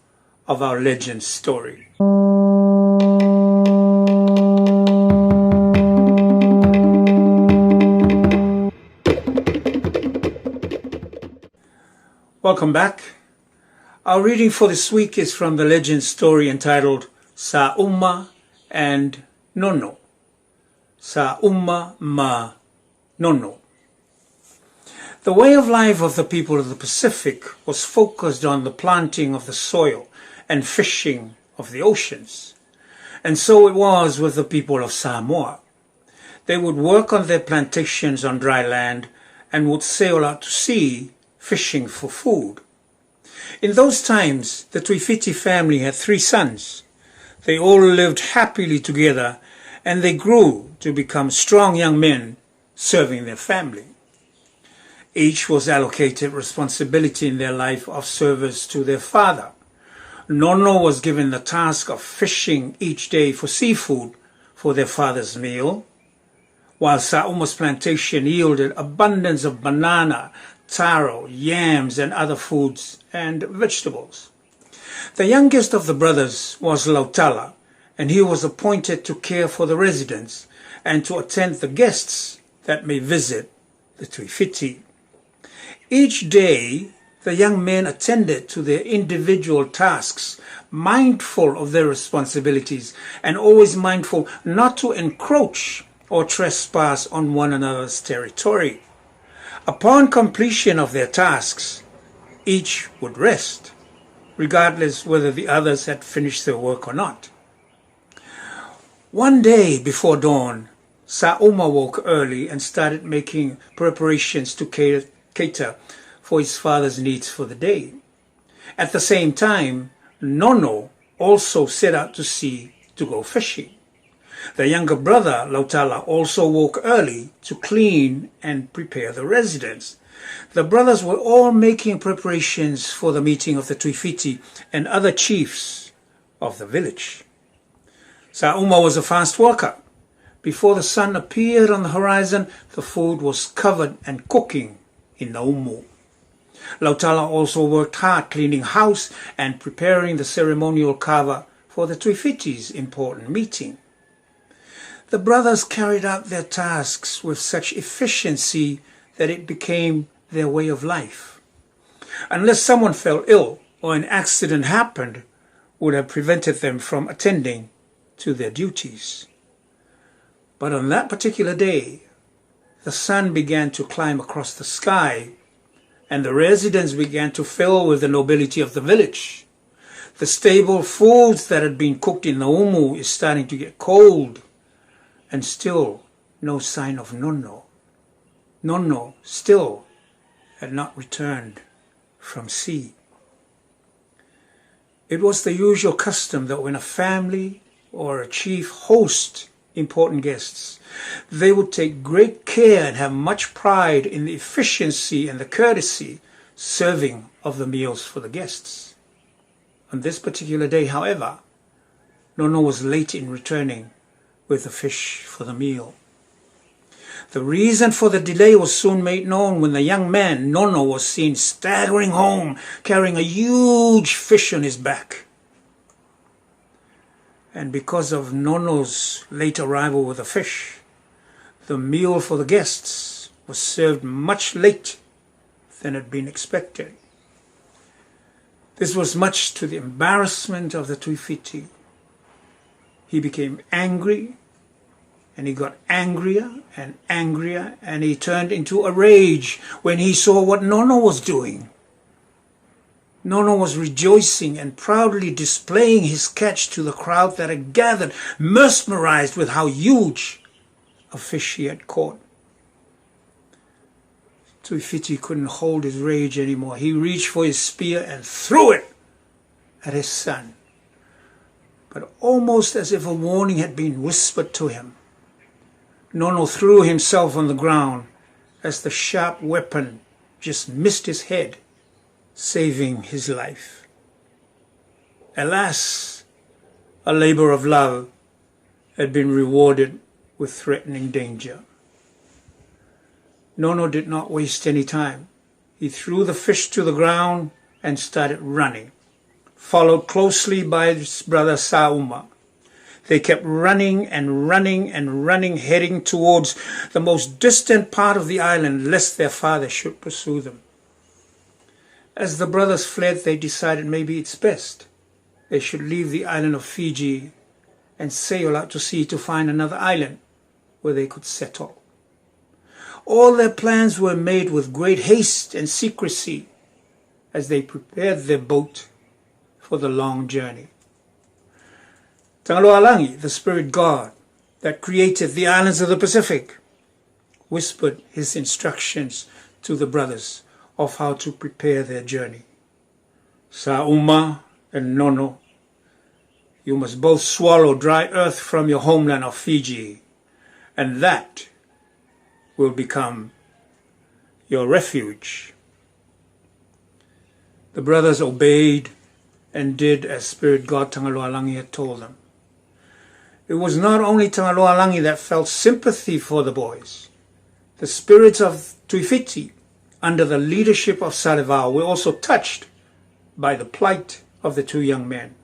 of our legend story. Welcome back. Our reading for this week is from the legend story entitled Sa'uma and Nono. Sa'uma ma Nono. The way of life of the people of the Pacific was focused on the planting of the soil and fishing of the oceans. And so it was with the people of Samoa. They would work on their plantations on dry land and would sail out to sea fishing for food. In those times, the Tuifiti family had 3 sons. They all lived happily together, and they grew to become strong young men serving their family. Each was allocated responsibility in their life of service to their father. Nono was given the task of fishing each day for seafood for their father's meal, while Sa'uma's plantation yielded abundance of banana, taro, yams, and other foods and vegetables. The youngest of the brothers was Lautala, and he was appointed to care for the residents and to attend the guests that may visit the Tuifiti. Each day, the young men attended to their individual tasks, mindful of their responsibilities and always mindful not to encroach or trespass on one another's territory. Upon completion of their tasks, each would rest, regardless whether the others had finished their work or not. One day before dawn, Sa'uma woke early and started making preparations to cater for his father's needs for the day. At the same time, Nono also set out to sea to go fishing. The younger brother, Lautala, also woke early to clean and prepare the residence. The brothers were all making preparations for the meeting of the Tuifiti and other chiefs of the village. Sa'uma was a fast worker. Before the sun appeared on the horizon, the food was covered and cooking in the umu. Lautala also worked hard cleaning house and preparing the ceremonial kava for the Tuifiti's important meeting. The brothers carried out their tasks with such efficiency that it became their way of life. Unless someone fell ill or an accident happened, would have prevented them from attending to their duties. But on that particular day, the sun began to climb across the sky, and the residents began to fill with the nobility of the village. The stable foods that had been cooked in the umu is starting to get cold, and still no sign of Nono. Nono still had not returned from sea. It was the usual custom that when a family or a chief host important guests, they would take great care and have much pride in the efficiency and the courtesy serving of the meals for the guests. On this particular day, however, Nono was late in returning with the fish for the meal. The reason for the delay was soon made known when the young man, Nono, was seen staggering home carrying a huge fish on his back. And because of Nono's late arrival with the fish, the meal for the guests was served much later than had been expected. This was much to the embarrassment of the Tuifiti. He became angry, and he got angrier, and he turned into a rage when he saw what Nono was doing. Nono was rejoicing and proudly displaying his catch to the crowd that had gathered, mesmerized with how huge a fish he had caught. Tuifiti couldn't hold his rage anymore. He reached for his spear and threw it at his son. But almost as if a warning had been whispered to him, Nono threw himself on the ground as the sharp weapon just missed his head, saving his life. Alas, a labor of love had been rewarded with threatening danger. Nono did not waste any time. He threw the fish to the ground and started running, followed closely by his brother Sauma. They kept running and running and running, heading towards the most distant part of the island, lest their father should pursue them. As the brothers fled, they decided maybe it's best they should leave the island of Fiji and sail out to sea to find another island where they could settle. All their plans were made with great haste and secrecy as they prepared their boat for the long journey. Taulogologo, the spirit god that created the islands of the Pacific, whispered his instructions to the brothers of how to prepare their journey. Sauma and Nono, you must both swallow dry earth from your homeland of Fiji, and that will become your refuge. The brothers obeyed and did as spirit god Taulogologo had told them. It was not only Taulogologo that felt sympathy for the boys. The spirits of Tuifiti, under the leadership of Salivao, were also touched by the plight of the two young men,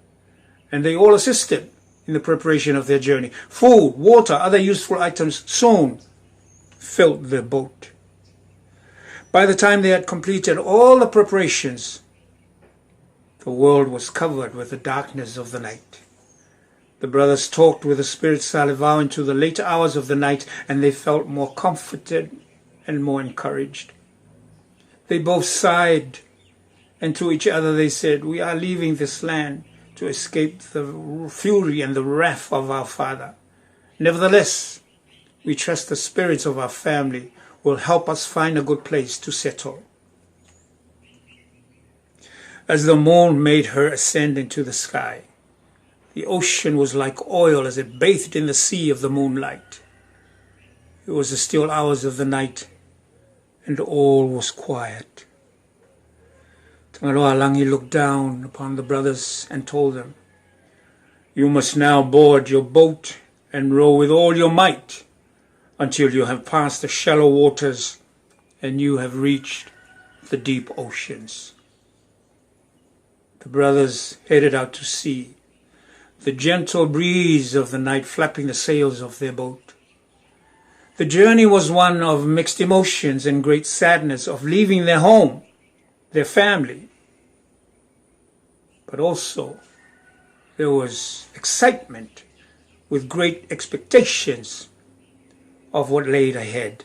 and they all assisted in the preparation of their journey. Food, water, other useful items soon filled their boat. By the time they had completed all the preparations, the world was covered with the darkness of the night. The brothers talked with the spirit Salivao into the later hours of the night, and they felt more comforted and more encouraged. They both sighed, and to each other they said, "We are leaving this land to escape the fury and the wrath of our father. Nevertheless, we trust the spirits of our family will help us find a good place to settle." As the moon made her ascend into the sky, the ocean was like oil as it bathed in the sea of the moonlight. It was the still hours of the night, and all was quiet. Taulogologo looked down upon the brothers and told them, "You must now board your boat and row with all your might until you have passed the shallow waters and you have reached the deep oceans." The brothers headed out to sea, the gentle breeze of the night flapping the sails of their boat. The journey was one of mixed emotions and great sadness of leaving their home, their family. But also there was excitement with great expectations of what lay ahead.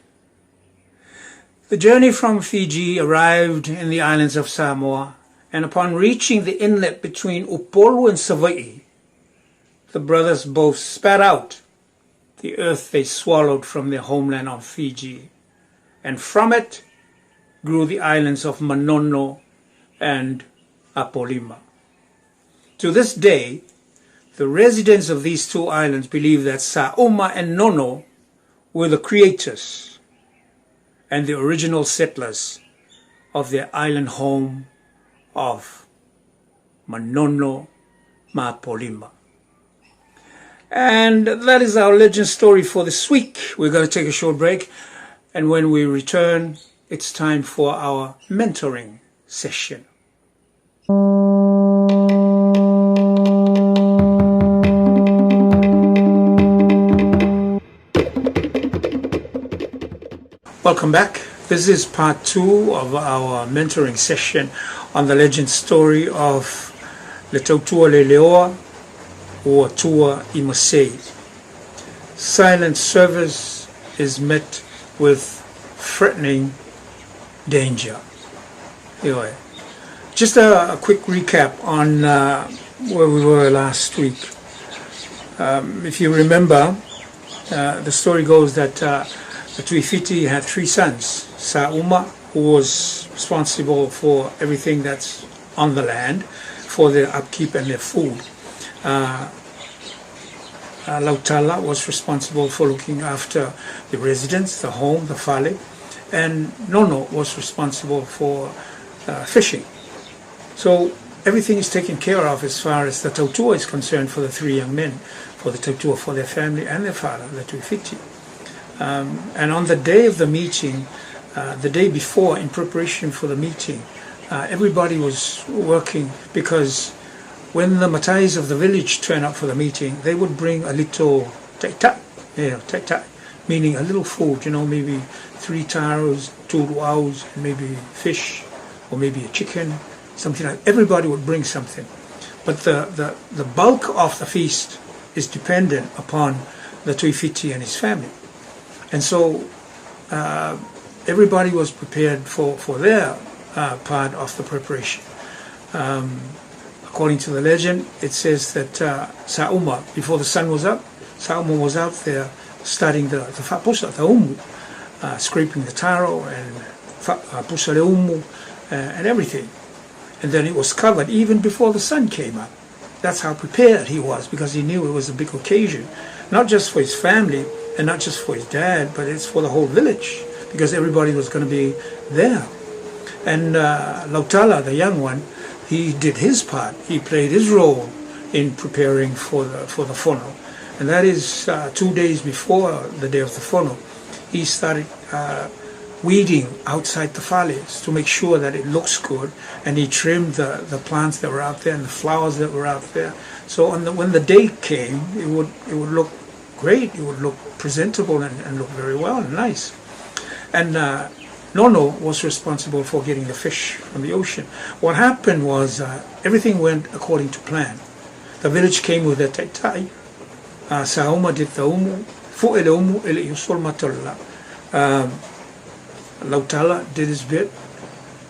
The journey from Fiji arrived in the islands of Samoa, and upon reaching the inlet between Upolu and Savaii, the brothers both spat out the earth they swallowed from their homeland on Fiji, and from it grew the islands of Nono and Apolima. To this day, the residents of these two islands believe that Sauma and Nono were the creators and the original settlers of their island home of Manono Mapolima. And that is our legend story for this week. We're going to take a short break, and when we return, it's time for our mentoring session. Welcome back. This is part 2 of our mentoring session on the legend story of Le Tautua Leleoa or Tua Imasei. Silent service is met with threatening danger. Anyway, just a quick recap on where we were last week. If you remember, the story goes that the Tuifiti had 3 sons. Sauma, who was responsible for everything that's on the land, for their upkeep and their food. Lautala was responsible for looking after the residents, the home, the fale, and Nono was responsible for fishing. So everything is taken care of as far as the tautua is concerned for the 3 young men, for the tautua, for their family and their father, the Tuifiti. And on the day of the meeting, the day before, in preparation for the meeting, everybody was working, because when the matais of the village turn up for the meeting, they would bring a little tai-tai, meaning a little food, maybe 3 taros, 2 luaus, maybe fish, or maybe a chicken, something like that. Everybody would bring something. But the bulk of the feast is dependent upon the Tuifiti and his family. And so everybody was prepared for their part of the preparation. According to the legend, it says that Sa'uma, before the sun was up, Sa'uma was out there starting the whapusa, the umu, scraping the taro and pusa le umu and everything. And then it was covered even before the sun came up. That's how prepared he was, because he knew it was a big occasion, not just for his family and not just for his dad, but it's for the whole village, because everybody was going to be there. And Lautala, the young one, he did his part. He played his role in preparing for the whono. And that is 2 days before the day of the whono. He started weeding outside the fales to make sure that it looks good, and he trimmed the plants that were out there and the flowers that were out there. So when the day came, it would look great. It would look presentable and look very well and nice. And Nono was responsible for getting the fish from the ocean. What happened was everything went according to plan. The village came with their tai-tai. Sa'uma did the umu. Fu'ele umu ele yusol matalla. Lautala did his bit,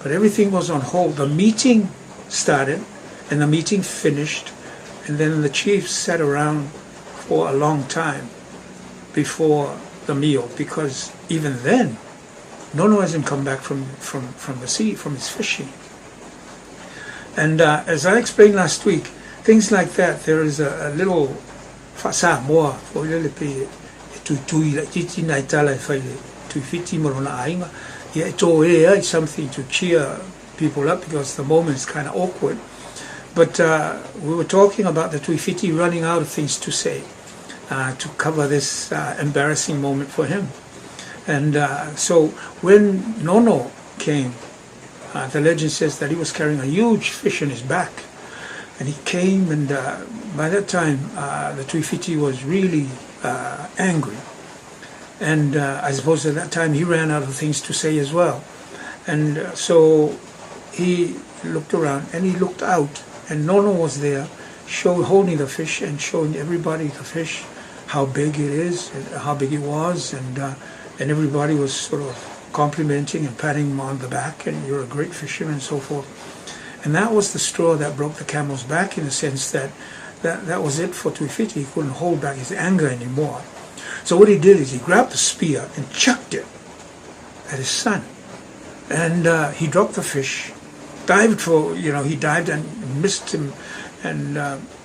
but everything was on hold. The meeting started, and the meeting finished, and then the chiefs sat around for a long time before the meal, because even then, Nono hasn't come back from the sea, from his fishing. And as I explained last week, things like that, there is a little Samoa for lelepe tui like titi na itala to fiti morona ainga. Yeah, it's something to cheer people up, because the moment is kind of awkward. But we were talking about the Tuifiti running out of things to say to cover this embarrassing moment for him. And so when Nono came, the legend says that he was carrying a huge fish on his back. And he came, and by that time the Tuifiti was really angry. And I suppose at that time he ran out of things to say as well. And so he looked around and he looked out, and Nono was there holding the fish and showing everybody the fish, how big it is, and how big it was, and everybody was sort of complimenting and patting him on the back, and you're a great fisherman and so forth. And that was the straw that broke the camel's back, in the sense that was it for Tuifiti. He couldn't hold back his anger anymore. So what he did is he grabbed the spear and chucked it at his son. And he dropped the fish, he dived and missed him. And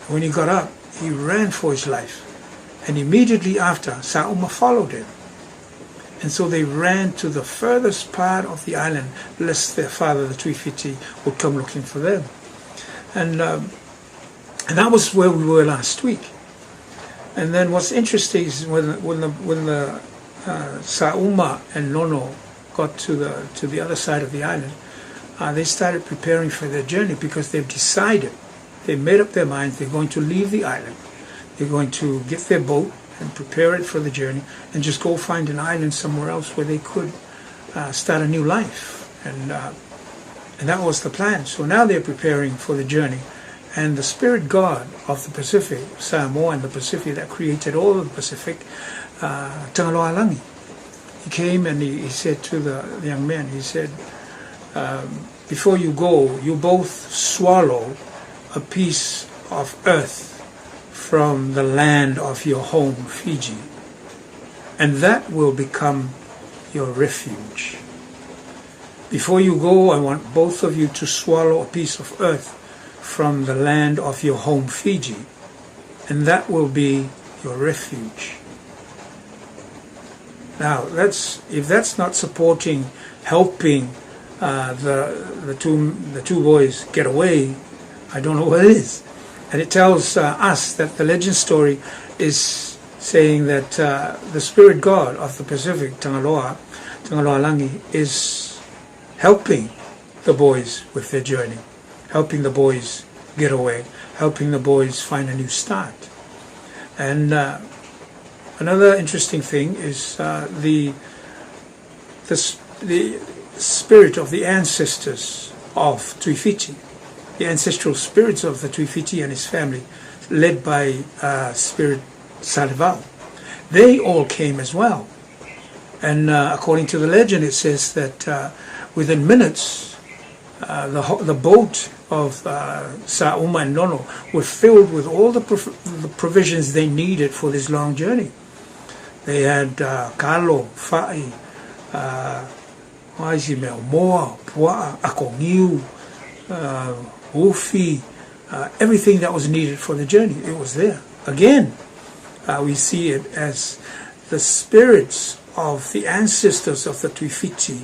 when he got up, he ran for his life. And immediately after, Sa'uma followed him. And so they ran to the furthest part of the island, lest their father, the Tuifiti, would come looking for them. And that was where we were last week. And then what's interesting is when the Sa'uma and Nono got to the other side of the island, they started preparing for their journey, because they've decided, they made up their minds, they're going to leave the island. They're going to get their boat and prepare it for the journey, and just go find an island somewhere else where they could start a new life. And that was the plan. So now they're preparing for the journey. And the spirit god of the Pacific, Samoan and the Pacific, that created all of the Pacific, Taulogologo, he came and he said to the young man, he said, before you go, you both swallow a piece of earth from the land of your home, Fiji, and that will become your refuge. Before you go, I want both of you to swallow a piece of earth from the land of your home, Fiji, and that will be your refuge. Now, if that's not supporting, helping the two boys get away, I don't know what it is. And it tells us that the legend story is saying that the spirit god of the Pacific, Tangaloa, Taulogologo is helping the boys with their journey, helping the boys get away, helping the boys find a new start. And another interesting thing is the spirit of the ancestors of Tuifiti, the ancestral spirits of the Tuifiti and his family, led by Spirit Salivao. They all came as well. And according to the legend, it says that within minutes, the boat of Samoan and Nono were filled with all the provisions they needed for this long journey. They had kalo, fa'i, moa, pua'a, akongiu, ufi, everything that was needed for the journey. It was there. Again, we see it as the spirits of the ancestors of the Tuifiti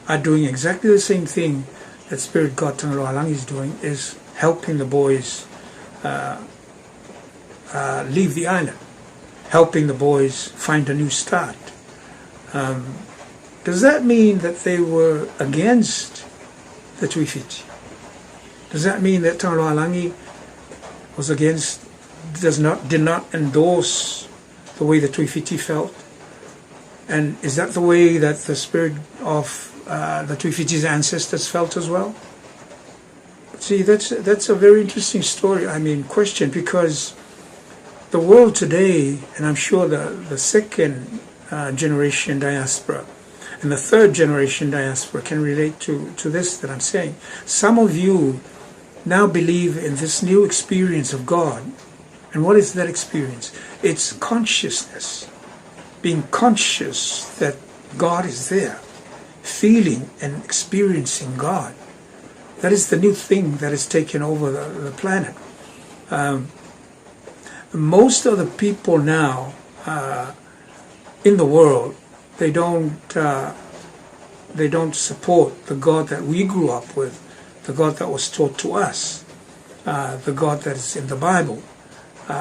are doing exactly the same thing that Spirit God Taulogologo is doing, is helping the boys leave the island, helping the boys find a new start. Does that mean that they were against the Tuifiti? Does that mean that Taulogologo was against, did not endorse the way the Tuifiti felt? And is that the way that the spirit of the Tuifiti's ancestors felt as well? See, that's a very interesting story, question, because the world today, and I'm sure the second generation diaspora and the third generation diaspora can relate to this that I'm saying. Some of you now believe in this new experience of God. And what is that experience? It's consciousness. Being conscious that God is there, feeling and experiencing God. That is the new thing that has taken over the planet. Most of the people now in the world, they don't support the God that we grew up with, the God that was taught to us, the God that is in the Bible.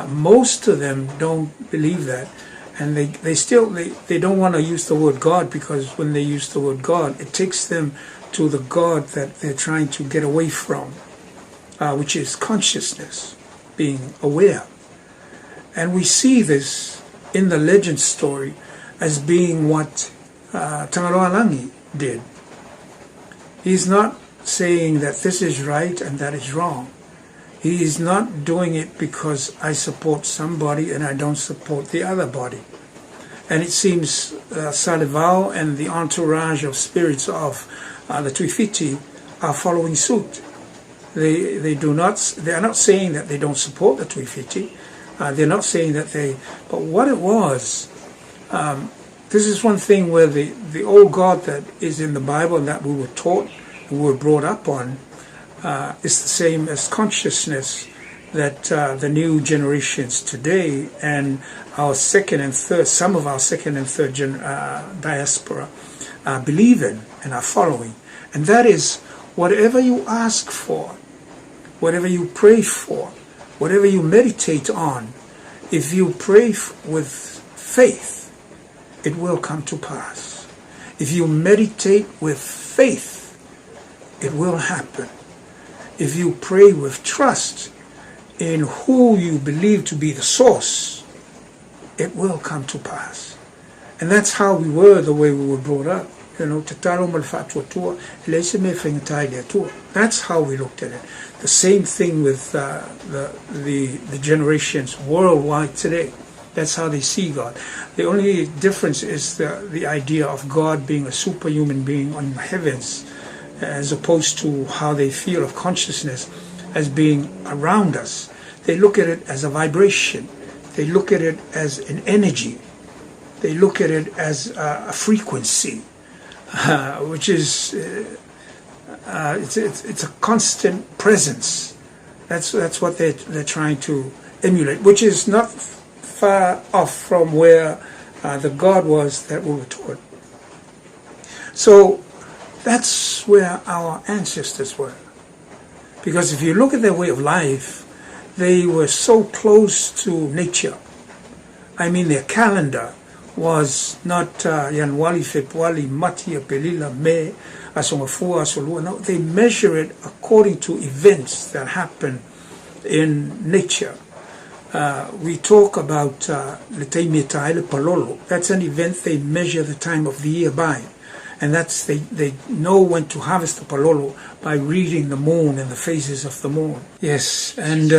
Most of them don't believe that. And they don't want to use the word God, because when they use the word God, it takes them to the God that they're trying to get away from, which is consciousness, being aware. And we see this in the legend story as being what Taulogologo did. He's not saying that this is right and that is wrong. He is not doing it because I support somebody and I don't support the other body. And it seems Salivao and the entourage of spirits of the Tuifiti are following suit. They are not saying that they don't support the Tuifiti. They're not saying that but what it was, this is one thing where the old God that is in the Bible and that we were taught, we were brought up on, is the same as consciousness that the new generations today and our second and third, some of our second and third diaspora believe in and are following. And that is, whatever you ask for, whatever you pray for, whatever you meditate on, if you pray with faith, it will come to pass. If you meditate with faith, it will happen. If you pray with trust in who you believe to be the source, it will come to pass. And that's how we were, the way we were brought up. That's how we looked at it. The same thing with the generations worldwide today. That's how they see God. The only difference is the idea of God being a superhuman being on the heavens, as opposed to how they feel of consciousness as being around us. They look at it as a vibration. They look at it as an energy. They look at it as a frequency, which is it's a constant presence. That's what they're trying to emulate, which is not far off from where the God was that we were taught. So that's where our ancestors were. Because if you look at their way of life, they were so close to nature. Their calendar was not Januari, Februari, Matia, Pelila, Me, Asongafua, Asolua. No, they measure it according to events that happen in nature. We talk about Leteimetaile Palolo. That's an event they measure the time of the year by. And that's they know when to harvest the palolo by reading the moon and the phases of the moon. Yes, and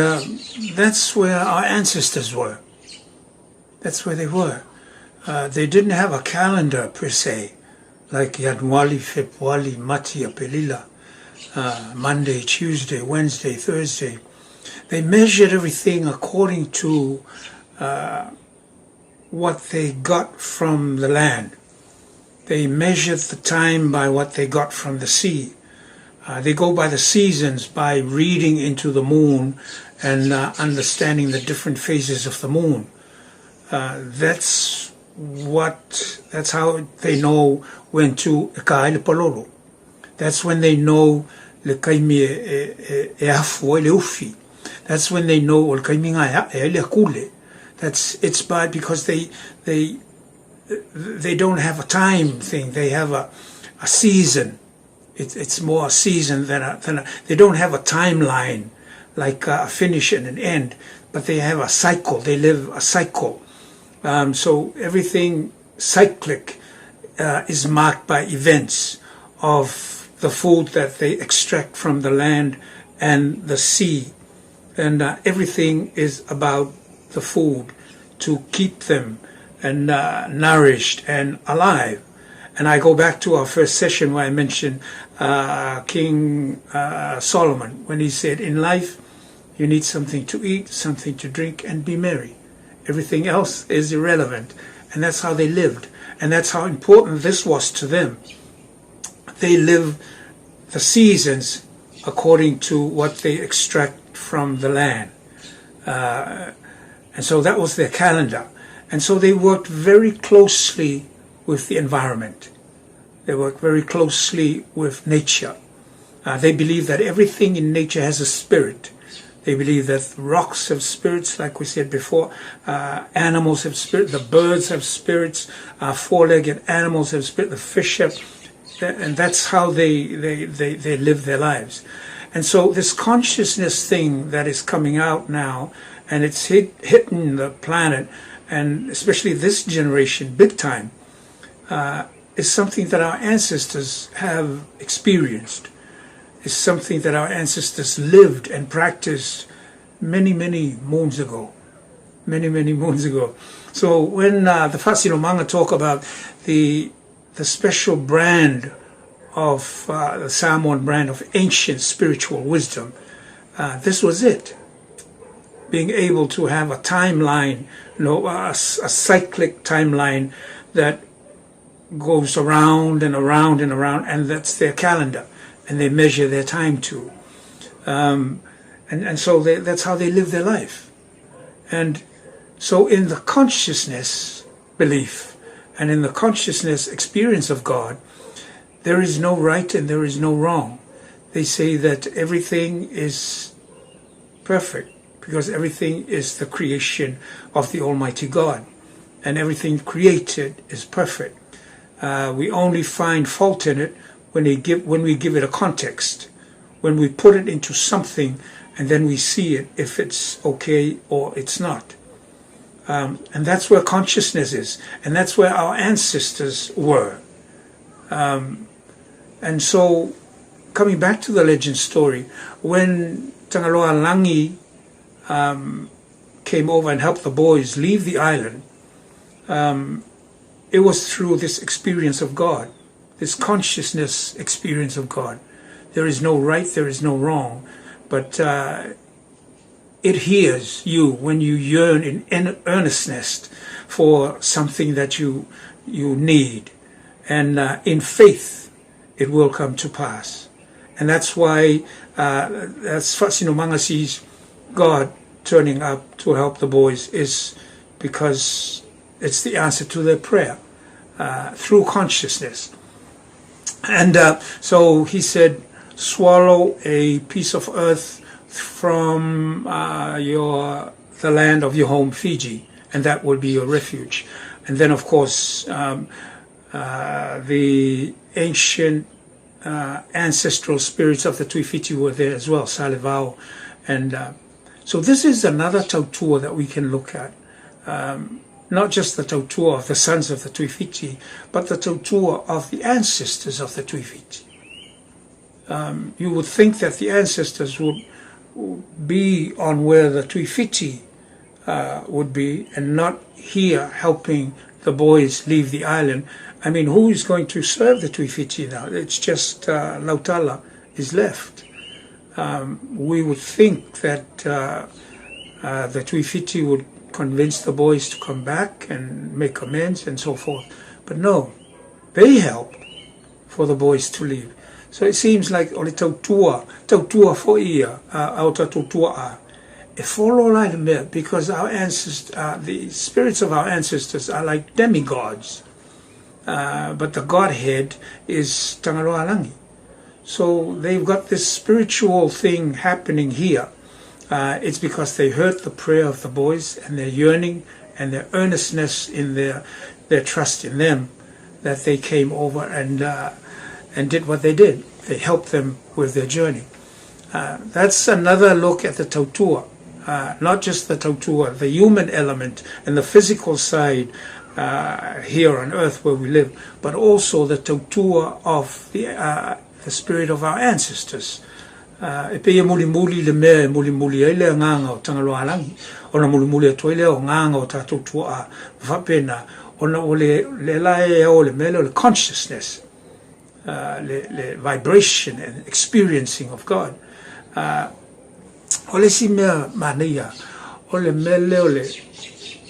that's where our ancestors were. That's where they were. They didn't have a calendar per se, like Januari, Februari, Matia, Pelila, Monday, Tuesday, Wednesday, Thursday. They measured everything according to what they got from the land. They measured the time by what they got from the sea. They go by the seasons, by reading into the moon and understanding the different phases of the moon. That's how they know when to ekaile palolo. That's when they know le kaimi e afu le ufi. That's when they know le kaimi nga e le kule. It's bad because they don't have a time thing. They have a season. It's more a season than a. They don't have a timeline like a finish and an end, but they have a cycle. They live a cycle. So everything cyclic is marked by events of the food that they extract from the land and the sea, and everything is about the food to keep them and nourished and alive. And I go back to our first session where I mentioned King Solomon, when he said, in life you need something to eat, something to drink, and be merry. Everything else is irrelevant. And that's how they lived. And that's how important this was to them. They live the seasons according to what they extract from the land. And so that was their calendar. And so they worked very closely with the environment. They worked very closely with nature. They believe that everything in nature has a spirit. They believe that rocks have spirits, like we said before. Animals have spirits. The birds have spirits. Four-legged animals have spirits. The fish have. And that's how they live their lives. And so this consciousness thing that is coming out now, and it's hitting the planet, and especially this generation, big time, is something that our ancestors have experienced. It's something that our ancestors lived and practiced many, many moons ago. Many, many moons ago. So when the Fasinomanga talk about the special brand of the Samoan brand of ancient spiritual wisdom, this was it. Being able to have a timeline, a cyclic timeline that goes around and around and around, and that's their calendar, and they measure their time to. And so that's how they live their life. And so in the consciousness belief and in the consciousness experience of God, there is no right and there is no wrong. They say that everything is perfect because everything is the creation of the Almighty God, and everything created is perfect. We only find fault in it when we give it a context, when we put it into something and then we see it if it's okay or it's not. And that's where consciousness is, and that's where our ancestors were. And so, coming back to the legend story, when Tangaloa Langi came over and helped the boys leave the island, it was through this experience of God, this consciousness experience of God. There is no right, there is no wrong, but it hears you when you yearn in earnestness for something that you need. And in faith, it will come to pass. And that's why that's Fasinomanga sees God turning up to help the boys, is because it's the answer to their prayer through consciousness. And so he said, swallow a piece of earth from the land of your home, Fiji, and that will be your refuge. And then, of course, the ancient ancestral spirits of the Tuifiti were there as well, Salivao. And so this is another tautua that we can look at. Not just the tautua of the sons of the Tuifiti, but the tautua of the ancestors of the Tuifiti. You would think that the ancestors would be on where the Tuifiti would be, and not here helping the boys leave the island. I mean, who is going to serve the Tuifiti now? It's just Lautala is left. We would think that the Tuifiti would convince the boys to come back and make amends and so forth. But no, they helped for the boys to leave. So it seems like ole tautua fo ia au tautua a. E follow like me, because our ancestors, the spirits of our ancestors are like demigods. But the Godhead is Tangaroa Langi. So they've got this spiritual thing happening here. It's because they heard the prayer of the boys and their yearning and their earnestness in their trust in them, that they came over and did what they did. They helped them with their journey. That's another look at the tautua. Not just the tautua, the human element and the physical side here on earth where we live, but also the tautua of the spirit of our ancestors. E pe muli le mea muli ai le nganga o Tangaloa Langi, ona muli atoile o nganga o tatou tua vapena, ona o le lae o le mele o le consciousness, le vibration and experiencing of God. O le si mea Manuia, o le mele o le,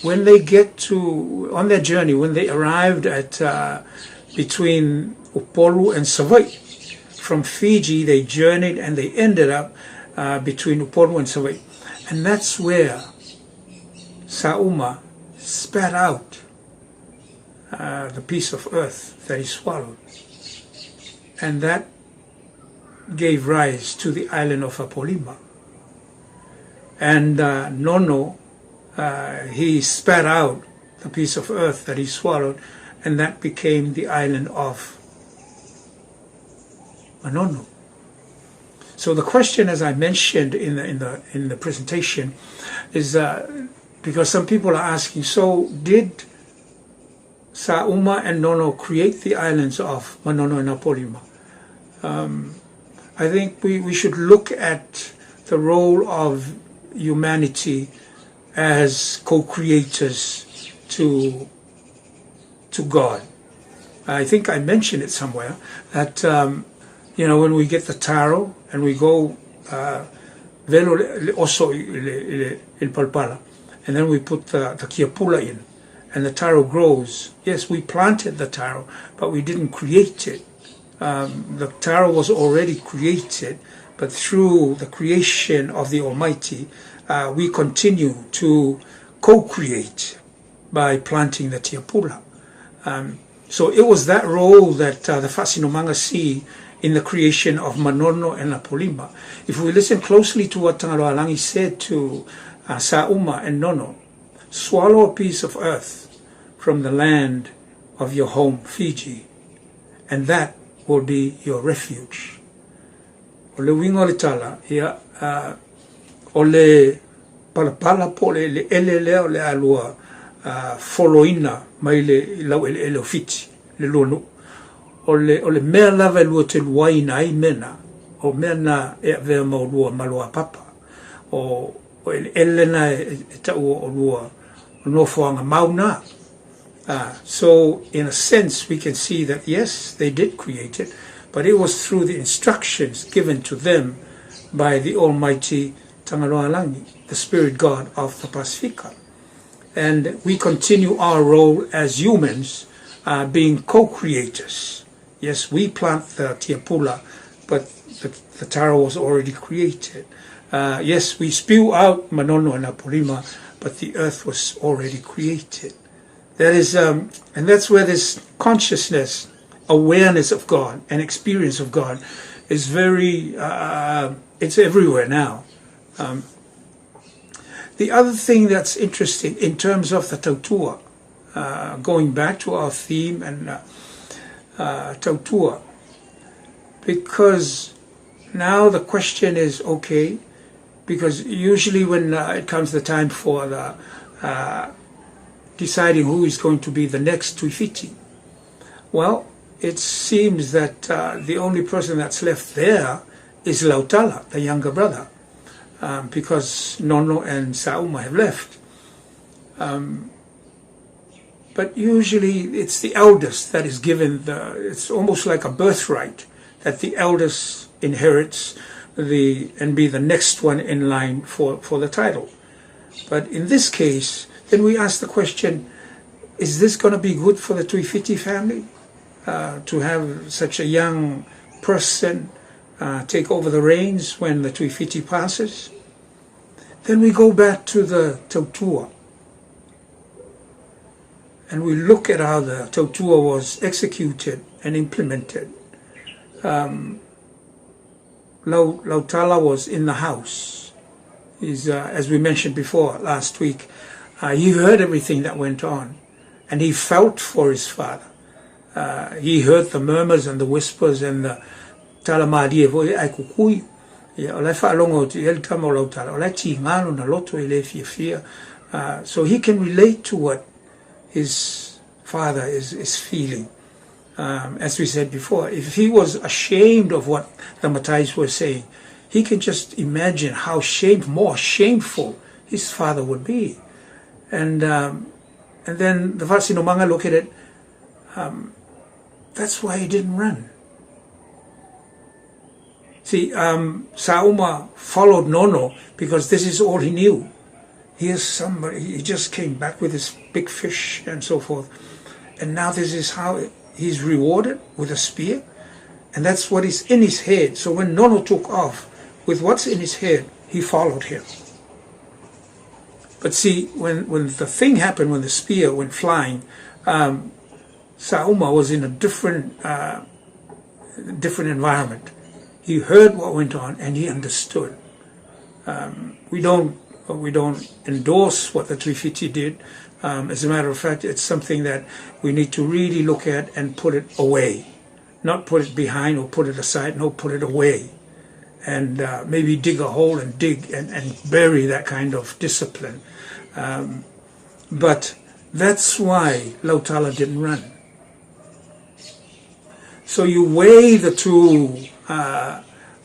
when they get to, on their journey, when they arrived at between Upolu and Savoi, from Fiji, they journeyed and they ended up between Upolu and Savoi. And that's where Sauma spat out the piece of earth that he swallowed. And that gave rise to the island of Apolima. And Nono, he spat out the piece of earth that he swallowed, and that became the island of Nono. So the question, as I mentioned in the presentation, is because some people are asking, so did Sauma and Nono create the islands of Manono and Apolima? I think we should look at the role of humanity as co-creators to God. I think I mentioned it somewhere that you know, when we get the taro and we go velo oso il palpala, and then we put the kiapula in, and the taro grows. Yes, we planted the taro, but we didn't create it. The taro was already created, but through the creation of the Almighty, we continue to co-create by planting the tiapula. So it was that role that the Whasinomanga see in the creation of Manono and Apolima. If we listen closely to what Tangaloa Langi said to Sauma and Nono, swallow a piece of earth from the land of your home, Fiji, and that will be your refuge. O le wingo le tala, ia o le palapala po le ele leo le alua foloina mai le lau ele o fiti, le lono. O le mea lava lua te luaina ai mena, o mea na e vea maulua malua papa, o ele na e tau o lua nofoanga mauna. So in a sense we can see that yes, they did create it, but it was through the instructions given to them by the Almighty Tangaloa Langi, the Spirit God of the Pacifica. And we continue our role as humans, being co-creators. Yes, we plant the tiapula, but the taro was already created. Yes, we spew out Manono and Apolima, but the earth was already created. That is, and that's where this consciousness, awareness of God, and experience of God is very, it's everywhere now. The other thing that's interesting in terms of the tautua, going back to our theme and tautua, because now the question is, okay, because usually when it comes the time for the deciding who is going to be the next tuifiti, well, it seems that the only person that's left there is Lautala, the younger brother, because Nono and Sauma have left. But usually it's the eldest that is given it's almost like a birthright, that the eldest inherits and be the next one in line for the title. But in this case, then we ask the question, is this going to be good for the Tuifiti family? To have such a young person take over the reins when the Tuifiti passes? Then we go back to the tautua, and we look at how the tautua was executed and implemented. Lautala was in the house. He's, as we mentioned before last week, he heard everything that went on, and he felt for his father. He heard the murmurs and the whispers and the talamadi voi ai kukui. So he can relate to what his father is feeling. As we said before, if he was ashamed of what the Matais were saying, he can just imagine how more shameful his father would be. And then the Vasinomanga look at it, that's why he didn't run. See, Sauma followed Nono because this is all he knew. Here's somebody, he just came back with his big fish and so forth. And now this is how he's rewarded with a spear. And that's what is in his head. So when Nono took off with what's in his head, he followed him. But see, when the thing happened, when the spear went flying, Sauma was in a different environment. He heard what went on and he understood. We don't endorse what the Tuifiti did. As a matter of fact, it's something that we need to really look at and put it away. Not put it behind or put it aside, no, put it away. And maybe dig a hole and dig and bury that kind of discipline. But that's why Lautala didn't run. So you weigh the two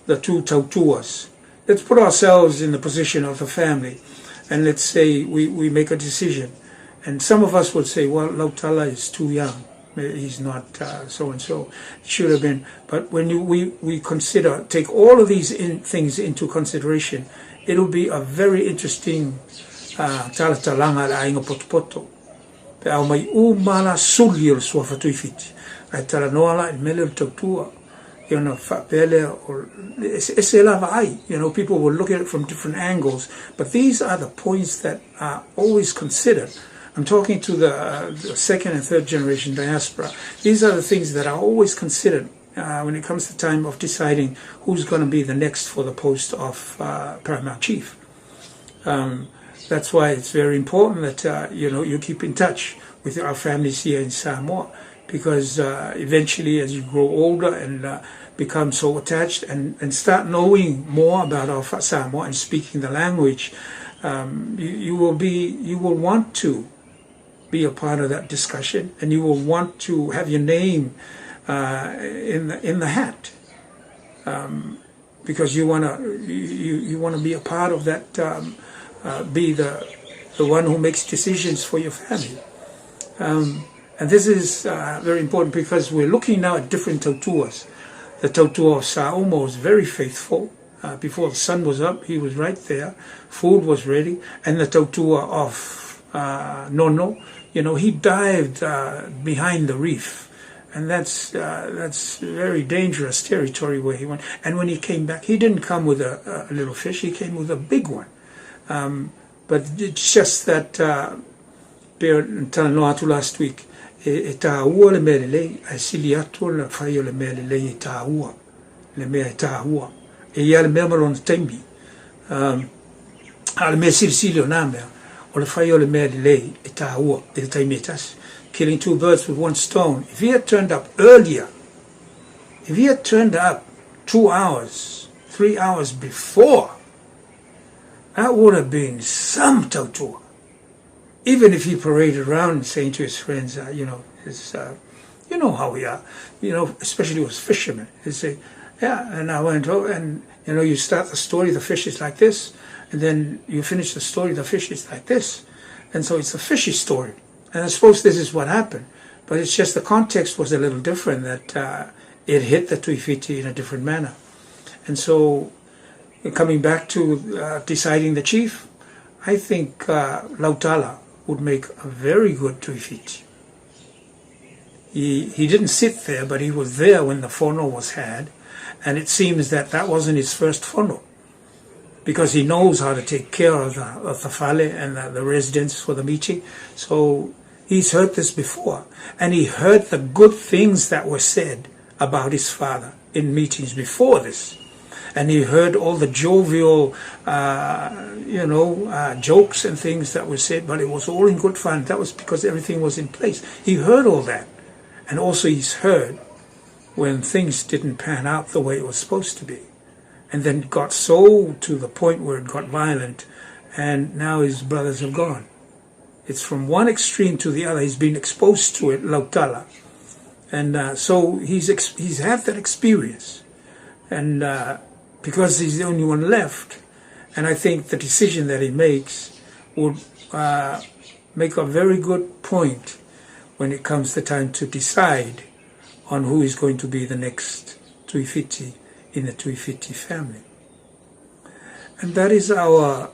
tautuas. Let's put ourselves in the position of the family, and let's say we make a decision. And some of us would say, well, Lautala is too young. He's not so-and-so. It should have been. But when we consider, take all of these things into consideration, it'll be a very interesting talatalanga la inga potopoto. Pe au mai umala suli o suafa tuifiti. Ai talanoala il mele tautua. You know, people will look at it from different angles, but these are the points that are always considered. I'm talking to the second and third generation diaspora. These are the things that are always considered when it comes to time of deciding who's going to be the next for the post of Paramount Chief. That's why it's very important that you keep in touch with our families here in Samoa, because eventually as you grow older and become so attached and start knowing more about our Samoa and speaking the language, you will want to be a part of that discussion, and you will want to have your name in the hat, because you want to be a part of that, be the one who makes decisions for your family. And this is very important because we're looking now at different tautuas. The tautua of Sauma was very faithful. Before the sun was up, he was right there. Food was ready. And the tautua of Nono, he dived behind the reef. And that's very dangerous territory where he went. And when he came back, he didn't come with a little fish, he came with a big one. But it's just that, Talanoatu last week, e tāua le mea lelei, ai sili atu le whai o le mea lelei e tāua, le mea e tāua. E ia le mea malona taimi, a le mea sirisili o nā mea, o le whai o le mea lei e tā ua e le taimetas, killing 2 birds with 1 stone. If he had turned up earlier, if he had turned up 2 hours, 3 hours before, that would have been some tautua. Even if he paraded around saying to his friends, you know how we are, especially with fishermen. He'd say, yeah, and I went over, and you start the story, the fish is like this, and then you finish the story, the fish is like this. And so it's a fishy story. And I suppose this is what happened. But it's just the context was a little different, that it hit the Tuifiti in a different manner. And so coming back to deciding the chief, I think Lautala would make a very good Tuifiti. He didn't sit there, but he was there when the fono was had. And it seems that that wasn't his first fono, because he knows how to take care of the fale and the residents for the meeting. So he's heard this before. And he heard the good things that were said about his father in meetings before this. And he heard all the jovial, jokes and things that were said, but it was all in good fun. That was because everything was in place. He heard all that. And also he's heard when things didn't pan out the way it was supposed to be. And then it got so to the point where it got violent, and now his brothers have gone. It's from one extreme to the other. He's been exposed to it, Lautala. And so he's had that experience. And because he's the only one left, and I think the decision that he makes would make a very good point when it comes the time to decide on who is going to be the next Tuifiti in the Tuifiti family. And that is our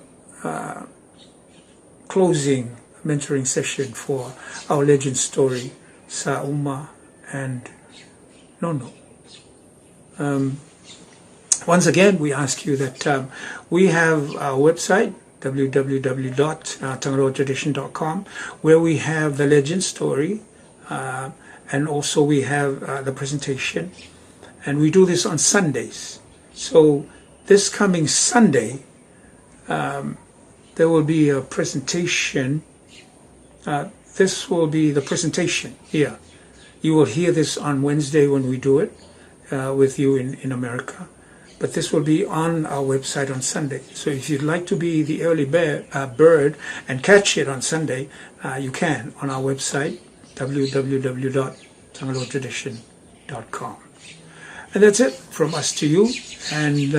closing mentoring session for our legend story, Sauma and Nono. Once again, we ask you that we have our website, www.tangaloatradition.com, where we have the legend story, and also we have the presentation. And we do this on Sundays. So this coming Sunday, there will be a presentation. This will be the presentation here. You will hear this on Wednesday when we do it with you in America. But this will be on our website on Sunday. So if you'd like to be the early bird and catch it on Sunday, you can on our website, www.tangaloatradition.com. And that's it from us to you, and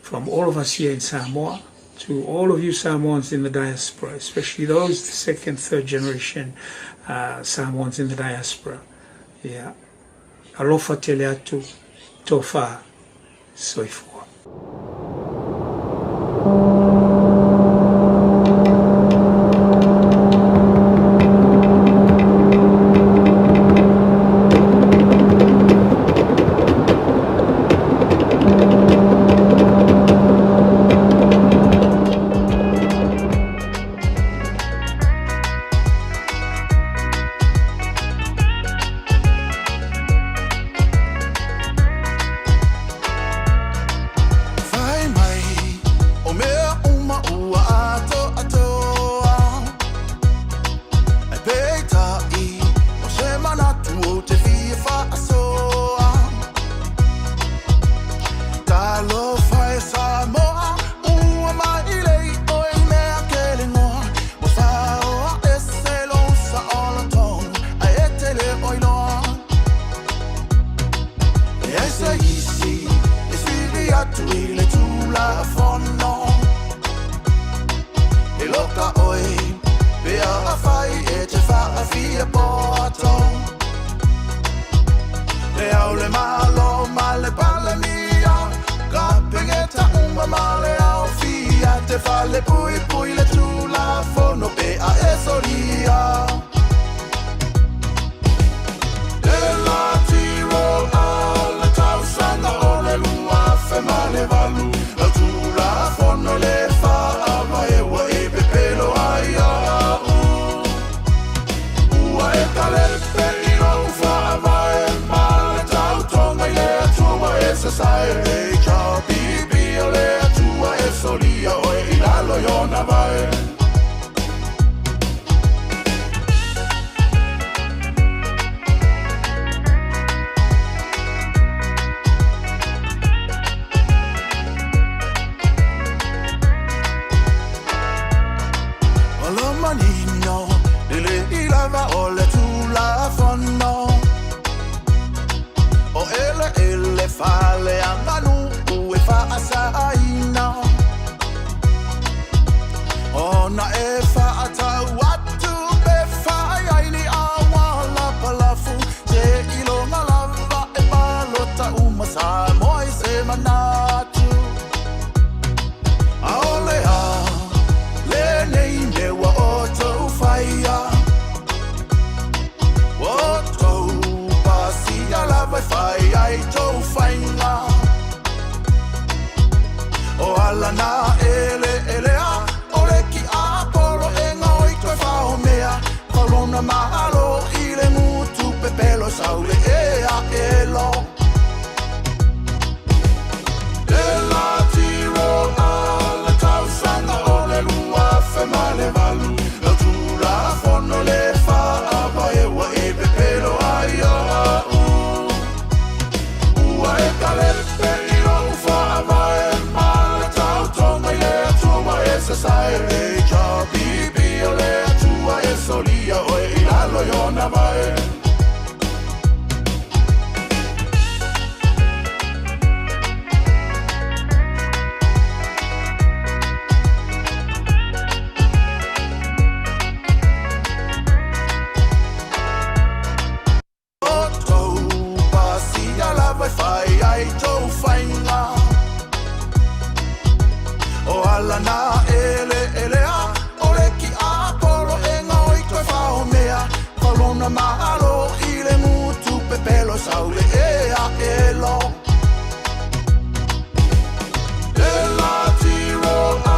from all of us here in Samoa to all of you Samoans in the diaspora, especially those second, third generation Samoans in the diaspora. Yeah. Alofa teleatu tofa soifua. Ona e whaatau atu me whaai ni awa la palafu te ilonga lava e palota umasa moi se manatu aole a le nei me wa o tau whaia o tau pasi a lava whai ai tau whainga o ala na ele a ole ki a polo e ngoi koe whao mea Corona mahalo i le mutu pe pelo saule e a elo E la tiro a la tausanga o le lua fe male valu Lo tura fono le wha a vai e wa e pe pelo ai a Ua e kalepe i lo ufa a vai e mala tau tonga i le atua e se sai e bibi o le atua e solia o e ilalo i ona vai na ele a ole ki a polo e ngoi koe whao mea Corona mahalo i le mutu pe pelo saule e a elo E la tiro a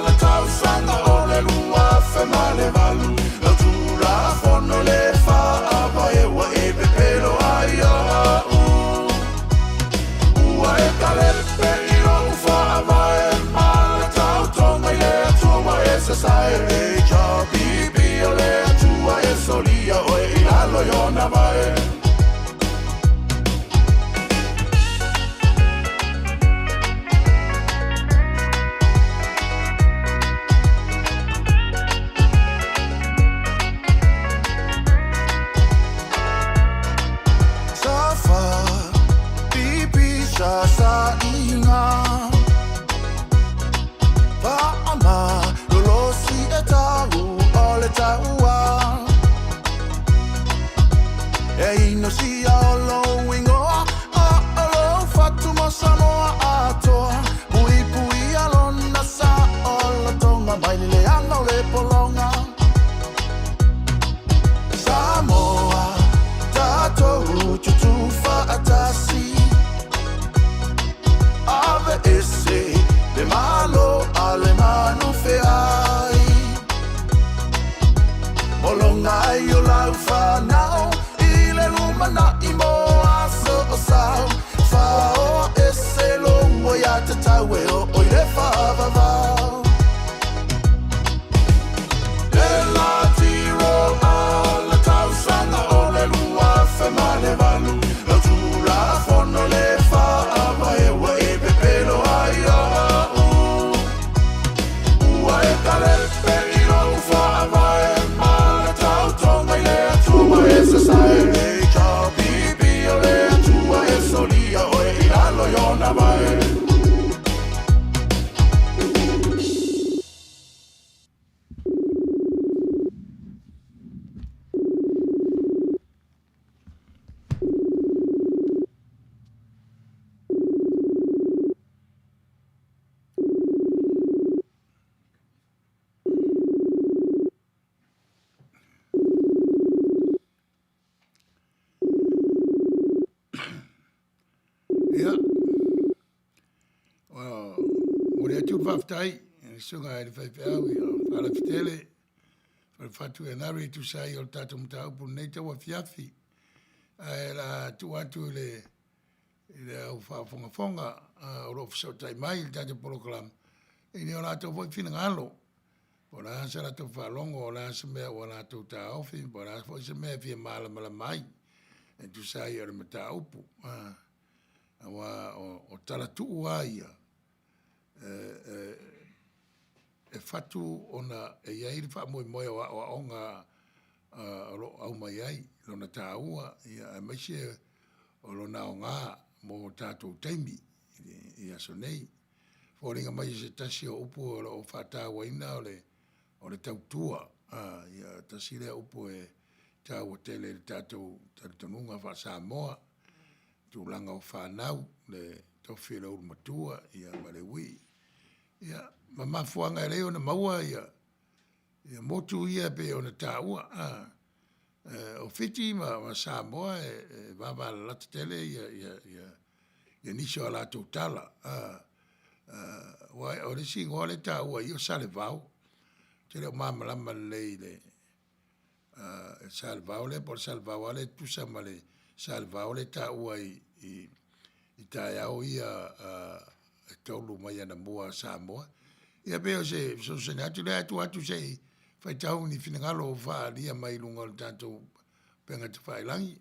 la tausanga o le lua fe male valu Lo tura fono le wha a vai e wa e pe pelo ai a Ua e kalepe i lo ufa a vai se sai e già bibi o le tua e solia o e ilalo i ona vai Safa bibi sa inga Va'ama taua E ino si a lo ingoa A lo fatu mo Samoa atoa Pui pui a lona sa o la tonga Mai le anga o le polonga Samoa tatou tutu whaatasi Ave ese le malo ale manu feai Molonga i o lau whanau I le lumana i mo aso o sau Whao e se lo ua ia te tau e o i le whaavavau E la tiro a la tausanga o le lua fe male valu Lo tura fono le whaava e ua e pe pelo ai a Ua e kalepe i lo whaava e se sai e già bibi o le tua e solia o e ilalo i ona vai Whaftai, sunga e whai whiau i o whala fitele, whai whatu e nari tu sai o tatu mtaupu nei tawa fiafi, e la tu atu le au whaafonga o lo fisau tai mai i tatu program, i ni o la tau whai whina ngalo, po la sa la tau whalongo o la sa mea o la tau ta ofi, po la sa mea fia mala mai, e tu sai o le mtaupu, awa o tala tuu aia, e fatu ona e iai fa moi moi o onga au mai ai lona taua ia e maise o lona onga mo tatou taimi ia so nei fōringa mai se tasi o upu o fata waina o le o le tautua, ia tasile upo e tau o tele le tātou taritonunga wha Samoa, tūlanga o whanau, le tawhira uru matua, ia Malewi. Ia, ma mafuanga e leo na maua, ia motu ia pe o na tāua, o fiti ma Samoa, vava lata tele, ia niso ala tau tala, o le singo le tāua, ia sale vau, tele o mamalama le salvao le por salvao le tu samale salvao le ta uai i ta au ia tolu mai na mua Samoa ia be o se na tu le tu se fai tau ni finangalo fa dia mai lunga tanto penga te fai langi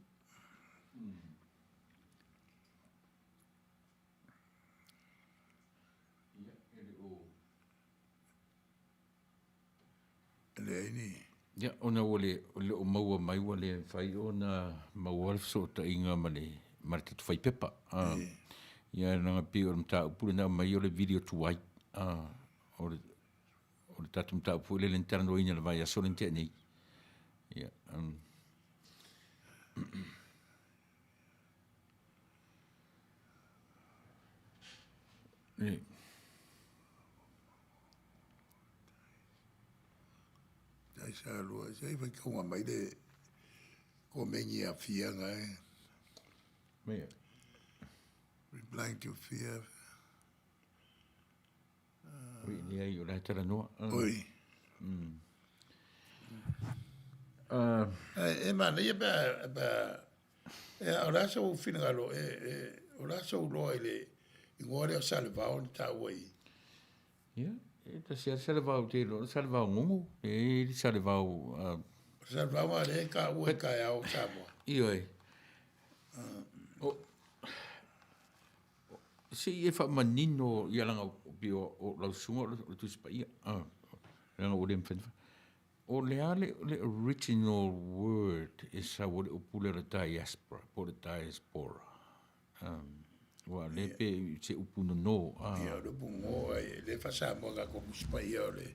le ni Ya, ona ole o maua mai wale fai ona maua so ta inga male marta tu fai pepa. Ya nanga pi o mta upule na mai ole video tu wai. O tatu mta upule le ntana no ina le vai a so lente nei. Ya. sa lua sai vai ko mai de ko mengi a fia ngai Me. replying to fear Oi, ni ai o la tala no. oi e mana ia ba ora so finalo ora so lo ile ngore o salvao ta wai Ya, ita salvao te lo, salvao ngungu, salvao salvao le ka ue ka au Samoa Ioi. Si e fa manino ia langa bio o lau sunga o tu spa ia. Langa o dem fen. O le original word is sa o pule le diaspora, po le diaspora. Wa le pe se upuno no. Ia le bungo le fa Samoa ka ko spa ia le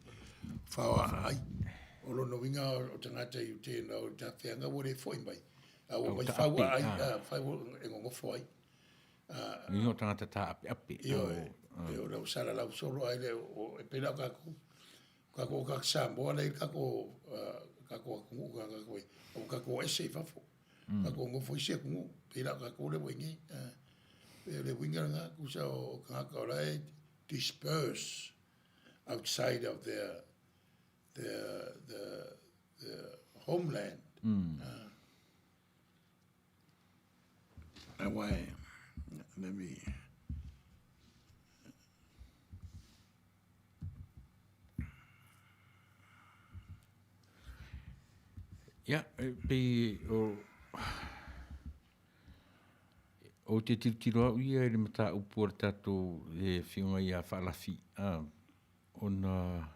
fa ai o lo no winga o tangata i te no ta fianga wo le foi mai o mai fa wa ai fa e ngo foi Ni o tangata ta api. Io e o sala la solo ai le o e pela ka ko Samoa le ka ko e se fa fo ka ko ngo foi se ko pela ka ko le wingi le winga nga ku sa o ka la disperse outside of their homeland. Why? Let me. Ya, pe o te tiro ia le mata upu tato e whiunga ia whaalafi. Ona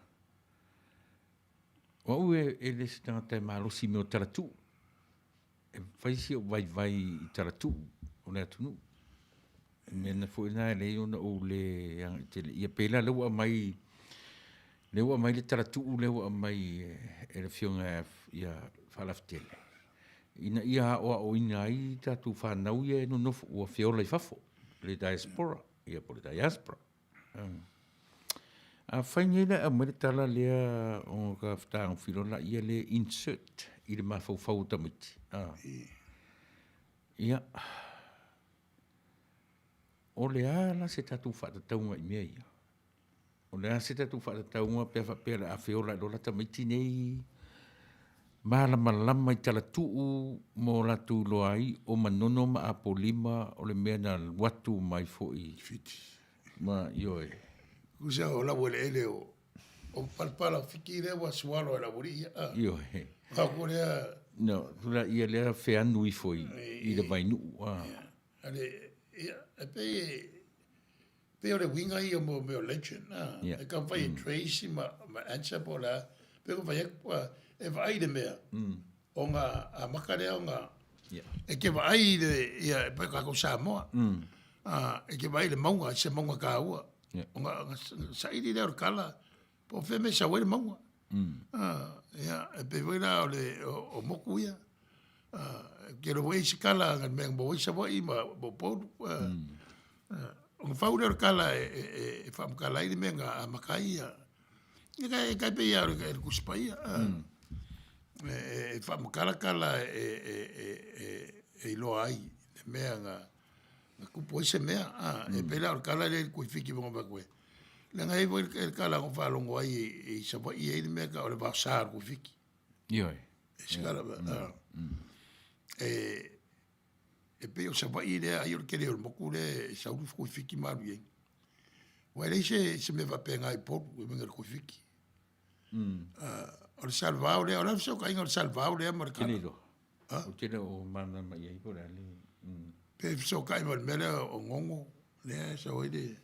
o ue e le se tangata e malosi me o taratu. E whaisi o vai i taratu o le atunu. Mena fo ina le ona o le ia pela lewa mai le taratu lewa mai e le whiunga ia whaalaftele. Ina ia o ina ai tatu whanau ia no nofo ua whiola I fafo le diaspora ia po le diaspora. A whaingeila a mwere tala lea o ka whtaang whirona ia le insert I le mawhau tamiti. Ia. O le ala se tatu whatataunga I mea ia. O le ala se tatu whatataunga pea a whiola lola tamiti nei malama I tala tuu mo la tu loai o manono ma apolima o le mea na watu mai foi. Fiti. Ma ioe. Kusa o la wale ele o palpala fikire wa swalo la wuri Ioe. ha korea No, tula ia lea wheanu I foi I le vainu. ale pe o le winga I o mo legend e ka vai trace ma answer po la pe ko vai e vai de mea o nga a makare o nga e ke vai de ia pe ka ko Samoa e ke vai le maunga se maunga ka ua o nga sa I le kala po fe me sa wele maunga Ia, e pe wera o moku ia. Ke lo wei sikala ngan meng bo wei sawa i ma bo podu. O whaure o kala e whamkala i menga a makai ia. Ia kai pe ia o e kuspa ia. E whamkala kala e loa ai. E mea nga kupo ise mea. E pe la o kala le kui fiki monga bakwe. Le ngai vo e kala ngo whalongo ai e sawa i e mea ka o le whausar kui fiki. Ioi. E sikala ba. E pe o sawa i le ai o kere o moku le sa uru kui fiki maru i. Wa le se me va penga i popu e menga kui fiki. O le salvao le o la so ka inga o le salvao le mar ka. Kene do. O tene o mana mai ai po le. Pe so ka inga mele o ngongo le sa o de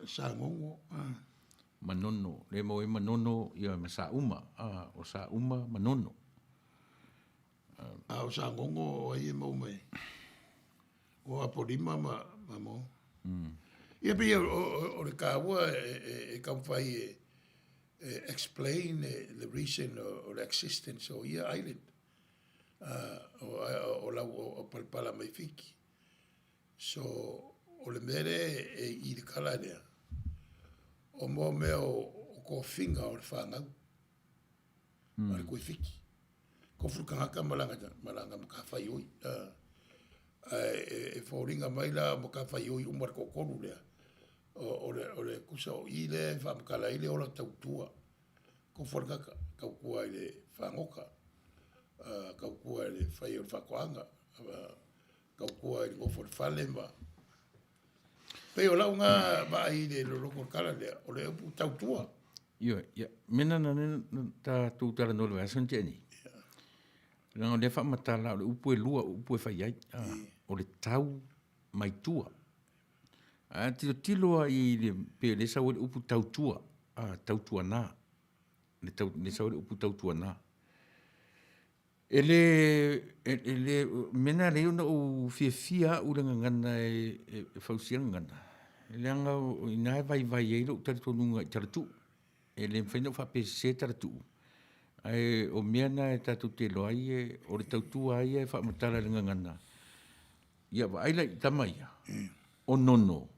sa ngongo. Manono, le mo e manono ia me sa uma, o sa uma manono. O sa ngongo ai mo mai. O aporima ma mo. Ia pe o le kaua e kam fai explain the reason or the existence of ia island. O la o palpala mai fiki. So o le mere i le kala lea. O mo mea o ko finga o le whangau. O le koe fiki. Ko frukangaka malanga maka whai oi. E whauringa mai la maka whai oi umar ko koru lea. O le kusa o i le whamakala i le ola tautua. Ko wharakaka kau kua i le whangoka. Kau kua i le whai o le whakoanga. Kau kua i le ngofo le whalema. Pei o lau ngā ba i le loroko kala lea. O le upu tautua. Ia, mena na ta tūtara no le asan tēni. Nā le whamatala o le upu e lua, upu e whai ai. O le tau mai tua. Tilo i le pe le sau le upu tautua. Tautua nā. Le sau le upu tautua nā. Ele mena le ona o fia u lenga ngana e fausianga ngana. Ele anga o ina vai e lo tari tonunga i taratu. Ele mwhaina o whape se taratu. Ai o meana e tatu te loa ai o le tautua ai e whamatala lenga ngana. Ia wa aila i tamaia. O nono.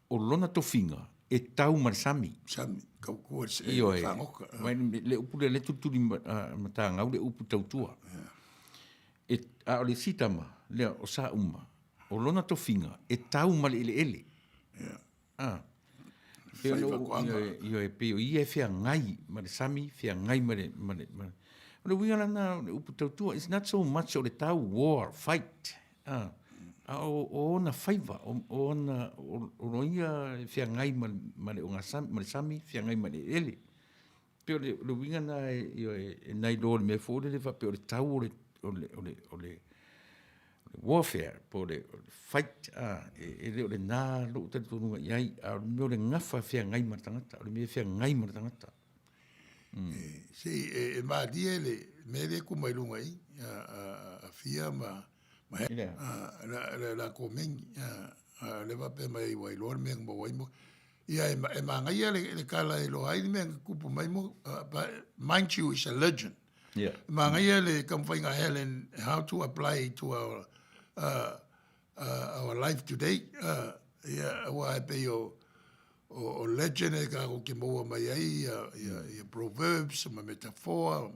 O lona tofinga e tau marsami. Sami, kau kua se whangoka. Le upu le tuturi matanga, le upu tautua. O le sitama, le o sa uma, o lona tofinga, e tau male ele. Io e peo, i e fea ngai, mare sami, fea ngai mare. O le winga lana, le upu tautua, it's not so much o le tau war, fight. O na faiva, o roia fea ngai male o ngasami, male sami, fea ngai male ele. Peo le winga na e nai lo le me fōre le fa, peo le tau o le warfare, po le fight, e le nā lo tari tonunga iai, a meo le ngafa fea ngai mara tangata, o le mea fea ngai mara tangata. Si, e maadia le, me le kumailunga i, a fia ma la komengi, le wape mai wailor menga mo waimo. Ia e maangai le kala e lo haini menga kupu mai mo, mind you is a legend. Maangai le kamwhainga Helen, how to apply to our life today. Ia wa e pe o legend e ka ko ke moa mai ai, ia proverbs, ma metaphor,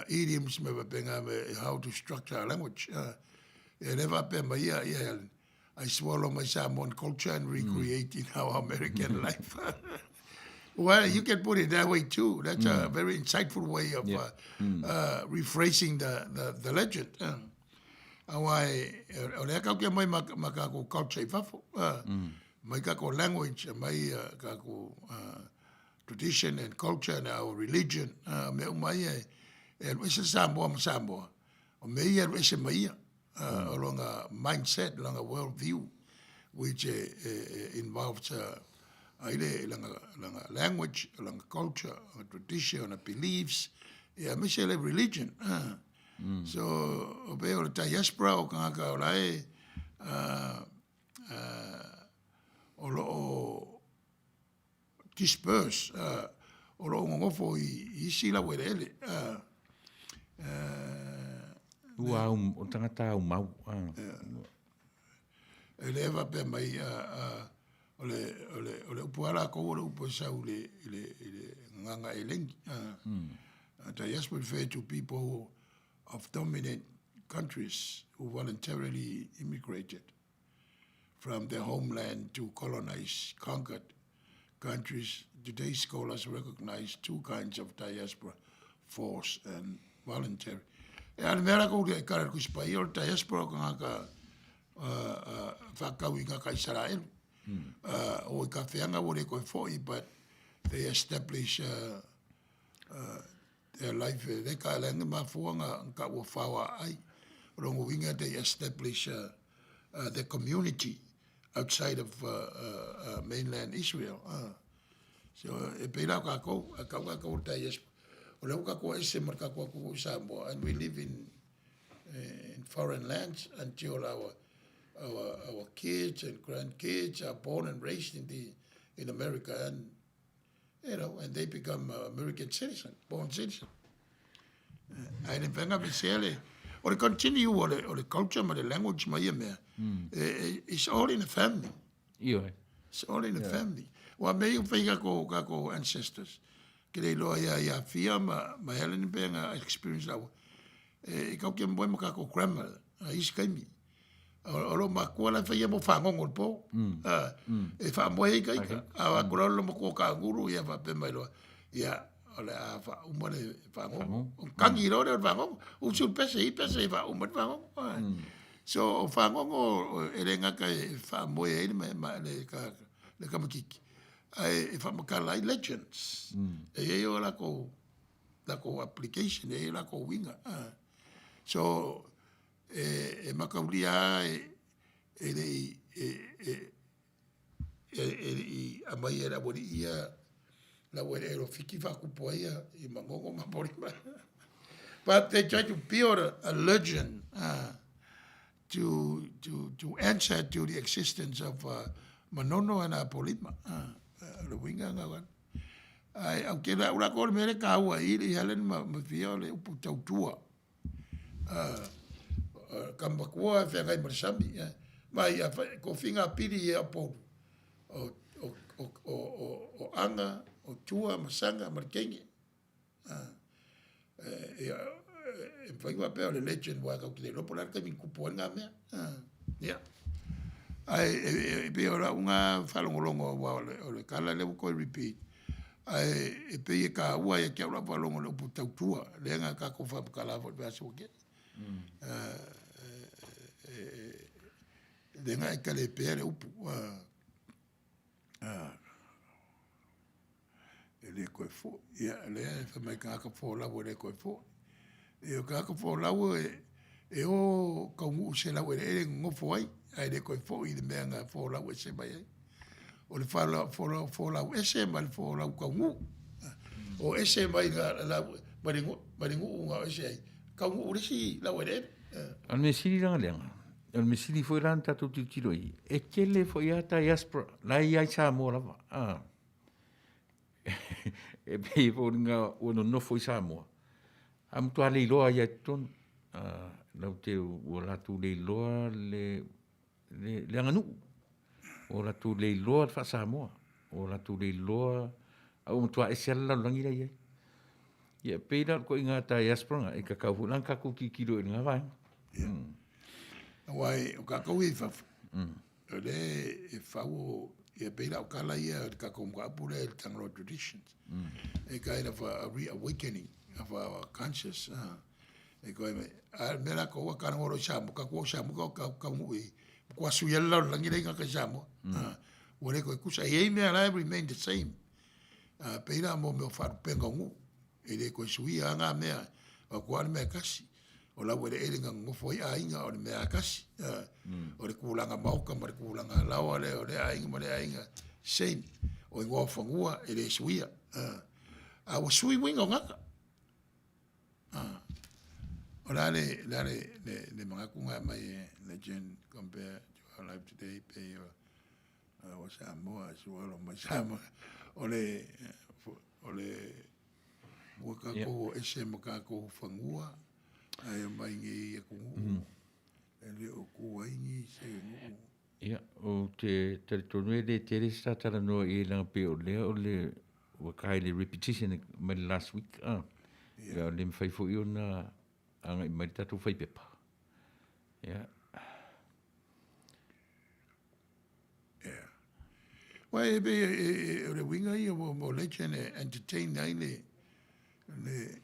idioms me wapenga me how to structure our language. E never pe mai ia I swallow my Samoan culture and recreate in our American life. Well, you can put it that way too. That's a very insightful way of rephrasing the legend. Awai, ole ka ke mai makako culture ifafo. Mai kako language, mai kako tradition and culture and our religion. Me mai e wese Samoa. O me ia wese mai along a mindset, along a worldview, which involves along a language, along a culture, a tradition, a beliefs, me say religion. So, obe o Diaspora o kanga o lai, o disperse o lo ngofo I sila werele Ua o tangata au mau. ele eva pe mai ole upuala ko ole upusau le nganga elengi diaspora refer to people of dominant countries who voluntarily immigrated from their homeland to colonize conquered countries. Today scholars recognize two kinds of diaspora, forced and voluntary. And America ude kara kuspai or diaspora ngaka whakau I ngaka Israel. O ka whianga wore koe foi, but they establish their life. They ka lenga mafuanga ka ua whawa ai. Rongo winga they establish the community outside of mainland Israel. So e peira ka ko diaspora. O leu ka ko ese mar ka ko Samoa, and we live in foreign lands until our kids and grandkids are born and raised in America, and and they become American citizen, born citizen. And in venga visele or continue or the culture, or the language, it's all in the family. It's all in the family. Wa me u feiga ko ancestors. Kile loa ia fia ma Helen benga experience la. E ka ke mo ka ko grandma is kaimi. O lo ma ko la fia mo fa ngol po. E fa mo e ka a ko lo mo ko ka guru ia fa pe mai lo. Ia ole a fa u mo le fa ngol. Ka ngi ro le fa ngol. U sul pese fa u mo fa ngol. So fa ngol e le nga ka fa mo e ma le ka makiki. If I'm a legends, la ko application, la ko winga. So, makaulia amai era bori ia la were fiki fa kupoia I mangongo mapori. But they try to build a legend to answer to the existence of Nono and Apolima. Le winga ngawan ai au ke la ura ko mere ka wa I Helen ma fia le upu tautua kamba ko fa ngai marsambi mai ko finga piri e po o anga o tua masanga markengi e fai wa pe le legend wa ka le polar ka mi kupo nga me ya ai pe ora unha falongolongo wa le kala le ko repeat ai pe ka wa ya ke ora falongo le putautua le nga ka ko fa kala fo ba so ke le nga ka le pe le upu le ko fo ya le fa mai ka fo la wo le ko fo e ka fo la wo e o ka ngu se la wo le ngofo ai ai le ko fo I le menga fo la wo se mai o le fa la fo la ese mal fo la ka ngu o ese mai la maringu nga ese ka ngu ri si la wo le Al mesili langa lenga. Al mesili foi ranta tu tiroi. E kele foi ata Diaspora. La ia Samoa lava. E pe fo nga ono no foi Samoa. Am tu ale loa ia ton lau te o la tu le loa le anganu. O la tu le loa fa Samoa. O la tu le loa au tu a esela langi la ia. Ia peira ko inga ta Diaspora e ka kaulan ka ku kikilo nga vai. Wai o ka ko I fa. Le e fa o e peira o kala ia ka ko ka pure el tangro traditions. A kind of a reawakening of our conscious. E ko me mera ko ka ngoro shamu ka ko shamu ka ngui. Ko su yella langi le ka shamu. O le ko kusa e me ala remain the same. Peira mo me fa penga ngu. E le ko suia nga mea o ko me kasi. O la wele elinga ngofo I ainga o le mea kasi. O le kulanga mauka ma le kulanga lawa le o le ainga ma le ainga same. O ngofo ngua e le suia. A o sui winga ngaka. O la le mga kunga mai legend compared to our life today. Pay o Samoa sualo ma Samoa ole mua kako ese ma kako fangua ai mai ngi ku ele o ku ai ni se ngu Ia, o te tonu e le tere sa tala noa e langa pe o le wakai le repetition mai last week. Ia, le mwhai fo i ona anga i mai tatu whai pepa. Ia. Wa e be le winga i o le chene entertain ai le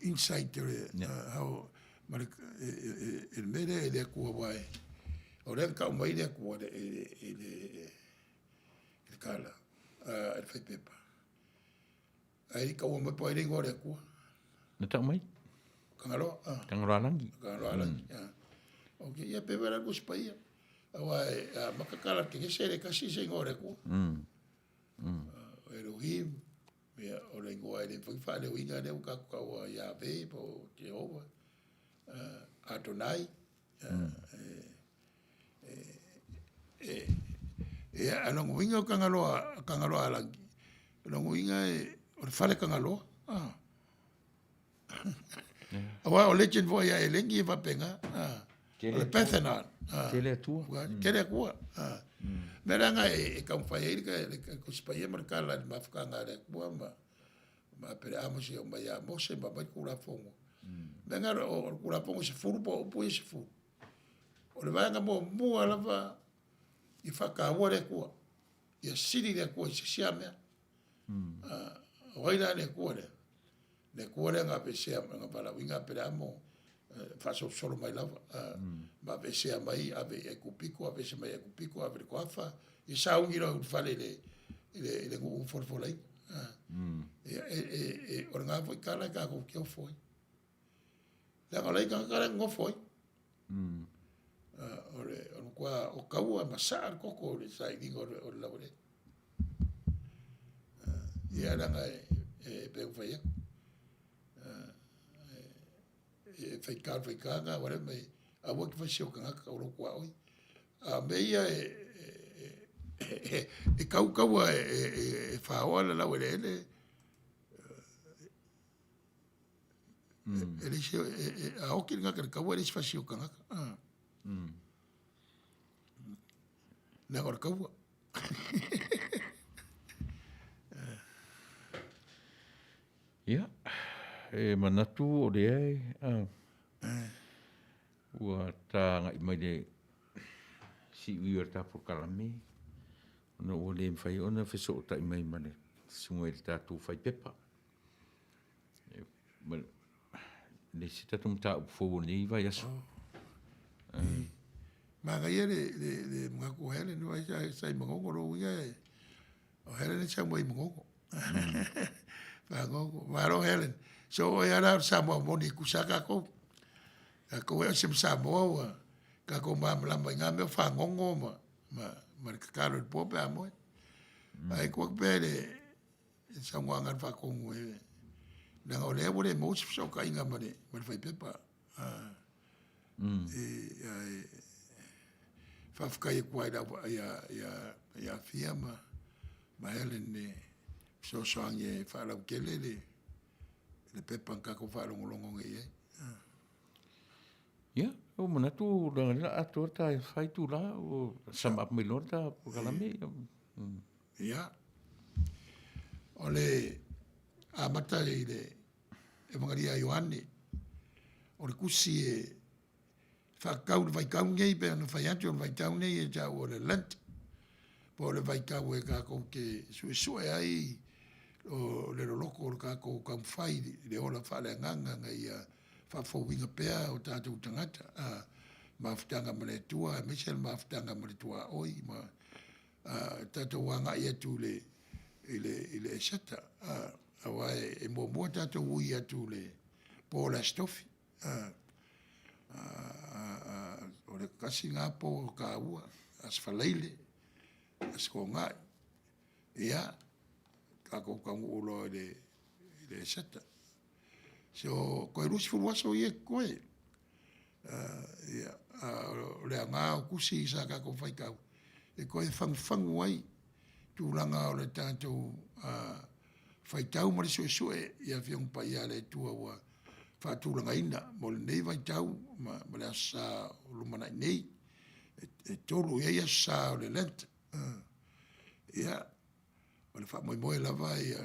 insight how ma e mere le ku wai o le ka mai le ku le kala e fai pepa ai ka o mai po le ngore ku Na tau mai? kangalo Kangalo alangi. kangalo alangi ok ia pe vera ku spai awa makakala ke sere kasi se ngore ku Elohim, ia o le ngoa le whai le winga le uka kua ia ve po Jehova, Adonai, ia alongo winga o kangaloa alangi, alongo winga o le whale kangaloa, awa o legend vo ia e lengi e wapenga, o le Parthenon, Tele atua. kere kua, meranga e kamfai e ka kuspai mar kala ma fkanga le kua ma pere amos e ma ya mose ma mai kula fongo menga o kula fongo se furu po se furu o le vanga mo ala va i faka wa le kua ia siri le kua se siame o ina le kua le nga pe se nga pala winga pere amo faso solo mai lava ma be se mai ave e kupiko ave se mai e kupiko ave ko afa i sa un giro fale le ngu for lai o nga foi kala ka ko ke foi la ga lai ka kala ngo foi o kwa o kaua masar ko ko le sai dingo o la ole ia la e pe foi fai kanga wale mai a wo ki fasio kanga ka ro kwa oi a meia e kau e fa ola la wale ele ele se a o ki nga ka kau ele fasio kanga na ora kau Ia. E manatu o le ai. Ua tā ngai mai le si ui o tā pokalame. Ona o le mwhai ona wheso o tai mai mane. Sunga i tātou whai pepa. Le si tatu mta upo nei vai aso. Ma ga ia le mga ko hele no ai sai mongo ro ia o hele ne sa mo mongo. Ba go ma ro hele. So ia la Samoa moni kusaka ko. Ko e sim Samoa ka ko ma la nga me fa ngongo ma ka kalo po pe amo. Ai ko pere sa nganga fa ko ngwe. Na o le bole mo so ka inga ma fai pepa. Fa fka e kwa ia fiama ma Helen so ange fa la kele le pepa ka ko fa longo nge Ia, o manatu la atua ta fai tu la o sama me lorta po kalame. Ia. Ole a mata le Evangelia Ioane o le kusi e whakau le vai kau ngei pe anu whai atu o le vai kau nei e jau o le lent po le vai kau e kako ke sue ai o le loloko o le kako kau whai le ola whale nganga ngai whawhawinga pea o tātou tangata mawhitanga male tua Michel mawhitanga male tua oi tātou wanga i atu le esata awa e mua tātou ui atu le Paula Stoffi o le kasi ngā pō ka ua as whaleile as ko ngai ia kako kangu ulo le esata so koe rusi furuaso i e koe ia le ngā o kusi isa kako whaikau e koe whangu ai tūlanga o le tātou whaitau ma le sue ia whiong pa ia le tua ua whātūlanga ina mo le nei waitau ma le asa o lumana nei e tolu ia sa o le lenta ia o le whamoimoe lava ia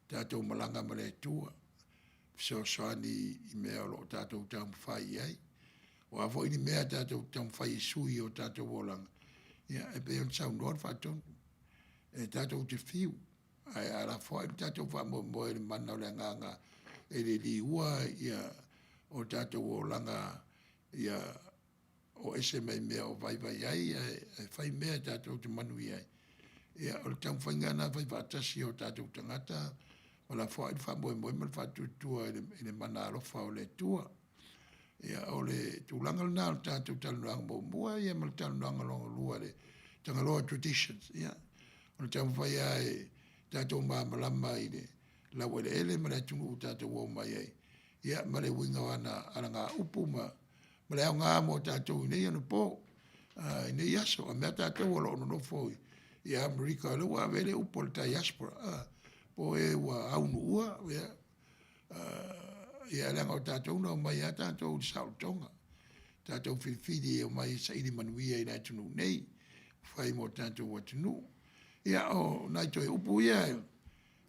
tātou malanga ma le tua soani i mea o lo tātou tamu whai ai o a fo ini mea tātou tamu whai sui o tātou wolanga ia e pe on sound or whaton e tātou te whiu ai ala fo i tātou whamoimoe le mana o le nganga e le li ua ia o tātou wolanga ia o ese mea o vai vai ai e whai mea tātou te Manuia ai ia o le tamu whaingana vai vātasi o tātou tangata o la fo i whamoimoe ma le whatutua i le mana alofa o le tua ia o le tūlanga lana o tātou taluanga mo mua ia ma le taluanga longa lua le tangaloa traditions ia o le tamu whai ai tātou māmalama i le lawa le ele ma le tungu tātou o mai ai ia ma le winga wana ala ngā upu ma le au ngā mo tātou i nei anu po i nei aso a mea tātou o lo no foi ia Amerika le wa vele upo le Diaspora po e wa aunu ua ia le ngau tātou no mai a tātou i Sautonga tātou whiwhiri o mai sa ili Manuia i nai tunu nei whai mo tātou wa tunu ia o nai toi upu ia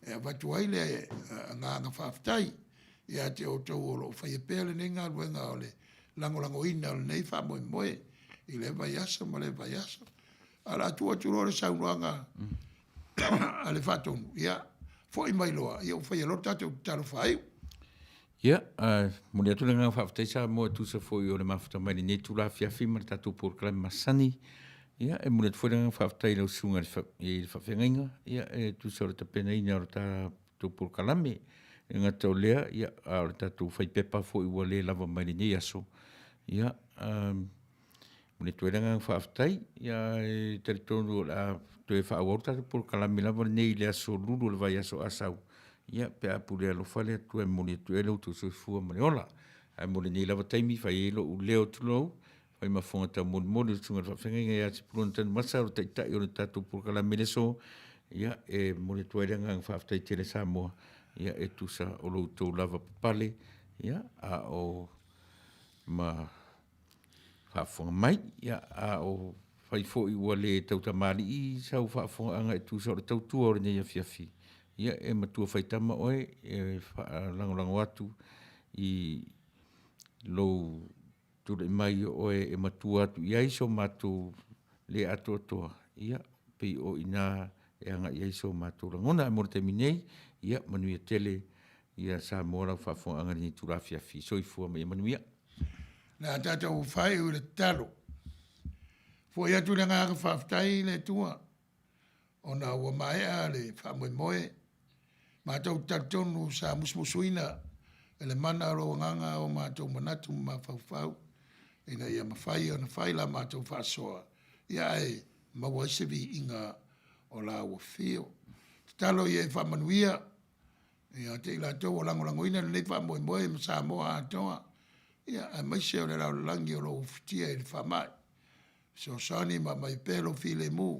e watu aile ngā whaftai ia te o tau o lo whai e pēle nei ngā luenga o le lango ina o le nei whamoimoe i le vai asa ma le vai asa ala tua le saunoanga a le whatonu ia fo i mai loa ia o whai alo tātou taro whai ia mone atu le ngā whaftai sa mo atu sa fo i o le mawhata mai ni tu la fiafi ma le tātou porklami masani ia e mone atu le ngā whaftai lau sunga i le whawhengainga ia e tu sa o le tapena ina o le tātou porklami e ngā tau lea ia a o le tātou whai pepa fo i ua le lava mai ni aso ia mone tu e ngā whaftai ia e teritonu la tu e whaawau tātou porklami lava nei le aso lulu le vai aso asau ia pe apule lo fale tu e moni tu e lo tu so fu ma ola ai moni ni lava taimi fa e lo u leo tu lo fa ma fonga ta moni tu nga fa ngai ia Sepulona Tanuvasa o tai tai o tatu por kala meleso ia e moni tu e nga fa tai tele Samoa ia e tu sa o lo tu lava pale ia a o ma fa fonga mai ia a o fai fo i wale tau tamali i sa fa fonga nga tu sa o tau tu o ne ia fiafi ia e matua whaitama oe e langolango atu i lou ture mai oe e matua atu i aiso matu le atu atoa ia pei o ina e anga i aiso matu langona e mora teminei ia Manuia tele ia sa mora whafonga anga ni turafia fi soifua mai Manuia na tātou whai u le talo fo ia tu le ngā whaftai le tua o na ua mai a le whamoimoe mātou tatonu sa musmusuina e le mana ro nganga o mātou manatu ma whauwhau ina ia mawhai o na whai la mātou whasoa ia e maua sevi inga o la ua whio talo ia e whamanuia ia te ila tau o langolangoina le whamoimoe ma Samoa atoa ia e maise o le lau langi o lo ufitia e le whamai so sani ma mai pelo file mu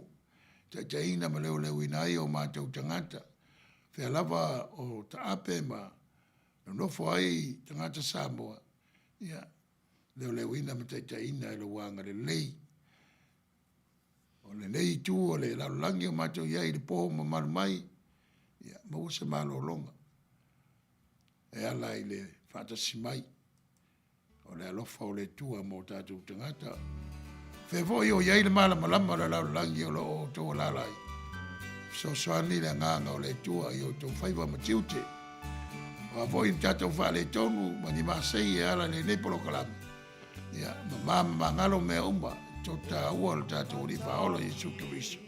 te ina ma leo leo inai o mātou tangata Whea lava o ta ape ma nofo ai tangata Samoa. Ia, leo leo ina ma ta ina e lo wanga le lei. O le lei tu o le lalangi o mato iai le po ma maru mai. Ia, ma use malo longa. E ala i le whatasi mai. O le alofa o le tua mo tātou tangata. Whea foi o iai le malama le lalangi o lo o tō lalai. So soani le nganga o le tua i o tō whaiwa matiute. Wa voi tātou wha le tonu, ma ni masei e ala le nepolo kalami. Ia, ma mama ngalo mea umba, tō tā ua le tātou li whaola i sukariso.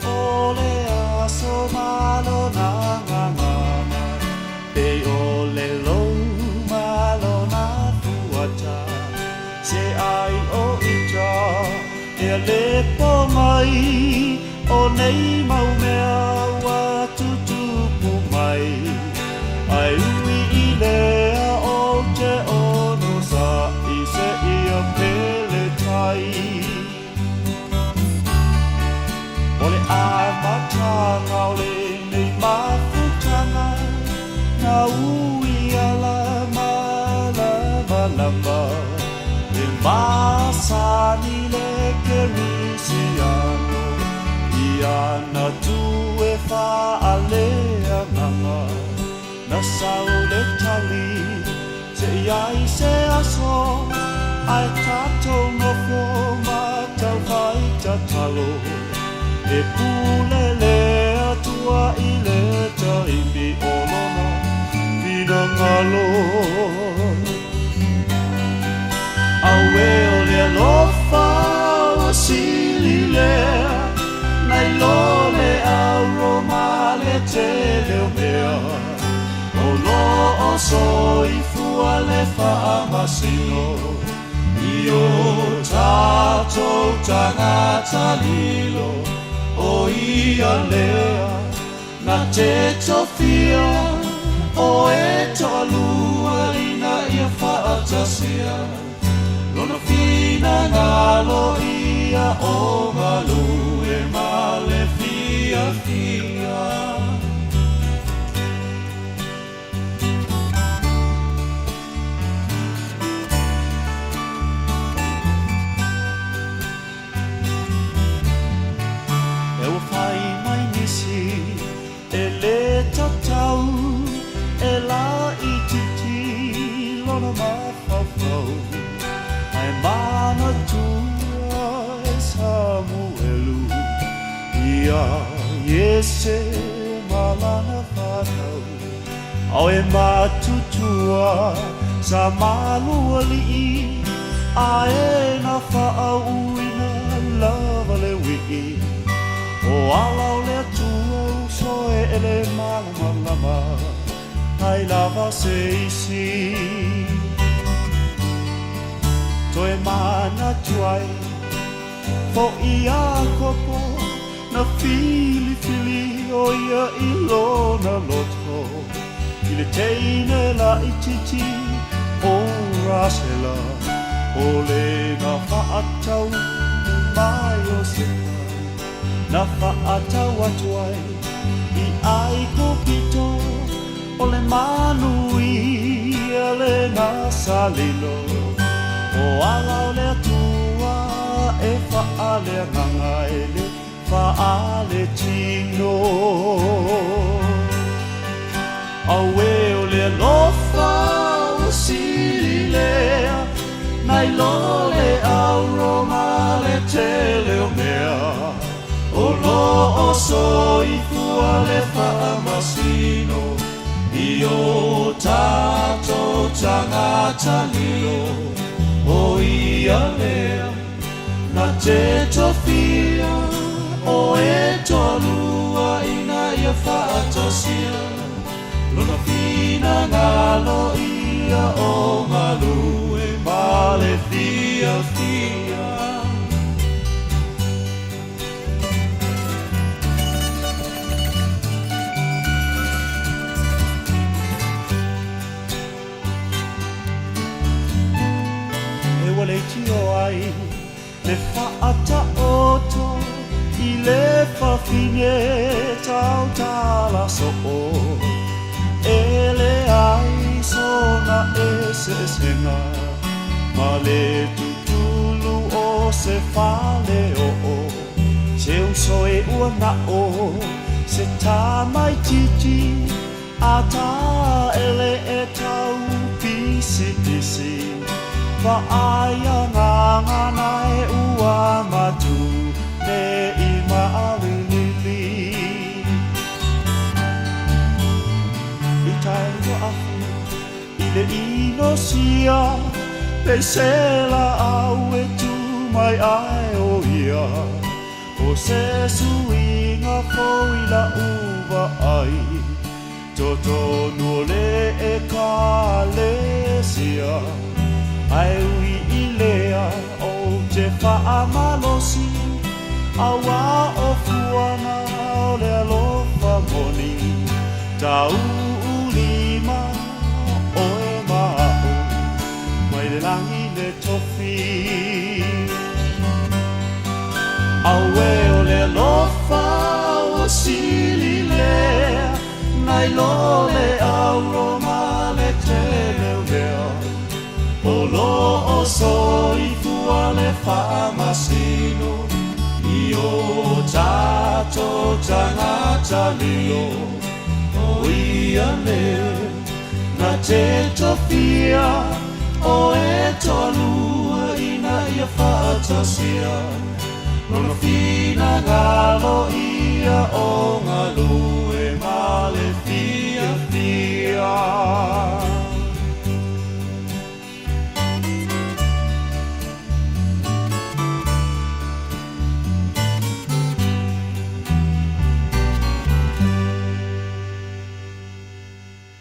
O le aso malo na ngangana, pe o le lou malo na se ai o ita e le po mai o nei mau mea wa tutupu mai ai ui i lea o te ono sa lala e masani le kerisiano iana tu e whaalea nganga na saule tali se iai se aso ai tātou no fo matau vai tatalo e pulele atua i le taimi olona vina ngalo awe o le alofa o sili lea nai lole au roma le te leo mea o lo o so i fua le wha masino i o tātou tangata lilo o ia lea na te tofia o e tolua ina ia whaatasia lona fina ngalo ia o malu e male fia fia Tau e la I titi lona mawhawhau ai mana tua e Samuelu ia Iese malana whanau au e matutua sa malua li'i a e na whaauina lava le wiki o alau le tua so e le malama ai lava se isi to e mana tuai fo ia kopo na fili o ia I lona loto I le teine la ititi o rasela o le na whaatau mai o sepa na whaatau atuai I ai kopito o le Manuia le nasalilo o ala o le atua e whaale nganga e le whaale tino aue o le lofa o sililea nai lole au roma le tele o mea o lo o soi fua le whaamasino I o tātou tangata lilo o ia lea na te tofia o e tolua ina ia whaatosia lona fina ngalo ia o malu e male fia fia le tio ai le whaata oto I le whawhine tau tala so o e le ai sona e se senga ma le tutulu o se whale o se uso e ua na o se tā mai titi a tā ele e tau pisi pisi wa aya ngana e ua matu ne I maawilili I tainga afu I le ino sia pe sela au e tu mai ai o ia o se suinga foi la uva ai toto no le e kalesia ai ui ilea o te whaamalosi awa o fuana o le alofa moni tau ulima o e mao mai le langi le tofi awe o le alofa o sili lea nai lo le auro ma le te leo leo o lo o tātou tangata lio o ia leo na te tofia o e tolua ina ia whaatasia nono fina ngalo ia o ngalo e male fia fia